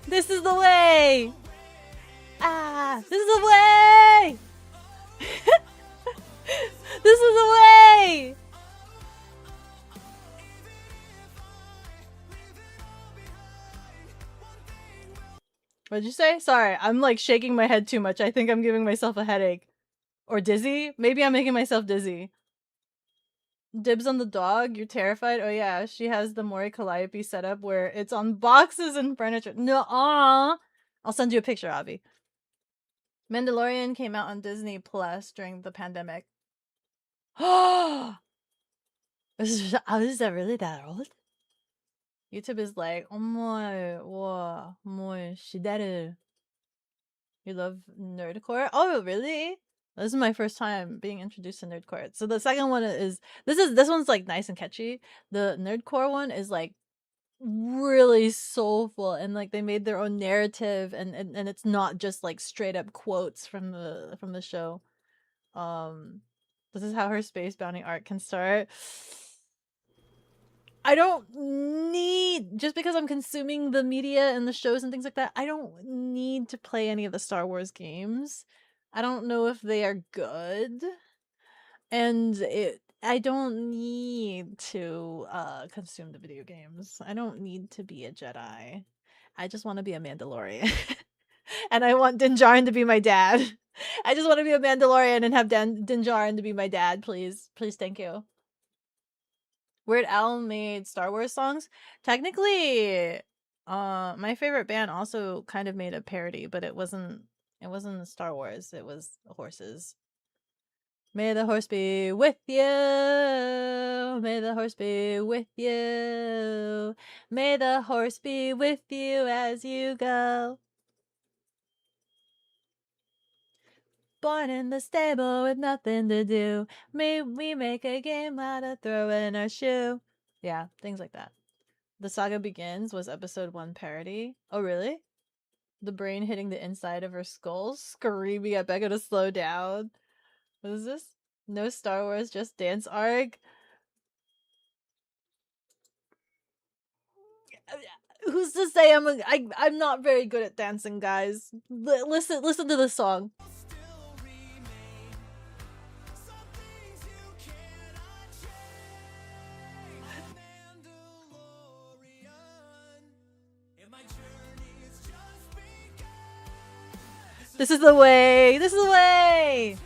This is the way. Ah, this is the way. This is the way. What'd you say? Sorry, I'm like shaking my head too much. I think I'm giving myself a headache. Or dizzy? Maybe I'm making myself dizzy. Dibs on the dog? You're terrified? Oh yeah, she has the Mori Calliope setup where it's on boxes and furniture. No-ah! I'll send you a picture, Avi. Mandalorian came out on Disney Plus during the pandemic. Oh! Is that really that old? YouTube is like, 어머, 와, 뭐, 시대를. You love nerdcore? Oh, really? This is my first time being introduced to nerdcore. So the second one is this one's like nice and catchy. The nerdcore one is like really soulful and like they made their own narrative and it's not just like straight up quotes from the show. This is how her space bounty arc can start. I don't need, just because I'm consuming the media and the shows and things like that, I don't need to play any of the Star Wars games. I don't know if they are good. And I don't need to consume the video games. I don't need to be a Jedi. I just want to be a Mandalorian. And I want Din Djarin to be my dad. I just want to be a Mandalorian and have Din Djarin to be my dad, please. Please, thank you. Weird Al made Star Wars songs. Technically, my favorite band also kind of made a parody, but it wasn't Star Wars. It was horses. May the horse be with you. May the horse be with you. May the horse be with you as you go. Born in the stable with nothing to do. May we make a game out of throwing our shoe. Yeah, things like that. The Saga Begins was episode 1 parody. Oh, really? The brain hitting the inside of her skull, screaming at Beko to slow down. What is this? No Star Wars, just dance arc. Who's to say I'm not very good at dancing, guys. Listen to the song. This is the way. This is the way.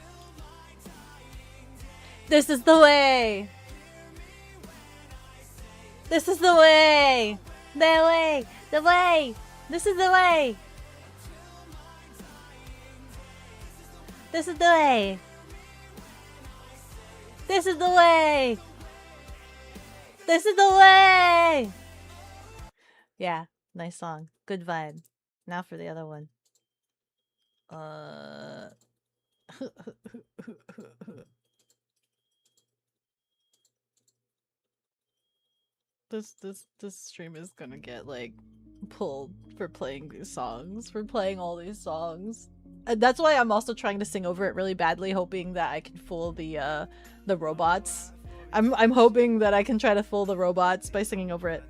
This is the way. This is the way. The way. The way. This is the way. This is the way. This is the way. This is the way. Yeah, nice song. Good vibe. Now for the other one. This stream is gonna get like pulled for playing these songs, for playing all these songs. And that's why I'm also trying to sing over it really badly, hoping that I can fool the robots. I'm hoping that I can try to fool the robots by singing over it.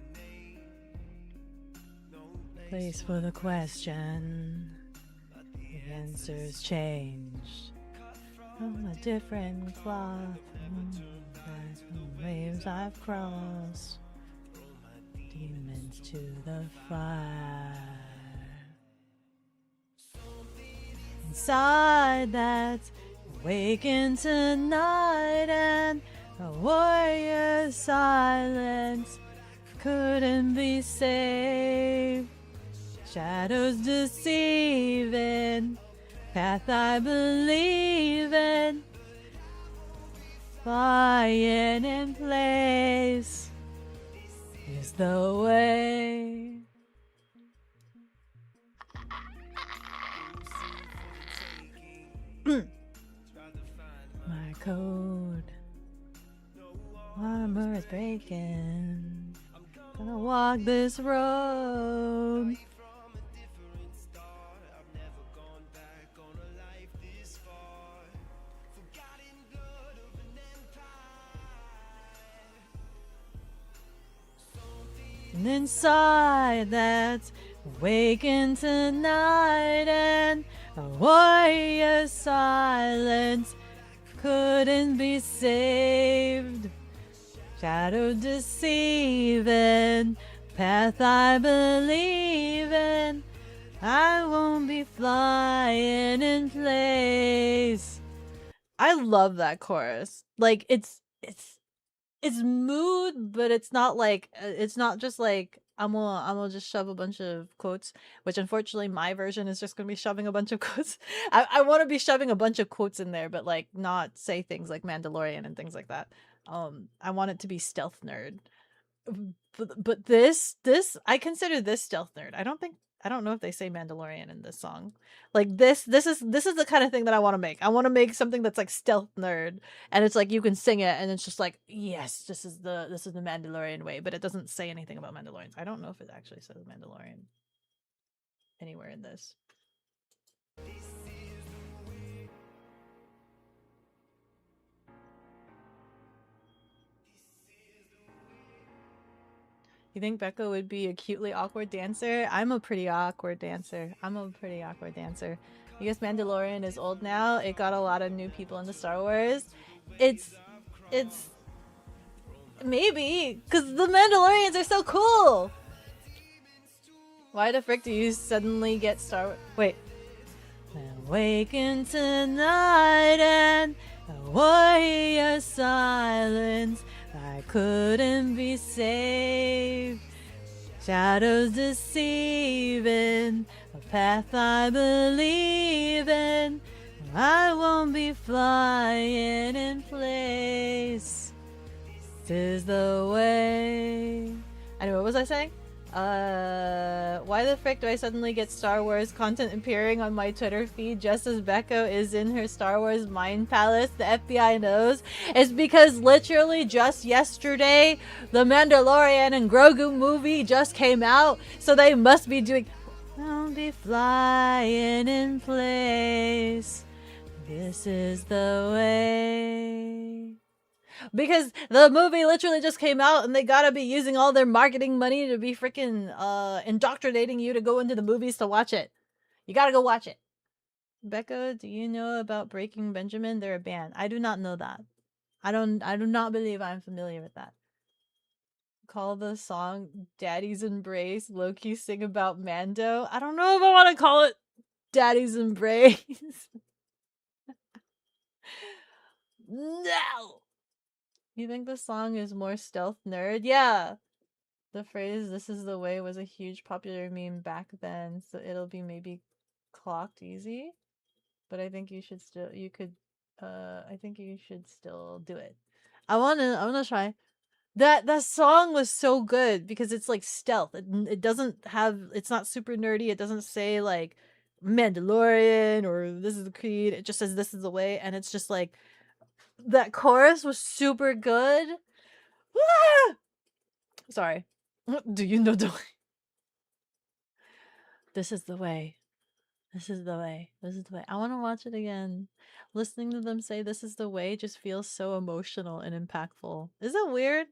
Place for the question. The answers change from a different cloth. The waves I've crossed. Demons to the fire. Inside that's awakened tonight, and a warrior's silence couldn't be saved. Shadows deceiving, path I believe in, flying in place is the way. My code. Armor is breaking. Gonna walk this road. And inside that's waking tonight, and a warrior's silence couldn't be saved. Shadow deceiving, path I believe in. I won't be flying in place. I love that chorus. Like it's mood, but it's not like it's not just like I'm gonna just shove a bunch of quotes, which unfortunately my version is just gonna be shoving a bunch of quotes. I want to be shoving a bunch of quotes in there, but like not say things like Mandalorian and things like that. I want it to be stealth nerd. But this I consider this stealth nerd. I don't know if they say Mandalorian in this song. Like this is the kind of thing that I want to make. I want to make something that's like stealth nerd, and it's like you can sing it and it's just like, yes, this is the Mandalorian way, but it doesn't say anything about Mandalorians. I don't know if it actually says Mandalorian anywhere in this. You think Beko would be a cutely awkward dancer? I'm a pretty awkward dancer. I guess Mandalorian is old now. It got a lot of new people into Star Wars. It's maybe because the Mandalorians are so cool. Why the frick do you suddenly get Star Wars? Wait. Awaken tonight and a warrior silence. I couldn't be saved. Shadows deceiving, a path I believe in. I won't be flying in place. This is the way. Anyway, what was I saying? Why the frick do I suddenly get Star Wars content appearing on my Twitter feed just as Beko is in her Star Wars mind palace? The FBI knows. It's because literally just yesterday, the Mandalorian and Grogu movie just came out, so they must be doing I'll be flying in place. This is the way. Because the movie literally just came out and they gotta be using all their marketing money to be freaking indoctrinating you to go into the movies to watch it. You gotta go watch it. Beko, do you know about Breaking Benjamin? They're a band. I do not know that. I do not believe I'm familiar with that. Call the song Daddy's Embrace. Loki sing about Mando. I don't know if I want to call it Daddy's Embrace. No! You think the song is more stealth nerd? Yeah. The phrase "this is the way" was a huge popular meme back then, so it'll be maybe clocked easy. But I think you should still I think you should still do it. I wanna try. That song was so good because it's like stealth. It doesn't have, it's not super nerdy. It doesn't say like Mandalorian or this is the creed. It just says this is the way, and it's just like that chorus was super good. Ah! Sorry. Do you know the way? This is the way. This is the way. This is the way. I want to watch it again. Listening to them say this is the way just feels so emotional and impactful. Is that weird?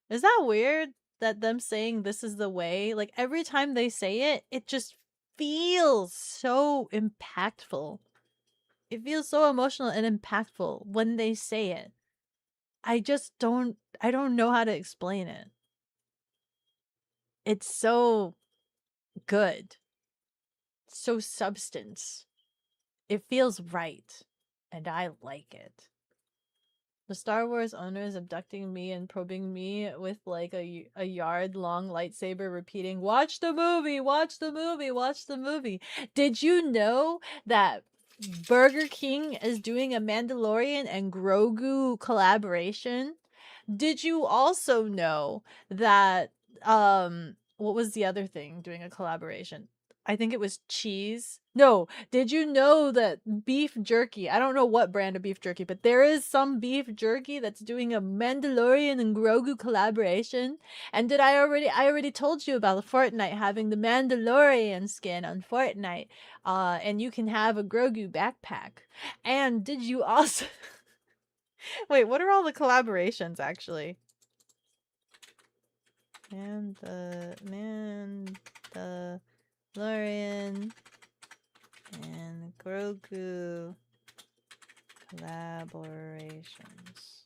Is that weird that them saying this is the way, like every time they say it, it just feels so impactful. It feels so emotional and impactful when they say it. I don't know how to explain it. It's so good. So substance. It feels right. And I like it. The Star Wars owners abducting me and probing me with like a yard-long lightsaber repeating, "Watch the movie! Watch the movie! Watch the movie!" Did you know that Burger King is doing a Mandalorian and Grogu collaboration. Did you also know that what was the other thing doing a collaboration? I think it was cheese. No, did you know that beef jerky? I don't know what brand of beef jerky, but there is some beef jerky that's doing a Mandalorian and Grogu collaboration. And I already told you about the Fortnite having the Mandalorian skin on Fortnite. And you can have a Grogu backpack. And did you also wait, what are all the collaborations actually? Mandalorian and Grogu collaborations.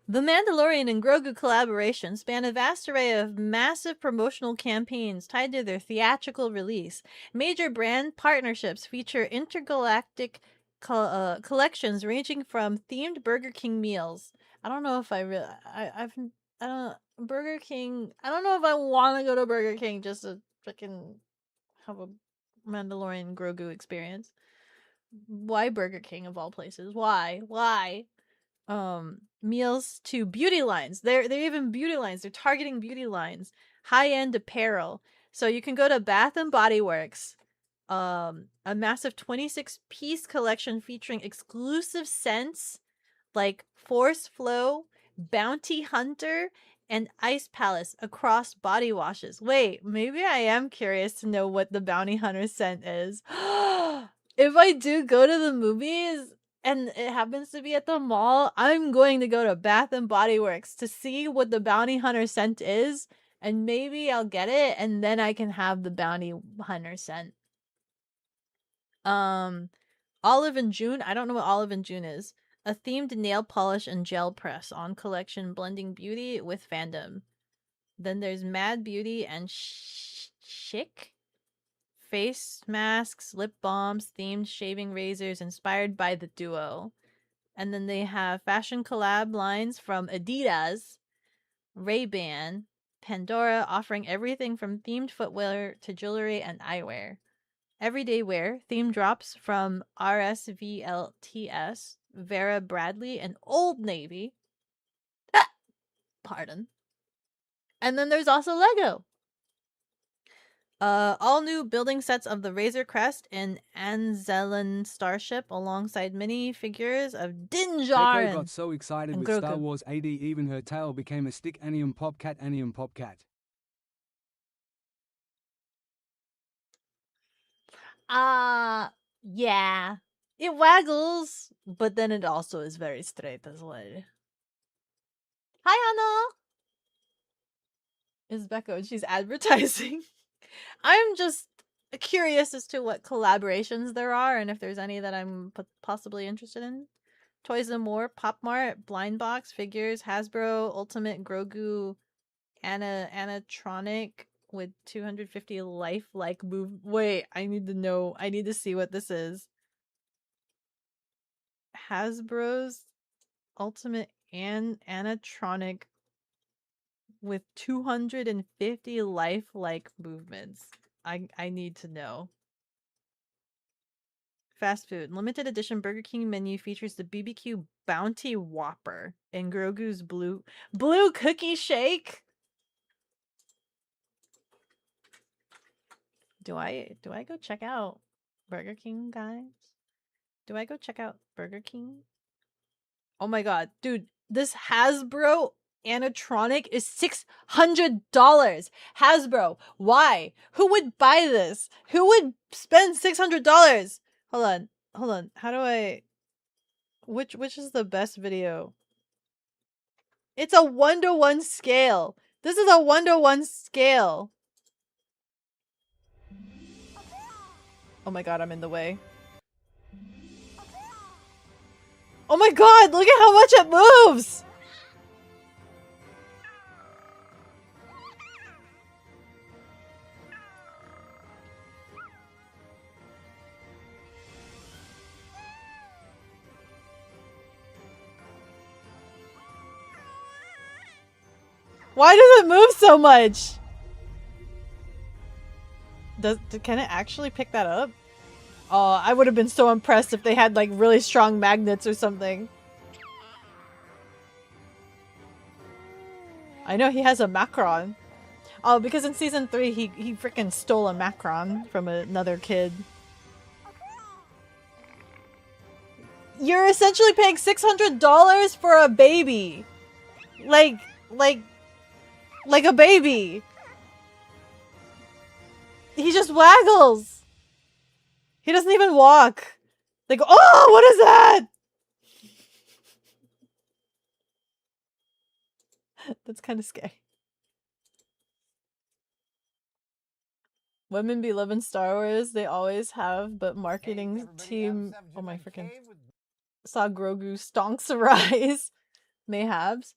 The Mandalorian and Grogu collaboration span a vast array of massive promotional campaigns tied to their theatrical release. Major brand partnerships feature intergalactic collections ranging from themed Burger King meals. I don't know if I don't Burger King. I don't know if I want to go to Burger King just to freaking have a Mandalorian Grogu experience. Why Burger King of all places? Why? Meals to beauty lines. They're even beauty lines. They're targeting beauty lines. High-end apparel. So you can go to Bath and Body Works. A massive 26-piece collection featuring exclusive scents like Force Flow, Bounty Hunter, and Ice Palace across body washes. Wait, maybe I am curious to know what the Bounty Hunter scent is. If I do go to the movies and it happens to be at the mall, I'm going to go to Bath and Body Works to see what the Bounty Hunter scent is, and maybe I'll get it and then I can have the Bounty Hunter scent. Olive and June. I don't know what Olive and June is. A themed nail polish and gel press on collection blending beauty with fandom. Then there's Mad Beauty and Chic. Face masks, lip balms, themed shaving razors inspired by the duo. And then they have fashion collab lines from Adidas, Ray-Ban, Pandora, offering everything from themed footwear to jewelry and eyewear. Everyday wear, theme drops from RSVLTS, Vera Bradley, and Old Navy. Pardon. And then there's also Lego. All new building sets of the Razor Crest and Anzellan Starship alongside mini figures of Din Beko Djarin got so excited and with Grogu. Star Wars AD even her tail became a stick. Anium Popcat. Yeah. It waggles, but then it also is very straight as well. Hi, Anna! Is Beko, and she's advertising. I'm just curious as to what collaborations there are and if there's any that I'm possibly interested in. Toys and More, Pop Mart, Blind Box, Figures, Hasbro, Ultimate Grogu, Animatronic with 250 lifelike move. Wait, I need to know. I need to see what this is. Hasbro's Ultimate Animatronic with 250 lifelike movements. I need to know. Fast food. Limited edition Burger King menu features the BBQ Bounty Whopper and Grogu's blue cookie shake. Do I go check out Burger King, guys? Do I go check out Burger King? Oh my god, dude, this Hasbro animatronic is $600. Hasbro, why? Who would buy this? Who would spend $600? Hold on. How do I? Which is the best video? It's a 1-to-1 scale. This is a 1-to-1 scale. Oh my god, I'm in the way. Oh my god, look at how much it moves! Why does it move so much? Can it actually pick that up? Oh, I would have been so impressed if they had like really strong magnets or something. I know he has a Macron. Oh, because in season 3 he freaking stole a Macron from another kid. You're essentially paying $600 for a baby. Like a baby. He just waggles. He doesn't even walk. Like, oh, what is that? That's kind of scary. Women be loving Star Wars. They always have, but marketing team. Oh my freaking. Saw Grogu stonks a rise. Mayhaps.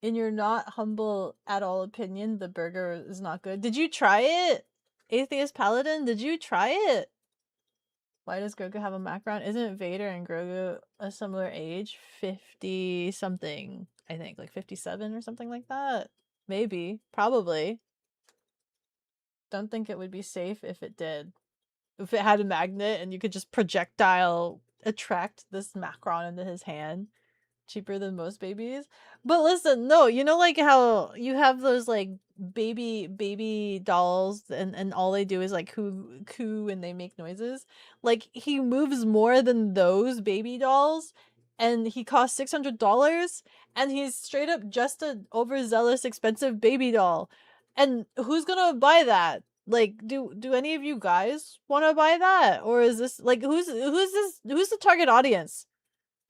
In your not humble at all opinion, the burger is not good. Did you try it? Atheist Paladin, did you try it? Why does Grogu have a Macron? Isn't Vader and Grogu a similar age? 50 something, I think. Like 57 or something like that. Maybe. Probably. Don't think it would be safe if it did. If it had a magnet and you could just projectile attract this Macron into his hand. Cheaper than most babies. But listen, no, you know like how you have those like baby dolls and all they do is like coo and they make noises. Like he moves more than those baby dolls and he costs $600 and he's straight up just an overzealous expensive baby doll. And who's gonna buy that? Like do any of you guys want to buy that? Or is this like who's the target audience?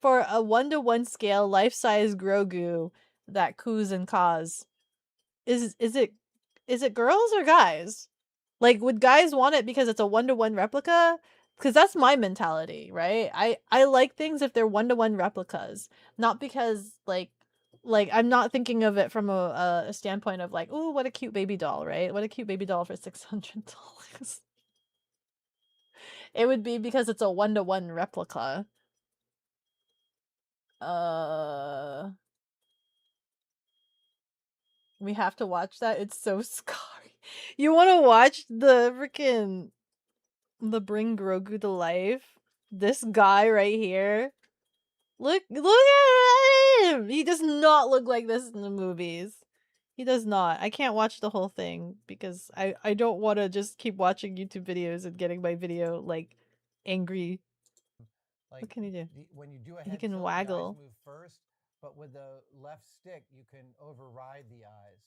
For a 1-to-1 scale life-size Grogu that coos and caws. Is it girls or guys? Like would guys want it because it's a 1-to-1 replica? Because that's my mentality, right? I like things if they're 1-to-1 replicas, not because like I'm not thinking of it from a standpoint of like, ooh, what a cute baby doll, right? What a cute baby doll for $600. It would be because it's a 1-to-1 replica. We have to watch that. It's so scary. You want to watch the freaking Bring Grogu to Life? This guy right here. Look at him. He does not look like this in the movies. He does not. I can't watch the whole thing because I don't want to just keep watching YouTube videos and getting my video like angry. What can he do? When you do a He head can tilt, waggle. the eyes move first, but with the left stick, you can override the eyes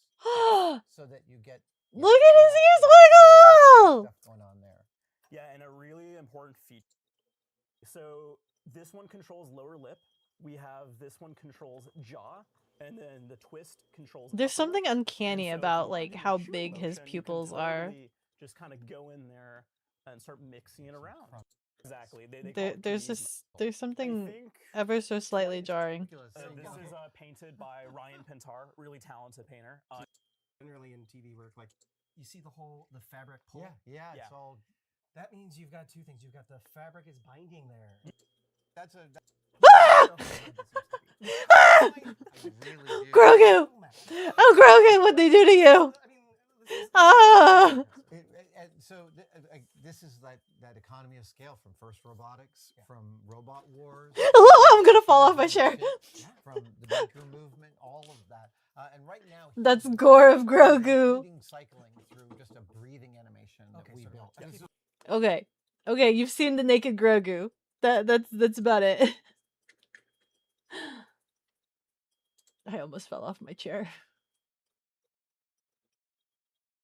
so that you get. Look at his ears wiggle! Stuff going on there. Yeah, and a really important feature. So this one controls lower lip. We have this one controls jaw, and then the twist controls. There's upper lip. something uncanny And so if about you like want to how do sheer big his motion, you can pupils are. totally just kind of go in there and start mixing it around. Exactly. They call it There's Canadian. there's something think ever so slightly jarring. This is painted by Ryan Pintar, really talented painter. Generally in TV work, like you see the fabric pull. Yeah, it's all. That means you've got two things. You've got the fabric is binding there. That's a. Grogu! Oh, Grogu, what'd they do to you? Ah! This is that economy of scale from First Robotics, from Robot Wars. Hello, I'm gonna fall off my chair. From the Baker movement, all of that. And right now, That's gore of Grogu. Cycling through just a breathing animation that we built. Okay, you've seen the naked Grogu. That's about it. I almost fell off my chair.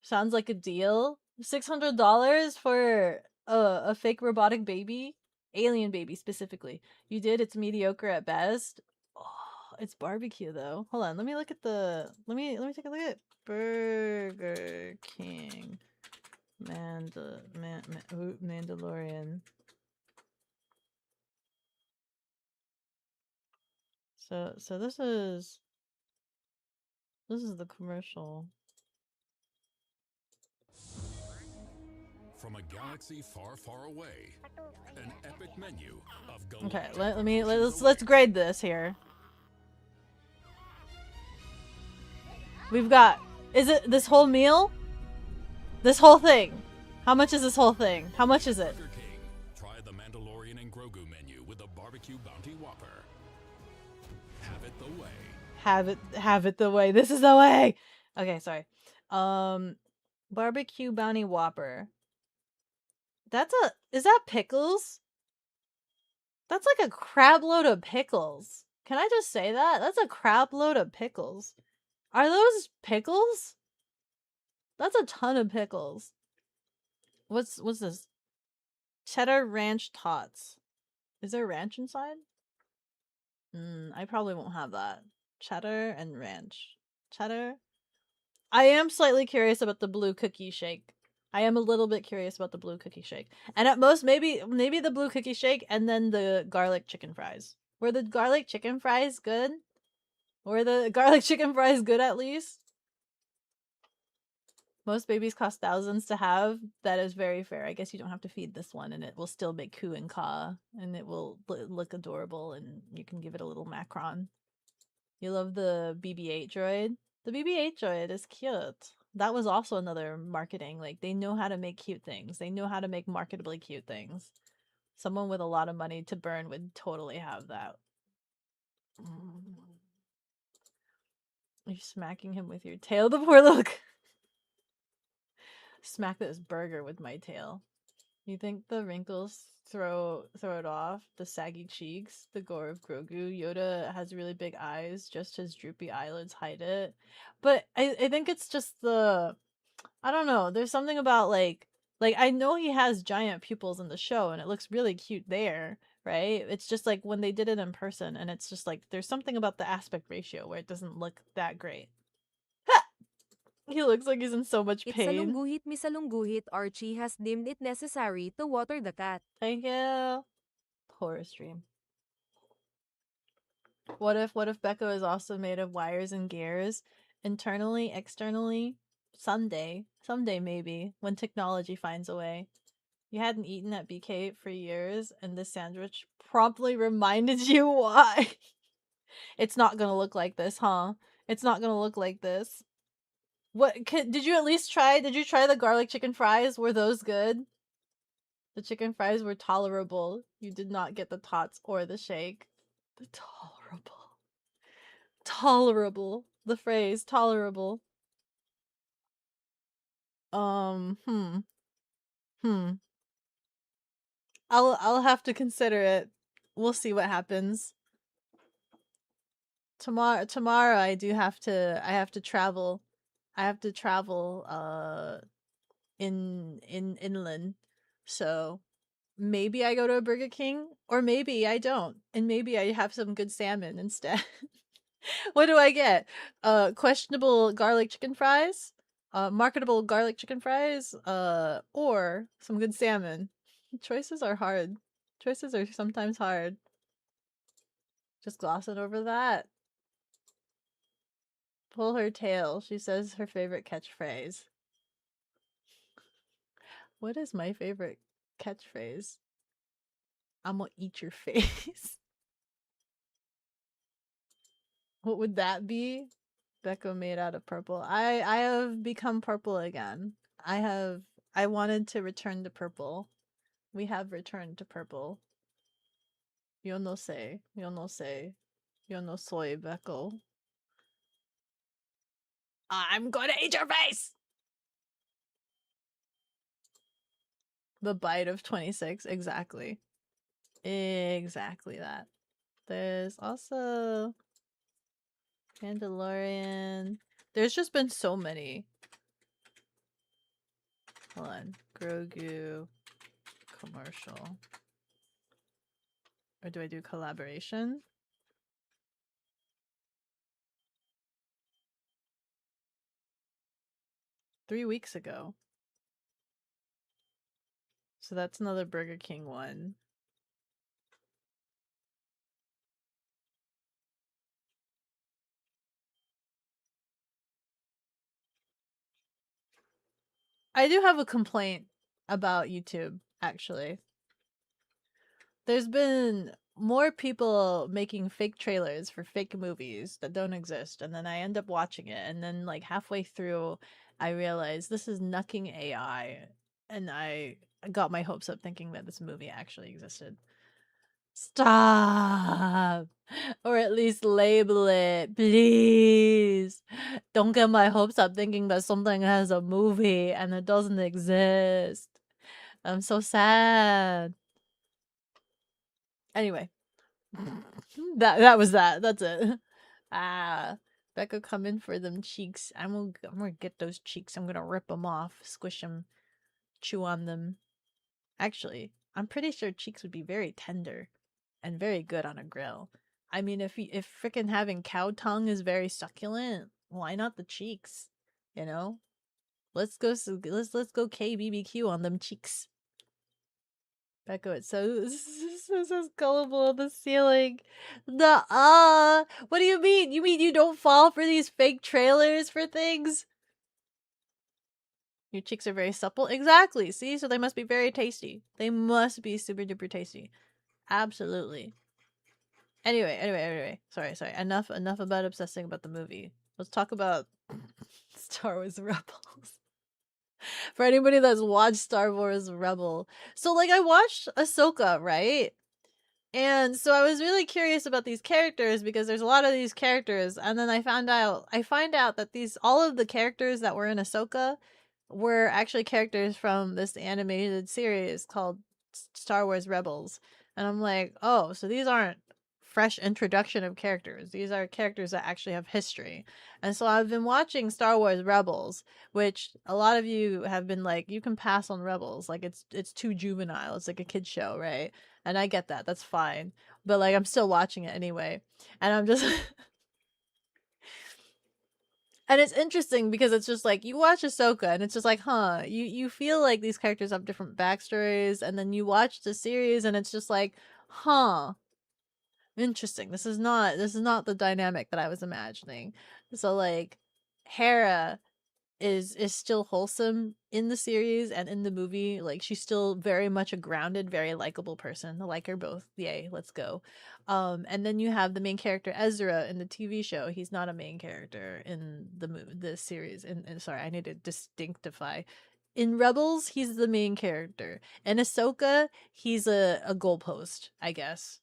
Sounds like a deal. $600 for a fake robotic baby? Alien baby, specifically. You did, it's mediocre at best. Oh, it's barbecue, though. Hold on, let me look at the... Let me take a look at Burger King. Mandalorian. So this is the commercial. From a galaxy far, far away, an epic menu of Okay, let's grade this here. We've got... Is it this whole meal? This whole thing? How much is this whole thing? How much is it? Burger King. Try the Mandalorian and Grogu menu with a barbecue bounty whopper. Have it the way. Have it the way. This is the way! Okay, sorry. Barbecue bounty whopper. That's a... Is that pickles? That's like a crab load of pickles. Can I just say that? That's a crab load of pickles. Are those pickles? That's a ton of pickles. What's this? Cheddar ranch tots. Is there ranch inside? I probably won't have that. Cheddar and ranch. Cheddar. I am slightly curious about the blue cookie shake. I am a little bit curious about the blue cookie shake. And at most, maybe the blue cookie shake and then the garlic chicken fries. Were the garlic chicken fries good? Were the garlic chicken fries good at least? Most babies cost thousands to have. That is very fair. I guess you don't have to feed this one and it will still make coo and caw. And it will look adorable and you can give it a little macron. You love the BB-8 droid? The BB-8 droid is cute. That was also another marketing. Like, they know how to make cute things. They know how to make marketably cute things. Someone with a lot of money to burn would totally have that. You're smacking him with your tail. The poor little... Smack this burger with my tail. You think the wrinkles throw it off? The saggy cheeks? The gore of Grogu? Yoda has really big eyes, just his droopy eyelids hide it. But I think it's just the... I don't know. There's something about like I know he has giant pupils in the show and it looks really cute there, right? It's just like when they did it in person and it's just like there's something about the aspect ratio where it doesn't look that great. He looks like he's in so much It's pain. salungguhit misalungguhit. Archie has deemed it necessary to water the cat. Thank you. Horror stream. What if Beko is also made of wires and gears? Internally, externally? Someday maybe, when technology finds a way. You hadn't eaten at BK for years, and this sandwich promptly reminded you why. It's not gonna look like this, huh? It's not gonna look like this. Did you at least try? Did you try the garlic chicken fries? Were those good? The chicken fries were tolerable. You did not get the tots or the shake. The tolerable. Tolerable. The phrase tolerable. I'll have to consider it. We'll see what happens. Tomorrow I have to travel. I have to travel inland. So maybe I go to a Burger King or maybe I don't. And maybe I have some good salmon instead. What do I get? Questionable garlic chicken fries, marketable garlic chicken fries, or some good salmon. Choices are hard. Choices are sometimes hard. Just glossing over that. Pull her tail. She says her favorite catchphrase. What is my favorite catchphrase? I'm gonna eat your face. What would that be? Beko made out of purple. I have become purple again. I wanted to return to purple. We have returned to purple. Yo no sé. Yo no sé. Yo no soy Beko. I'm gonna eat your face! The bite of 26. Exactly. Exactly that. There's also Mandalorian. There's just been so many. Hold on. Grogu commercial. Or do I do collaboration? Three weeks ago. So that's another Burger King one. I do have a complaint about YouTube, actually. There's been more people making fake trailers for fake movies that don't exist, and then I end up watching it, and then like halfway through I realized this is nucking AI, and I got my hopes up thinking that this movie actually existed. Stop! Or at least label it, please. Don't get my hopes up thinking that something has a movie and it doesn't exist. I'm so sad. Anyway. that was that. That's it. Ah. Beko come in for them cheeks. I'm gonna get those cheeks. I'm gonna rip them off, squish them, chew on them. Actually, I'm pretty sure cheeks would be very tender and very good on a grill. I mean, if frickin' having cow tongue is very succulent, why not the cheeks? You know, let's go KBBQ on them cheeks. Beko, it's so gullible on the ceiling. Nuh-uh. What do you mean? You mean you don't fall for these fake trailers for things? Your cheeks are very supple. Exactly. See, so they must be very tasty. They must be super duper tasty. Absolutely. Anyway. Sorry. Enough about obsessing about the movie. Let's talk about Star Wars Rebels. For anybody that's watched Star Wars Rebel. So like I watched Ahsoka, right? And so I was really curious about these characters because there's a lot of these characters, and then I find out that all of the characters that were in Ahsoka were actually characters from this animated series called Star Wars Rebels. And I'm like, oh, so these aren't fresh introduction of characters. These are characters that actually have history. And so I've been watching Star Wars Rebels, which a lot of you have been like, you can pass on Rebels. Like it's too juvenile. It's like a kid show, right? And I get that. That's fine. But like I'm still watching it anyway. And I'm just and it's interesting because it's just like you watch Ahsoka and it's just like, huh, you feel like these characters have different backstories, and then you watch the series and it's just like, huh, interesting. This is not the dynamic that I was imagining. So like Hera is still wholesome in the series and in the movie. Like she's still very much a grounded, very likable person. I like her both. Yay, let's go. And then you have the main character Ezra in the TV show. He's not a main character in the series. And sorry, I need to distinctify. In Rebels, he's the main character. In Ahsoka, he's a goalpost, I guess.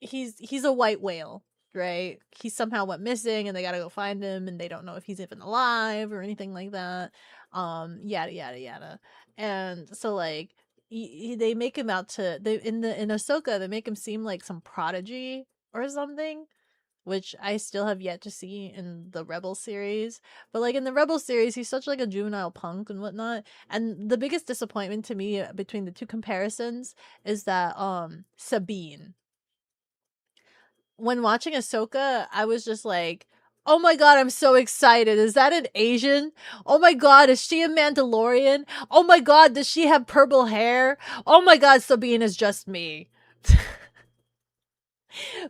He's a white whale, right? He somehow went missing and they gotta go find him, and they don't know if he's even alive or anything like that. Yada yada yada. And so like they make him out to in Ahsoka they make him seem like some prodigy or something, which I still have yet to see in the Rebel series. But like in the Rebel series, he's such like a juvenile punk and whatnot. And the biggest disappointment to me between the two comparisons is that Sabine, when watching Ahsoka, I was just like, oh my god, I'm so excited. Is that an Asian? Oh my god, is she a Mandalorian? Oh my god, does she have purple hair? Oh my god, Sabine is just me.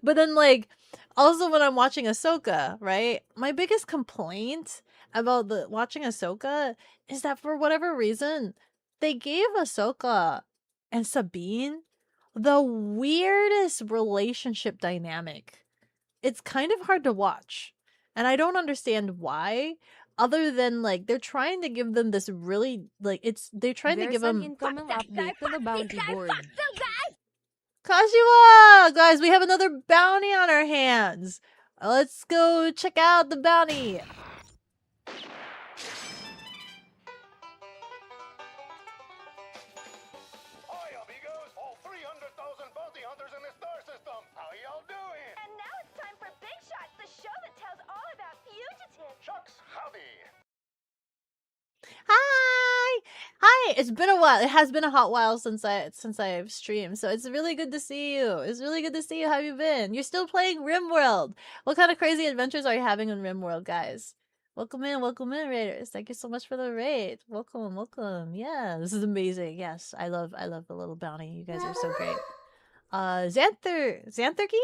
But then, like, also when I'm watching Ahsoka, right? My biggest complaint about watching Ahsoka is that for whatever reason, they gave Ahsoka and Sabine the weirdest relationship dynamic. It's kind of hard to watch, and I don't understand why, other than like they're trying to give them this really like they're trying to give There's an them incoming update to the bounty board. Kashiwa! Guys, we have another bounty on our hands. Let's go check out the bounty. Hi, amigos! All 300,000 bounty hunters in the star system! How y'all doing? And now it's time for Big Shot, the show that tells all about fugitives. Shucks, howdy! Hi, it's been a while. It has been a hot while since I've streamed, so it's really good to see you. It's really good to see you. How have you been? You're still playing RimWorld. What kind of crazy adventures are you having in RimWorld, guys? Welcome in, Raiders. Thank you so much for the raid. Welcome. Yeah, this is amazing. Yes, I love the little bounty. You guys are so great. Xantherky?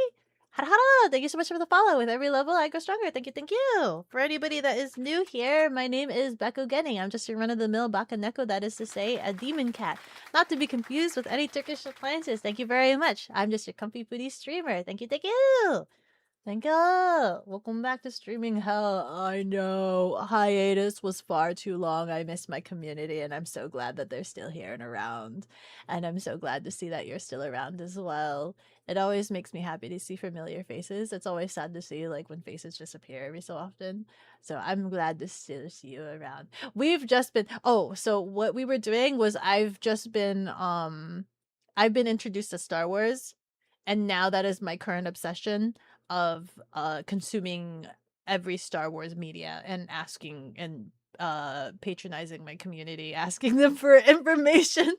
Hara, thank you so much for the follow. With every level, I grow stronger. Thank you, thank you. For anybody that is new here, my name is bekogenning. I'm just a run-of-the-mill bakaneko, that is to say, a demon cat. Not to be confused with any Turkish appliances. Thank you very much. I'm just a comfy foodie streamer. Thank you, thank you. Thank you. Welcome back to streaming hell. I know hiatus was far too long. I miss my community, and I'm so glad that they're still here and around. And I'm so glad to see that you're still around as well. It always makes me happy to see familiar faces. It's always sad to see like when faces just appear every so often. So I'm glad to still see you around. We've just been so what we were doing was I've been introduced to Star Wars, and now that is my current obsession of consuming every Star Wars media and asking and patronizing my community, asking them for information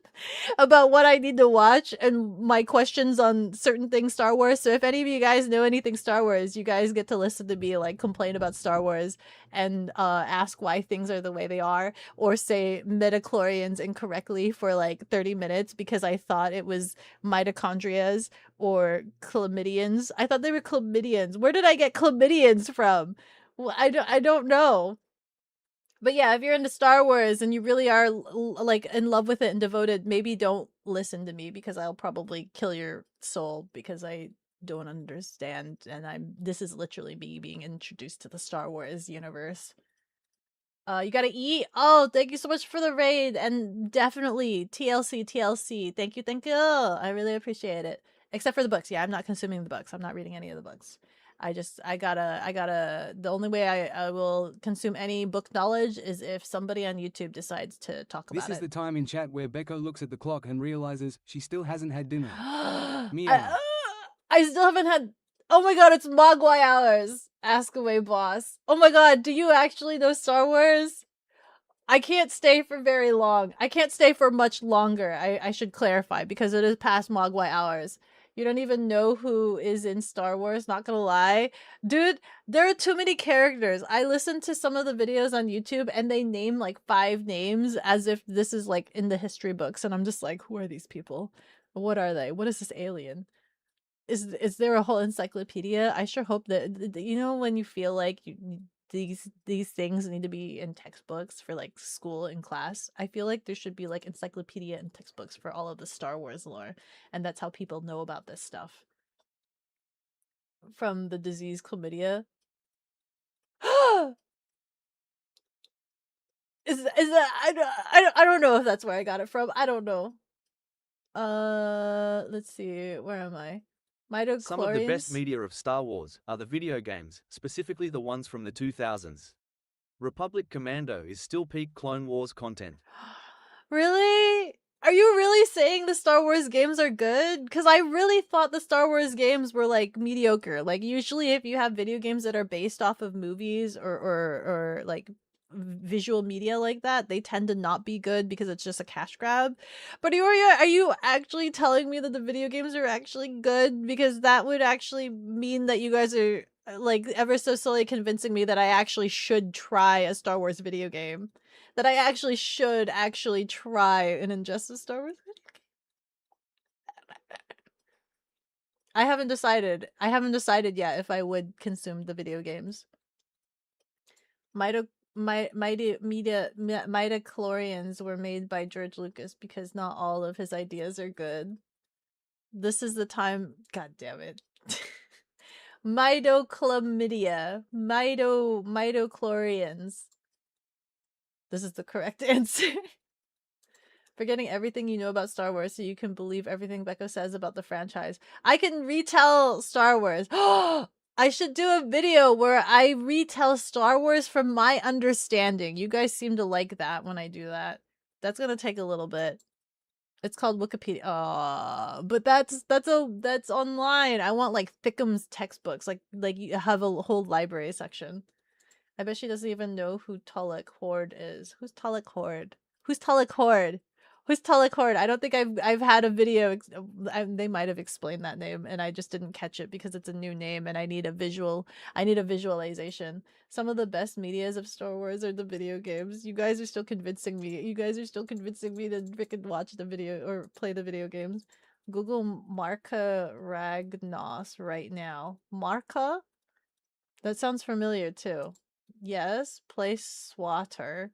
about what I need to watch and my questions on certain things Star Wars. So if any of you guys know anything Star Wars, you guys get to listen to me like complain about Star Wars and ask why things are the way they are, or say metachlorians incorrectly for like 30 minutes because I thought it was mitochondrias or chlamydians. I thought they were chlamydians. Where did I get chlamydians from? Well, I don't know. But yeah, if you're into Star Wars and you really are like in love with it and devoted, maybe don't listen to me because I'll probably kill your soul because I don't understand, and this is literally me being introduced to the Star Wars universe. You gotta eat. Oh, thank you so much for the raid, and definitely TLC. Thank you. I really appreciate it. Except for the books. Yeah, I'm not consuming the books. I'm not reading any of the books. I gotta. The only way I will consume any book knowledge is if somebody on YouTube decides to talk about This is it. the time in chat where Beko looks at the clock and realizes she still hasn't had dinner. I still haven't had. Oh my god, it's Mogwai hours. Ask away, boss. Oh my god, do you actually know Star Wars? I can't stay for very long. I can't stay for much longer. I should clarify because it is past Mogwai hours. You don't even know who is in Star Wars, not gonna lie. Dude, there are too many characters. I listened to some of the videos on YouTube and they name like 5 names as if this is like in the history books, and I'm just like, who are these people? What are they? What is this alien? Is there a whole encyclopedia? I sure hope that you know when you feel like these things need to be in textbooks for like school and class. I feel like there should be like encyclopedia and textbooks for all of the Star Wars lore, and that's how people know about this stuff. From the disease chlamydia. Is that I don't know if that's where I got it from. I don't know. Let's see. Where am I? Some of the best Midichlorians. media of Star Wars are the video games, specifically the ones from the 2000s. Republic Commando is still peak Clone Wars content. Really? Are you really saying the Star Wars games are good? Because I really thought the Star Wars games were like mediocre. Like usually if you have video games that are based off of movies or like visual media like that, they tend to not be good because it's just a cash grab. But Ioria, are you actually telling me that the video games are actually good? Because that would actually mean that you guys are like ever so slowly convincing me that I actually should try a Star Wars video game. That I actually should actually try an Injustice Star Wars video game. I haven't decided. I haven't decided yet if I would consume the video games. Midichlorians were made by George Lucas because not all of his ideas are good. This is the time. God damn it. Midichlorians. This is the correct answer. Forgetting everything you know about Star Wars so you can believe everything Beko says about the franchise. I can retell Star Wars. I should do a video where I retell Star Wars from my understanding. You guys seem to like that when I do that. That's gonna take a little bit. It's called Wikipedia. But that's online. I want like Thickums textbooks. Like you have a whole library section. I bet she doesn't even know who Tulloch Horde is. Who's Tulloch Horde? Who's Tulloch Horde? Who's Tulloch Horde? I don't think I've had a video. They might have explained that name, and I just didn't catch it because it's a new name, and I need a visual. I need a visualization. Some of the best medias of Star Wars are the video games. You guys are still convincing me. You guys are still convincing me to freaking watch the video or play the video games. Google Marka Ragnos right now. Marka? That sounds familiar too. Yes, play Swatter.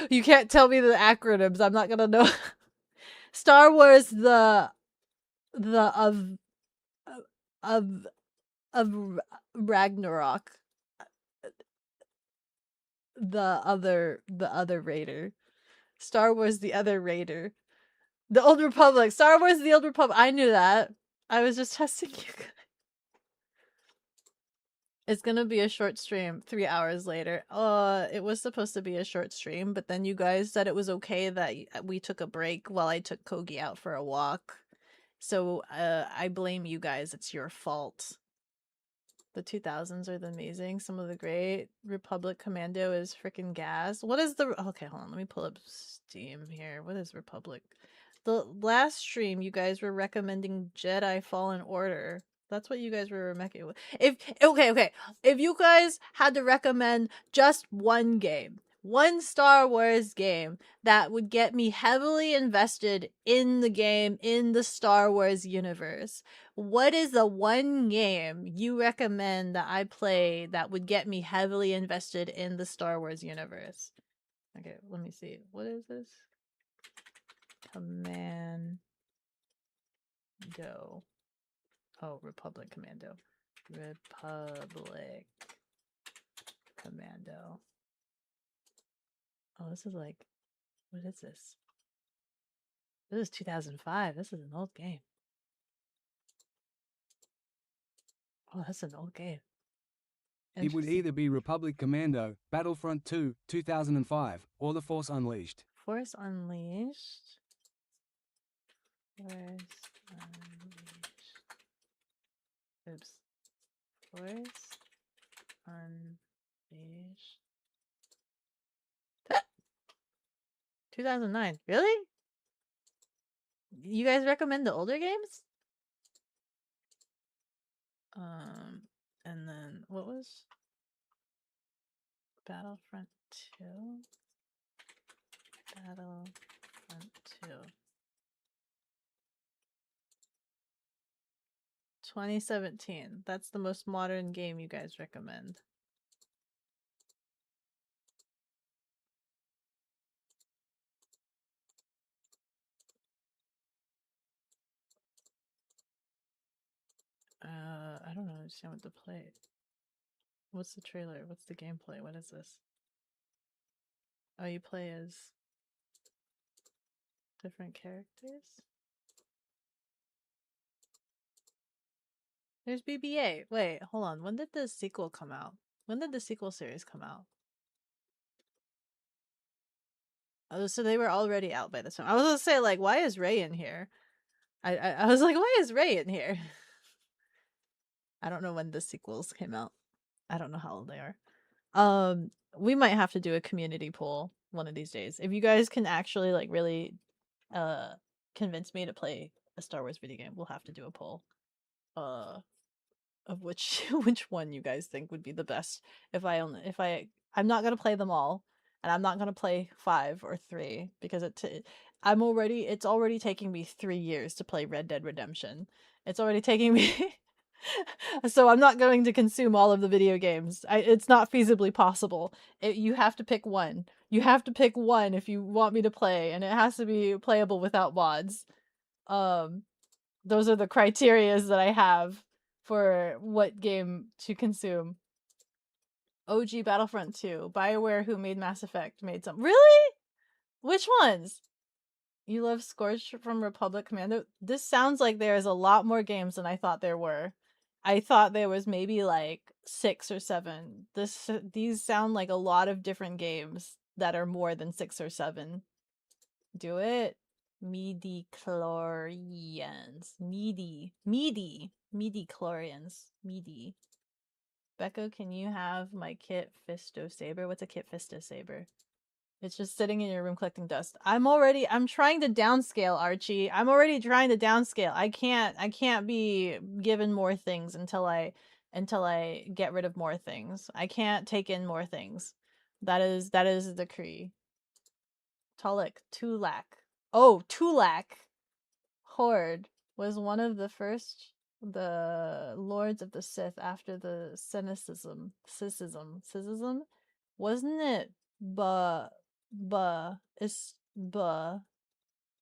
You can't tell me the acronyms. I'm not gonna know. Star Wars the of of Ragnarok. The other Raider. Star Wars the other Raider. The Old Republic. Star Wars the Old Republic. I knew that. I was just testing you guys. It's gonna be a short stream 3 hours later. It was supposed to be a short stream, but then you guys said it was okay that we took a break while I took Kogi out for a walk. So, I blame you guys. It's your fault. The 2000s are the amazing. Some of the great. Republic Commando is freaking gas. What is the... Okay, hold on. Let me pull up Steam here. What is Republic? The last stream, you guys were recommending Jedi Fallen Order. That's what you guys were recommending. Okay. If you guys had to recommend just one game, one Star Wars game that would get me heavily invested in the game, in the Star Wars universe, what is the one game you recommend that I play that would get me heavily invested in the Star Wars universe? Okay, let me see. What is this? Commando. Oh, Republic Commando. Republic Commando. Oh, this is like... What is this? This is 2005. This is an old game. Oh, that's an old game. It would either be Republic Commando, Battlefront 2, 2005, or The Force Unleashed. Force Unleashed. Force Unleashed. Oops. Force Unleashed. 2009. Really? You guys recommend the older games? And then what was Battlefront 2? Battlefront 2. 2017. That's the most modern game you guys recommend. I don't understand what to play. What's the trailer? What's the gameplay? What is this? Oh, you play as different characters? There's BB-8. Wait, hold on. When did the sequel come out? When did the sequel series come out? Oh, so they were already out by this time. I was gonna say, like, why is Rey in here? I was like, why is Rey in here? I don't know when the sequels came out. I don't know how old they are. We might have to do a community poll one of these days. If you guys can actually, like, really convince me to play a Star Wars video game, we'll have to do a poll. Of which one you guys think would be the best. I'm not gonna play them all, and I'm not gonna play 5 or 3 because it's already taking me 3 years to play Red Dead Redemption. It's already taking me so I'm not going to consume all of the video games. It's not feasibly possible. You have to pick one. You have to pick one if you want me to play, and it has to be playable without mods. Those are the criterias that I have for what game to consume. OG Battlefront 2. BioWare, who made Mass Effect, made some. Really? Which ones? You love Scorch from Republic Commando? This sounds like there is a lot more games than I thought there were. I thought there was maybe like 6 or 7. These sound like a lot of different games that are more than 6 or 7. Do it. Midi-chlorians. Midi-chlorians. Midi. Beko, can you have my Kit Fisto Saber? What's a Kit Fisto Saber? It's just sitting in your room collecting dust. I'm trying to downscale, Archie. I'm already trying to downscale. I can't be given more things until I get rid of more things. I can't take in more things. That is the decree. Tulak, Tulak. Oh, Tulak Horde was one of the first the Lords of the Sith after the Cynicism. Wasn't it? It's buh,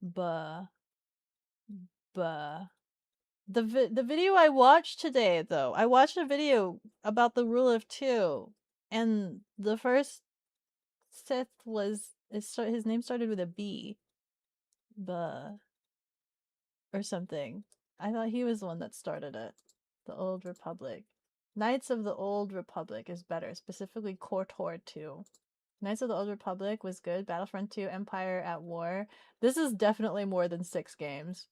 buh. The video I watched today, though, I watched a video about the rule of two, and the first Sith was his name started with a B, or something. I thought he was the one that started it. The Old Republic. Knights of the Old Republic is better, specifically KOTOR 2. Knights of the Old Republic was good. Battlefront 2, Empire at War. This is definitely more than 6 games.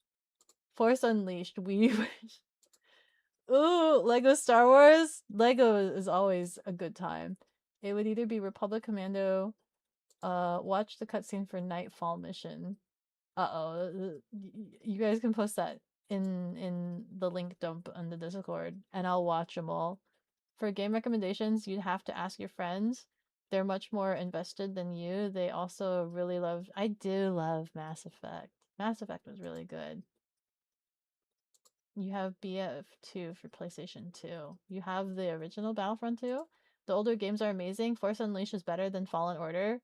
Force Unleashed, we Ooh, Lego Star Wars? Lego is always a good time. It would either be Republic Commando, watch the cutscene for Nightfall mission. Uh-oh. You guys can post that in the link dump on the Discord, and I'll watch them all. For game recommendations, you'd have to ask your friends. They're much more invested than you. They also really love... I do love Mass Effect. Mass Effect was really good. You have BF2 for PlayStation 2. You have the original Battlefront 2. The older games are amazing. Force Unleashed is better than Fallen Order.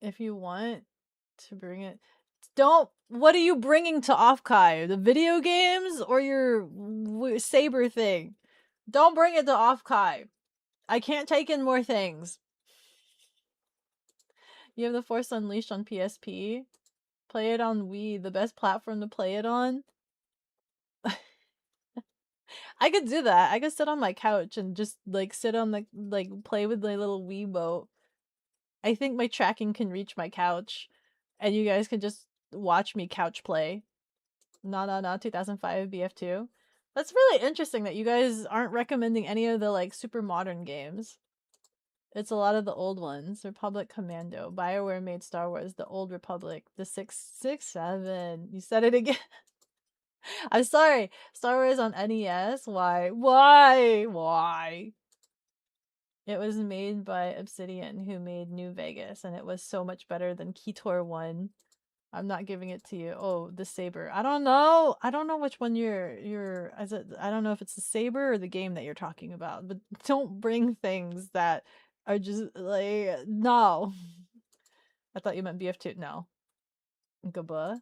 If you want to bring it... Don't... What are you bringing to Offkai? The video games or your saber thing? Don't bring it to Offkai. I can't take in more things. You have the Force Unleashed on PSP. Play it on Wii, the best platform to play it on. I could do that. I could sit on my couch and just like sit on the play with my little Wiimote. I think my tracking can reach my couch, and you guys can just watch me couch play. 2005 BF2. That's really interesting that you guys aren't recommending any of the like super modern games. It's a lot of the old ones. Republic Commando, BioWare made Star Wars, The Old Republic, the 667. You said it again. I'm sorry. Star Wars on NES? Why? Why? It was made by Obsidian, who made New Vegas, and it was so much better than KOTOR 1. I'm not giving it to you. Oh, the saber. I don't know. I don't know which one you're I don't know if it's the saber or the game that you're talking about, but don't bring things that are just like no. I thought you meant BF2. No. Gaba.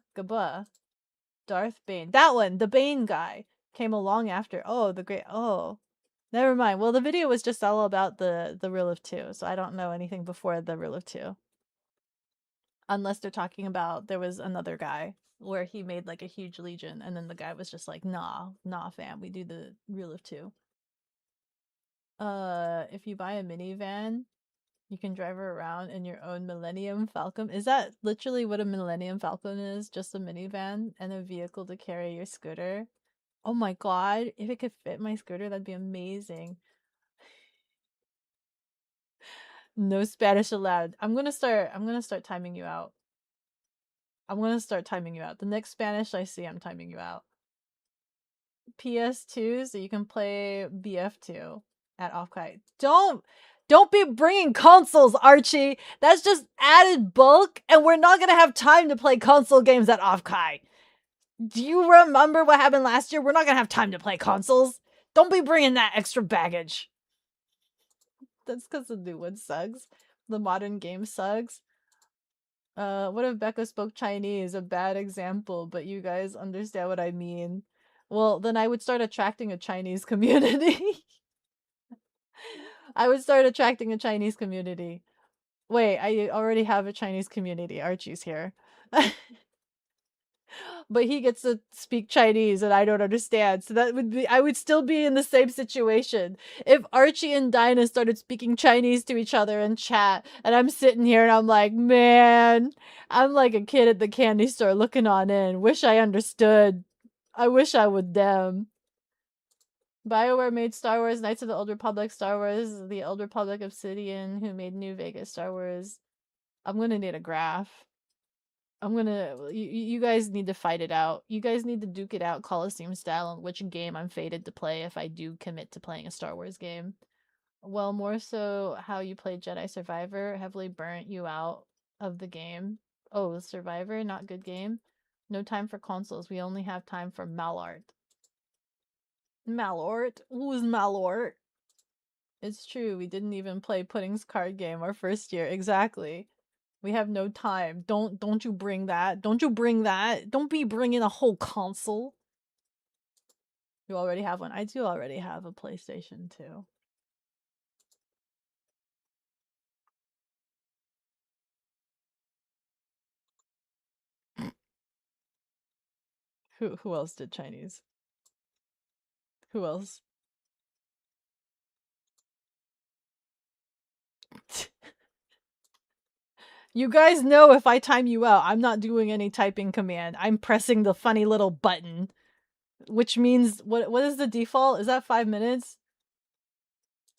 Darth Bane. That one, the Bane guy, came along after. Oh, the great. Oh, never mind. Well, the video was just all about the Rule of Two, so I don't know anything before the Rule of Two. Unless they're talking about there was another guy where he made like a huge legion, and then the guy was just like, nah, fam, we do the Rule of Two. If you buy a minivan, you can drive her around in your own Millennium Falcon. Is that literally what a Millennium Falcon is? Just a minivan and a vehicle to carry your scooter? Oh my god, if it could fit my scooter, that'd be amazing. No Spanish allowed. I'm gonna start timing you out. The next Spanish I see, I'm timing you out. PS2, so you can play BF2 at Offkite. Don't be bringing consoles, Archie. That's just added bulk, and we're not gonna have time to play console games at Offkite. Do you remember what happened last year? We're not gonna have time to play consoles. Don't be bringing that extra baggage. That's because the new one sucks. The modern game sucks. What if Beko spoke Chinese? A bad example, but you guys understand what I mean. Well, then I would start attracting a Chinese community. I would start attracting a Chinese community. Wait, I already have a Chinese community. Archie's here. But he gets to speak Chinese and I don't understand. So that would be, I would still be in the same situation. If Archie and Dinah started speaking Chinese to each other in chat, and I'm sitting here and I'm like, man, I'm like a kid at the candy store looking on in. Wish I understood. I wish I would them. BioWare made Star Wars, Knights of the Old Republic, Star Wars, The Old Republic, Obsidian, who made New Vegas, Star Wars. I'm gonna need a graph. You guys need to fight it out. You guys need to duke it out Coliseum style on which game I'm fated to play if I do commit to playing a Star Wars game. Well, more so how you played Jedi Survivor heavily burnt you out of the game. Oh, Survivor, not good game. No time for consoles. We only have time for Malart. Malort? Who's Malort? It's true. We didn't even play Pudding's card game our first year. Exactly. We have no time. Don't you bring that. Don't you bring that. Don't be bringing a whole console. You already have one. I do already have a PlayStation 2. Who else did Chinese? Who else? You guys know if I time you out, I'm not doing any typing command. I'm pressing the funny little button. Which means what is the default? Is that 5 minutes?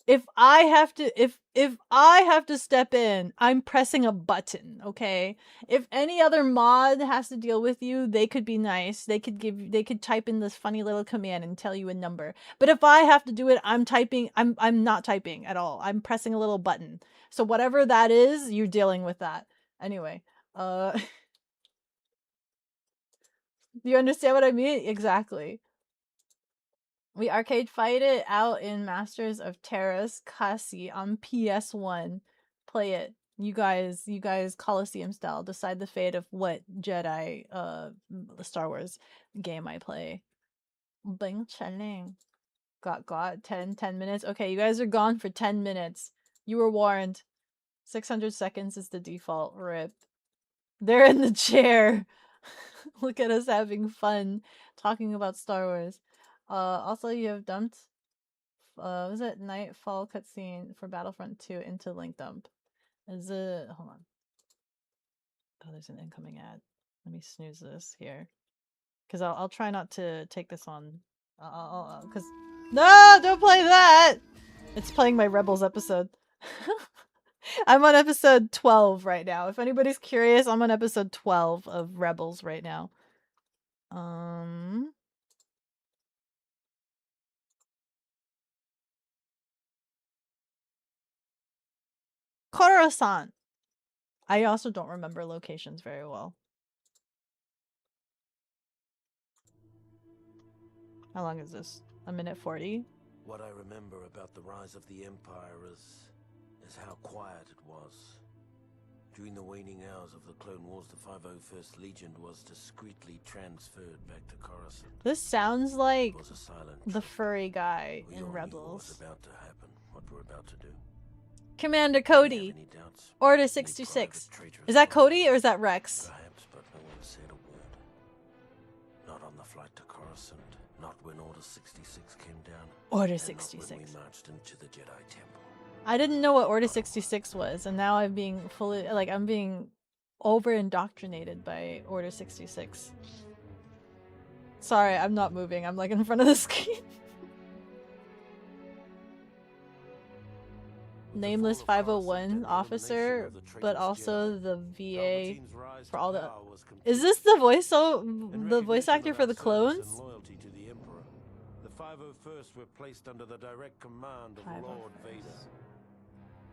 If I have to step in, I'm pressing a button, okay? If any other mod has to deal with you, they could be nice. They could type in this funny little command and tell you a number. But if I have to do it, I'm not typing at all. I'm pressing a little button. So whatever that is, you're dealing with that. Anyway, do you understand what I mean? Exactly. We arcade fight it out in Masters of Terrace Kasi on PS1. Play it. You guys Coliseum style decide the fate of what Jedi Star Wars game I play. Bing Chenling. Got 10 minutes. Okay, you guys are gone for 10 minutes. You were warned. 600 seconds is the default. RIP. They're in the chair. Look at us having fun talking about Star Wars. Also you have dumped was it Nightfall cutscene for Battlefront 2 into link dump? Is it hold on. Oh, there's an incoming ad. Let me snooze this here. Cause I'll try not to take this on. Cause no, don't play that. It's playing my Rebels episode. I'm on episode 12 right now. If anybody's curious, I'm on episode 12 of Rebels right now. Coruscant. I also don't remember locations very well. How long is this? A minute 40? What I remember about the rise of the Empire is how quiet it was. During the waning hours of the Clone Wars, the 501st Legion was discreetly transferred back to Coruscant. This sounds like the furry guy in Rebels. What's about to happen, what we're about to do. Commander Cody. Order 66. Is that Cody or is that Rex? Perhaps, but no one said a word. Not on the flight to Coruscant, not when Order 66 came down. Order 66. Not when we marched into the Jedi Temple. I didn't know what Order 66 was, and now I'm being I'm being over indoctrinated by Order 66. Sorry, I'm not moving. I'm like in front of the screen. Nameless 501 officer, but also the VA for all the. Is this the voice actor for the clones? The 501st were placed under the direct command of Lord Vader.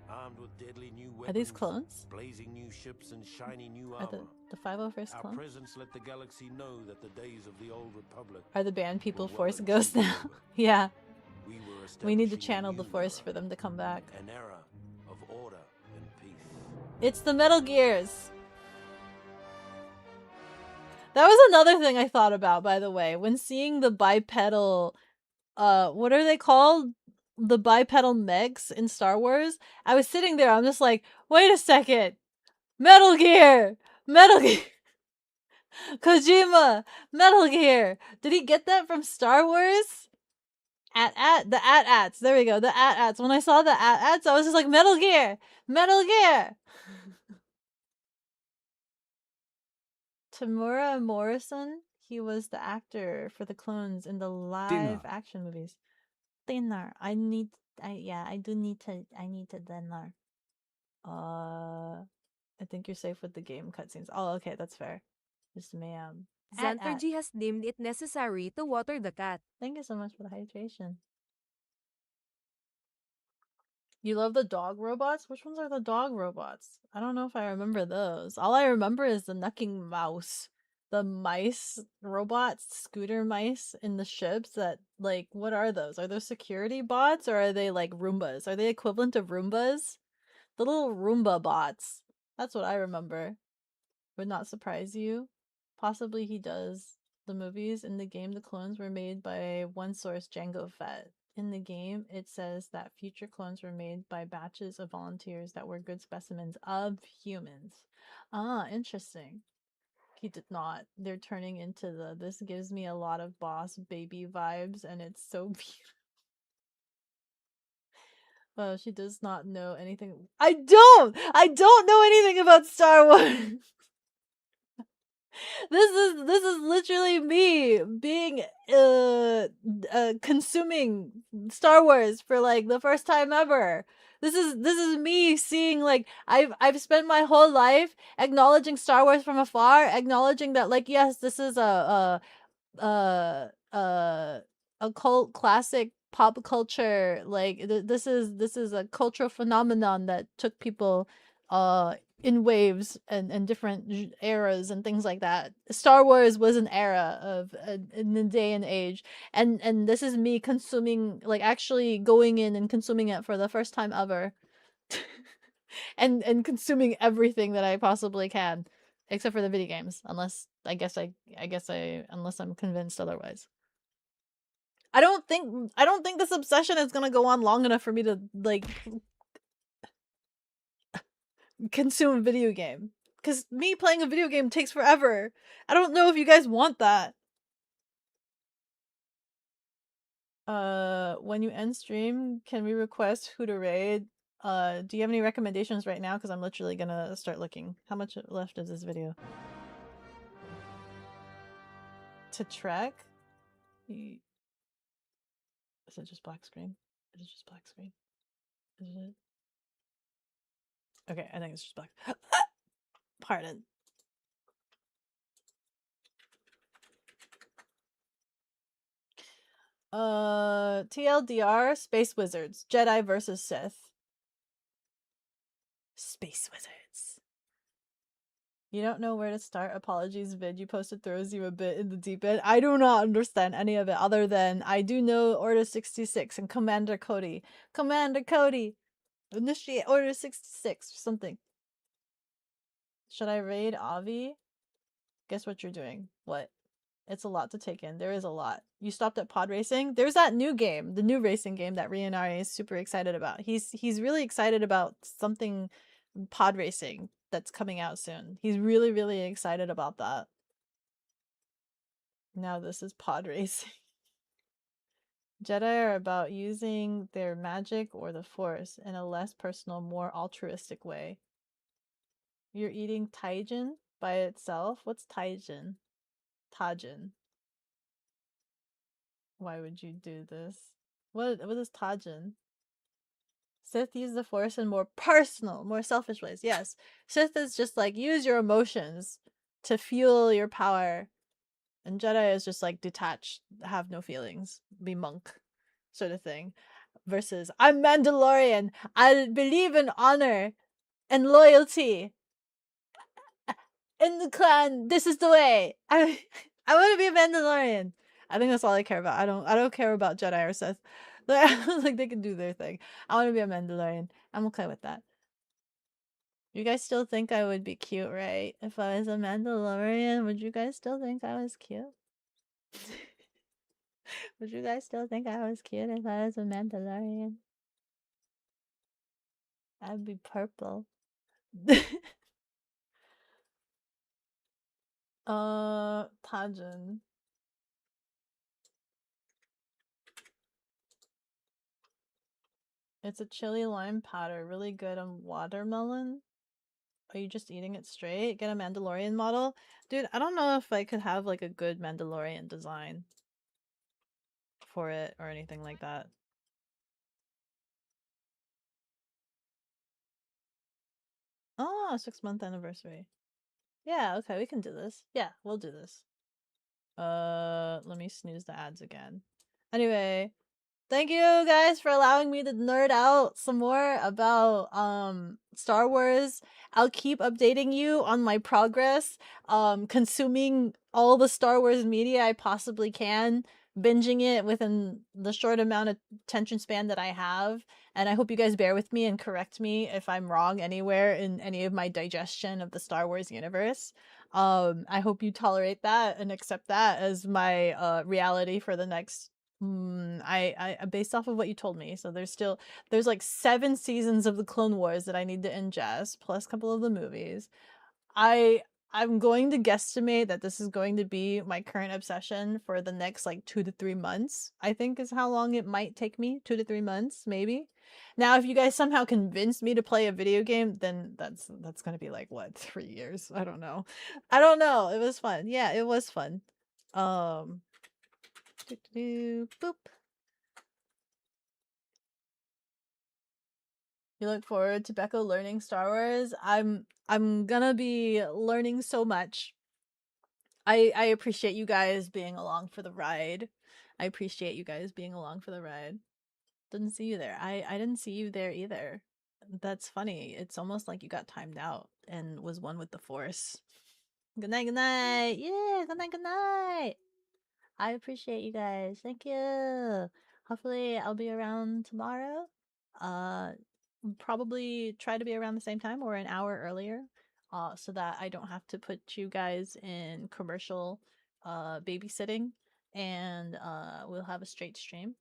Armed with deadly new weapons, are these clones? Blazing new ships and shiny new armor. Are the 501st Our clones? presence let the galaxy know that the days of the old Republic are the band people Force Ghosts now. Yeah. We need to channel the Force for them to come back. An era of order and peace. It's the Metal Gears. That was another thing I thought about, by the way, when seeing the bipedal, what are they called? The bipedal mechs in Star Wars. I was sitting there, I'm just like, wait a second. Metal Gear! Metal Gear! Kojima! Metal Gear! Did he get that from Star Wars? The AT-ATs. There we go. The AT-ATs. When I saw the AT-ATs, I was just like, Metal Gear! Metal Gear! Tamura Morrison, he was the actor for the clones in the live action movies. Dinner. I need to dinner. I think you're safe with the game cutscenes. Oh, okay, that's fair. Just ma'am. Xantergy has deemed it necessary to water the cat. Thank you so much for the hydration. You love the dog robots? Which ones are the dog robots? I don't know if I remember those. All I remember is the knucking mouse. The mice robots, scooter mice in the ships that, like, what are those? Are those security bots or are they like Roombas? Are they equivalent of Roombas? The little Roomba bots. That's what I remember. Would not surprise you. Possibly he does. The movies in the game, the clones were made by one source, Jango Fett. In the game, it says that future clones were made by batches of volunteers that were good specimens of humans. Ah, interesting. He did not. They're turning into the. This gives me a lot of Boss Baby vibes, and it's so beautiful. Well, she does not know anything. I don't know anything about Star Wars. This is literally me being consuming Star Wars for like the first time ever. This is me seeing, like, I've spent my whole life acknowledging Star Wars from afar, acknowledging that, like, yes, this is uh uh a cult classic pop culture, like this is a cultural phenomenon that took people in waves and different eras and things like that. Star Wars was an era of in the day and age, and this is me consuming, like, actually going in and consuming it for the first time ever. and consuming everything that I possibly can, except for the video games, unless I guess unless I'm convinced otherwise. I don't think this obsession is gonna go on long enough for me to, like, consume a video game. Cause me playing a video game takes forever. I don't know if you guys want that. When you end stream, can we request who to raid? Do you have any recommendations right now? Because I'm literally gonna start looking. How much left is this video? To Trek? Is it just black screen? Is it just black screen? Is it? Okay, I think it's just black. Pardon. TLDR, Space Wizards, Jedi versus Sith. Space Wizards. You don't know where to start? Apologies, vid you posted throws you a bit in the deep end. I do not understand any of it other than I do know Order 66 and Commander Cody. Commander Cody! Initiate Order 66 or something. Should I raid Avi? Guess what you're doing. What? It's a lot to take in. There is a lot. You stopped at pod racing? There's that new game, the new racing game that Rionari is super excited about. He's really excited about something pod racing that's coming out soon. He's really, really excited about that. Now this is pod racing. Jedi are about using their magic or the Force in a less personal, more altruistic way. You're eating Taijin by itself? What's Taijin? Tajin. Why would you do this? What is Tajin? Sith use the Force in more personal, more selfish ways. Yes. Sith is just like, use your emotions to fuel your power. And Jedi is just like, detach, have no feelings, be monk, sort of thing. Versus, I'm Mandalorian. I believe in honor and loyalty. In the clan, this is the way. I want to be a Mandalorian. I think that's all I care about. I don't care about Jedi or Sith. Like, they can do their thing. I want to be a Mandalorian. I'm okay with that. You guys still think I would be cute, right? If I was a Mandalorian, would you guys still think I was cute? Would you guys still think I was cute if I was a Mandalorian? I'd be purple. Tajin. It's a chili lime powder, really good on watermelon. Are you just eating it straight? Get a Mandalorian model? Dude, I don't know if I could have like a good Mandalorian design for it or anything like that. Oh, 6-month anniversary. Yeah, okay, we can do this. Yeah, we'll do this. Let me snooze the ads again. Anyway, Thank you guys for allowing me to nerd out some more about Star Wars. I'll keep updating you on my progress, consuming all the Star Wars media I possibly can, binging it within the short amount of attention span that I have. And I hope you guys bear with me and correct me if I'm wrong anywhere in any of my digestion of the Star Wars universe. I hope you tolerate that and accept that as my reality for the next I based off of what you told me. So there's like 7 seasons of the Clone Wars that I need to ingest, plus a couple of the movies. I'm going to guesstimate that this is going to be my current obsession for the next like 2 to 3 months. I think is how long it might take me. 2 to 3 months, maybe. Now, if you guys somehow convince me to play a video game, then that's gonna be like what, 3 years? I don't know. I don't know. It was fun. Yeah, it was fun. Boop. You look forward to Beko learning Star Wars? I'm gonna be learning so much. I appreciate you guys being along for the ride. I appreciate you guys being along for the ride. Didn't see you there. I didn't see you there either. That's funny. It's almost like you got timed out and was one with the force. Good night, good night. Yeah, good night, good night. I appreciate you guys. Thank you. Hopefully I'll be around tomorrow. Uh Probably try to be around the same time or an hour earlier. So that I don't have to put you guys in commercial babysitting and we'll have a straight stream.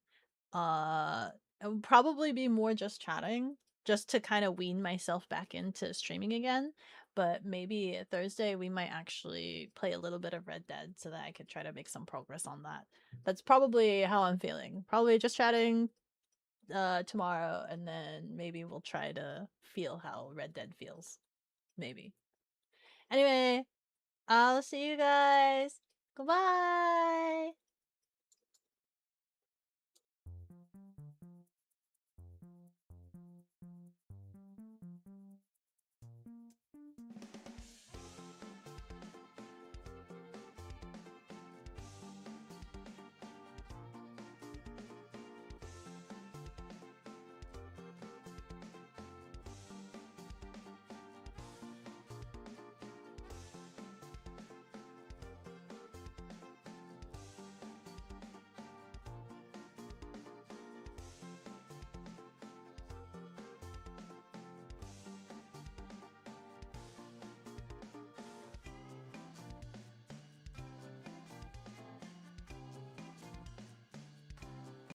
It would probably be more just chatting, just to kind of wean myself back into streaming again. But maybe Thursday we might actually play a little bit of Red Dead so that I could try to make some progress on that. That's probably how I'm feeling. Probably just chatting tomorrow, and then maybe we'll try to feel how Red Dead feels. Maybe. Anyway, I'll see you guys. Goodbye.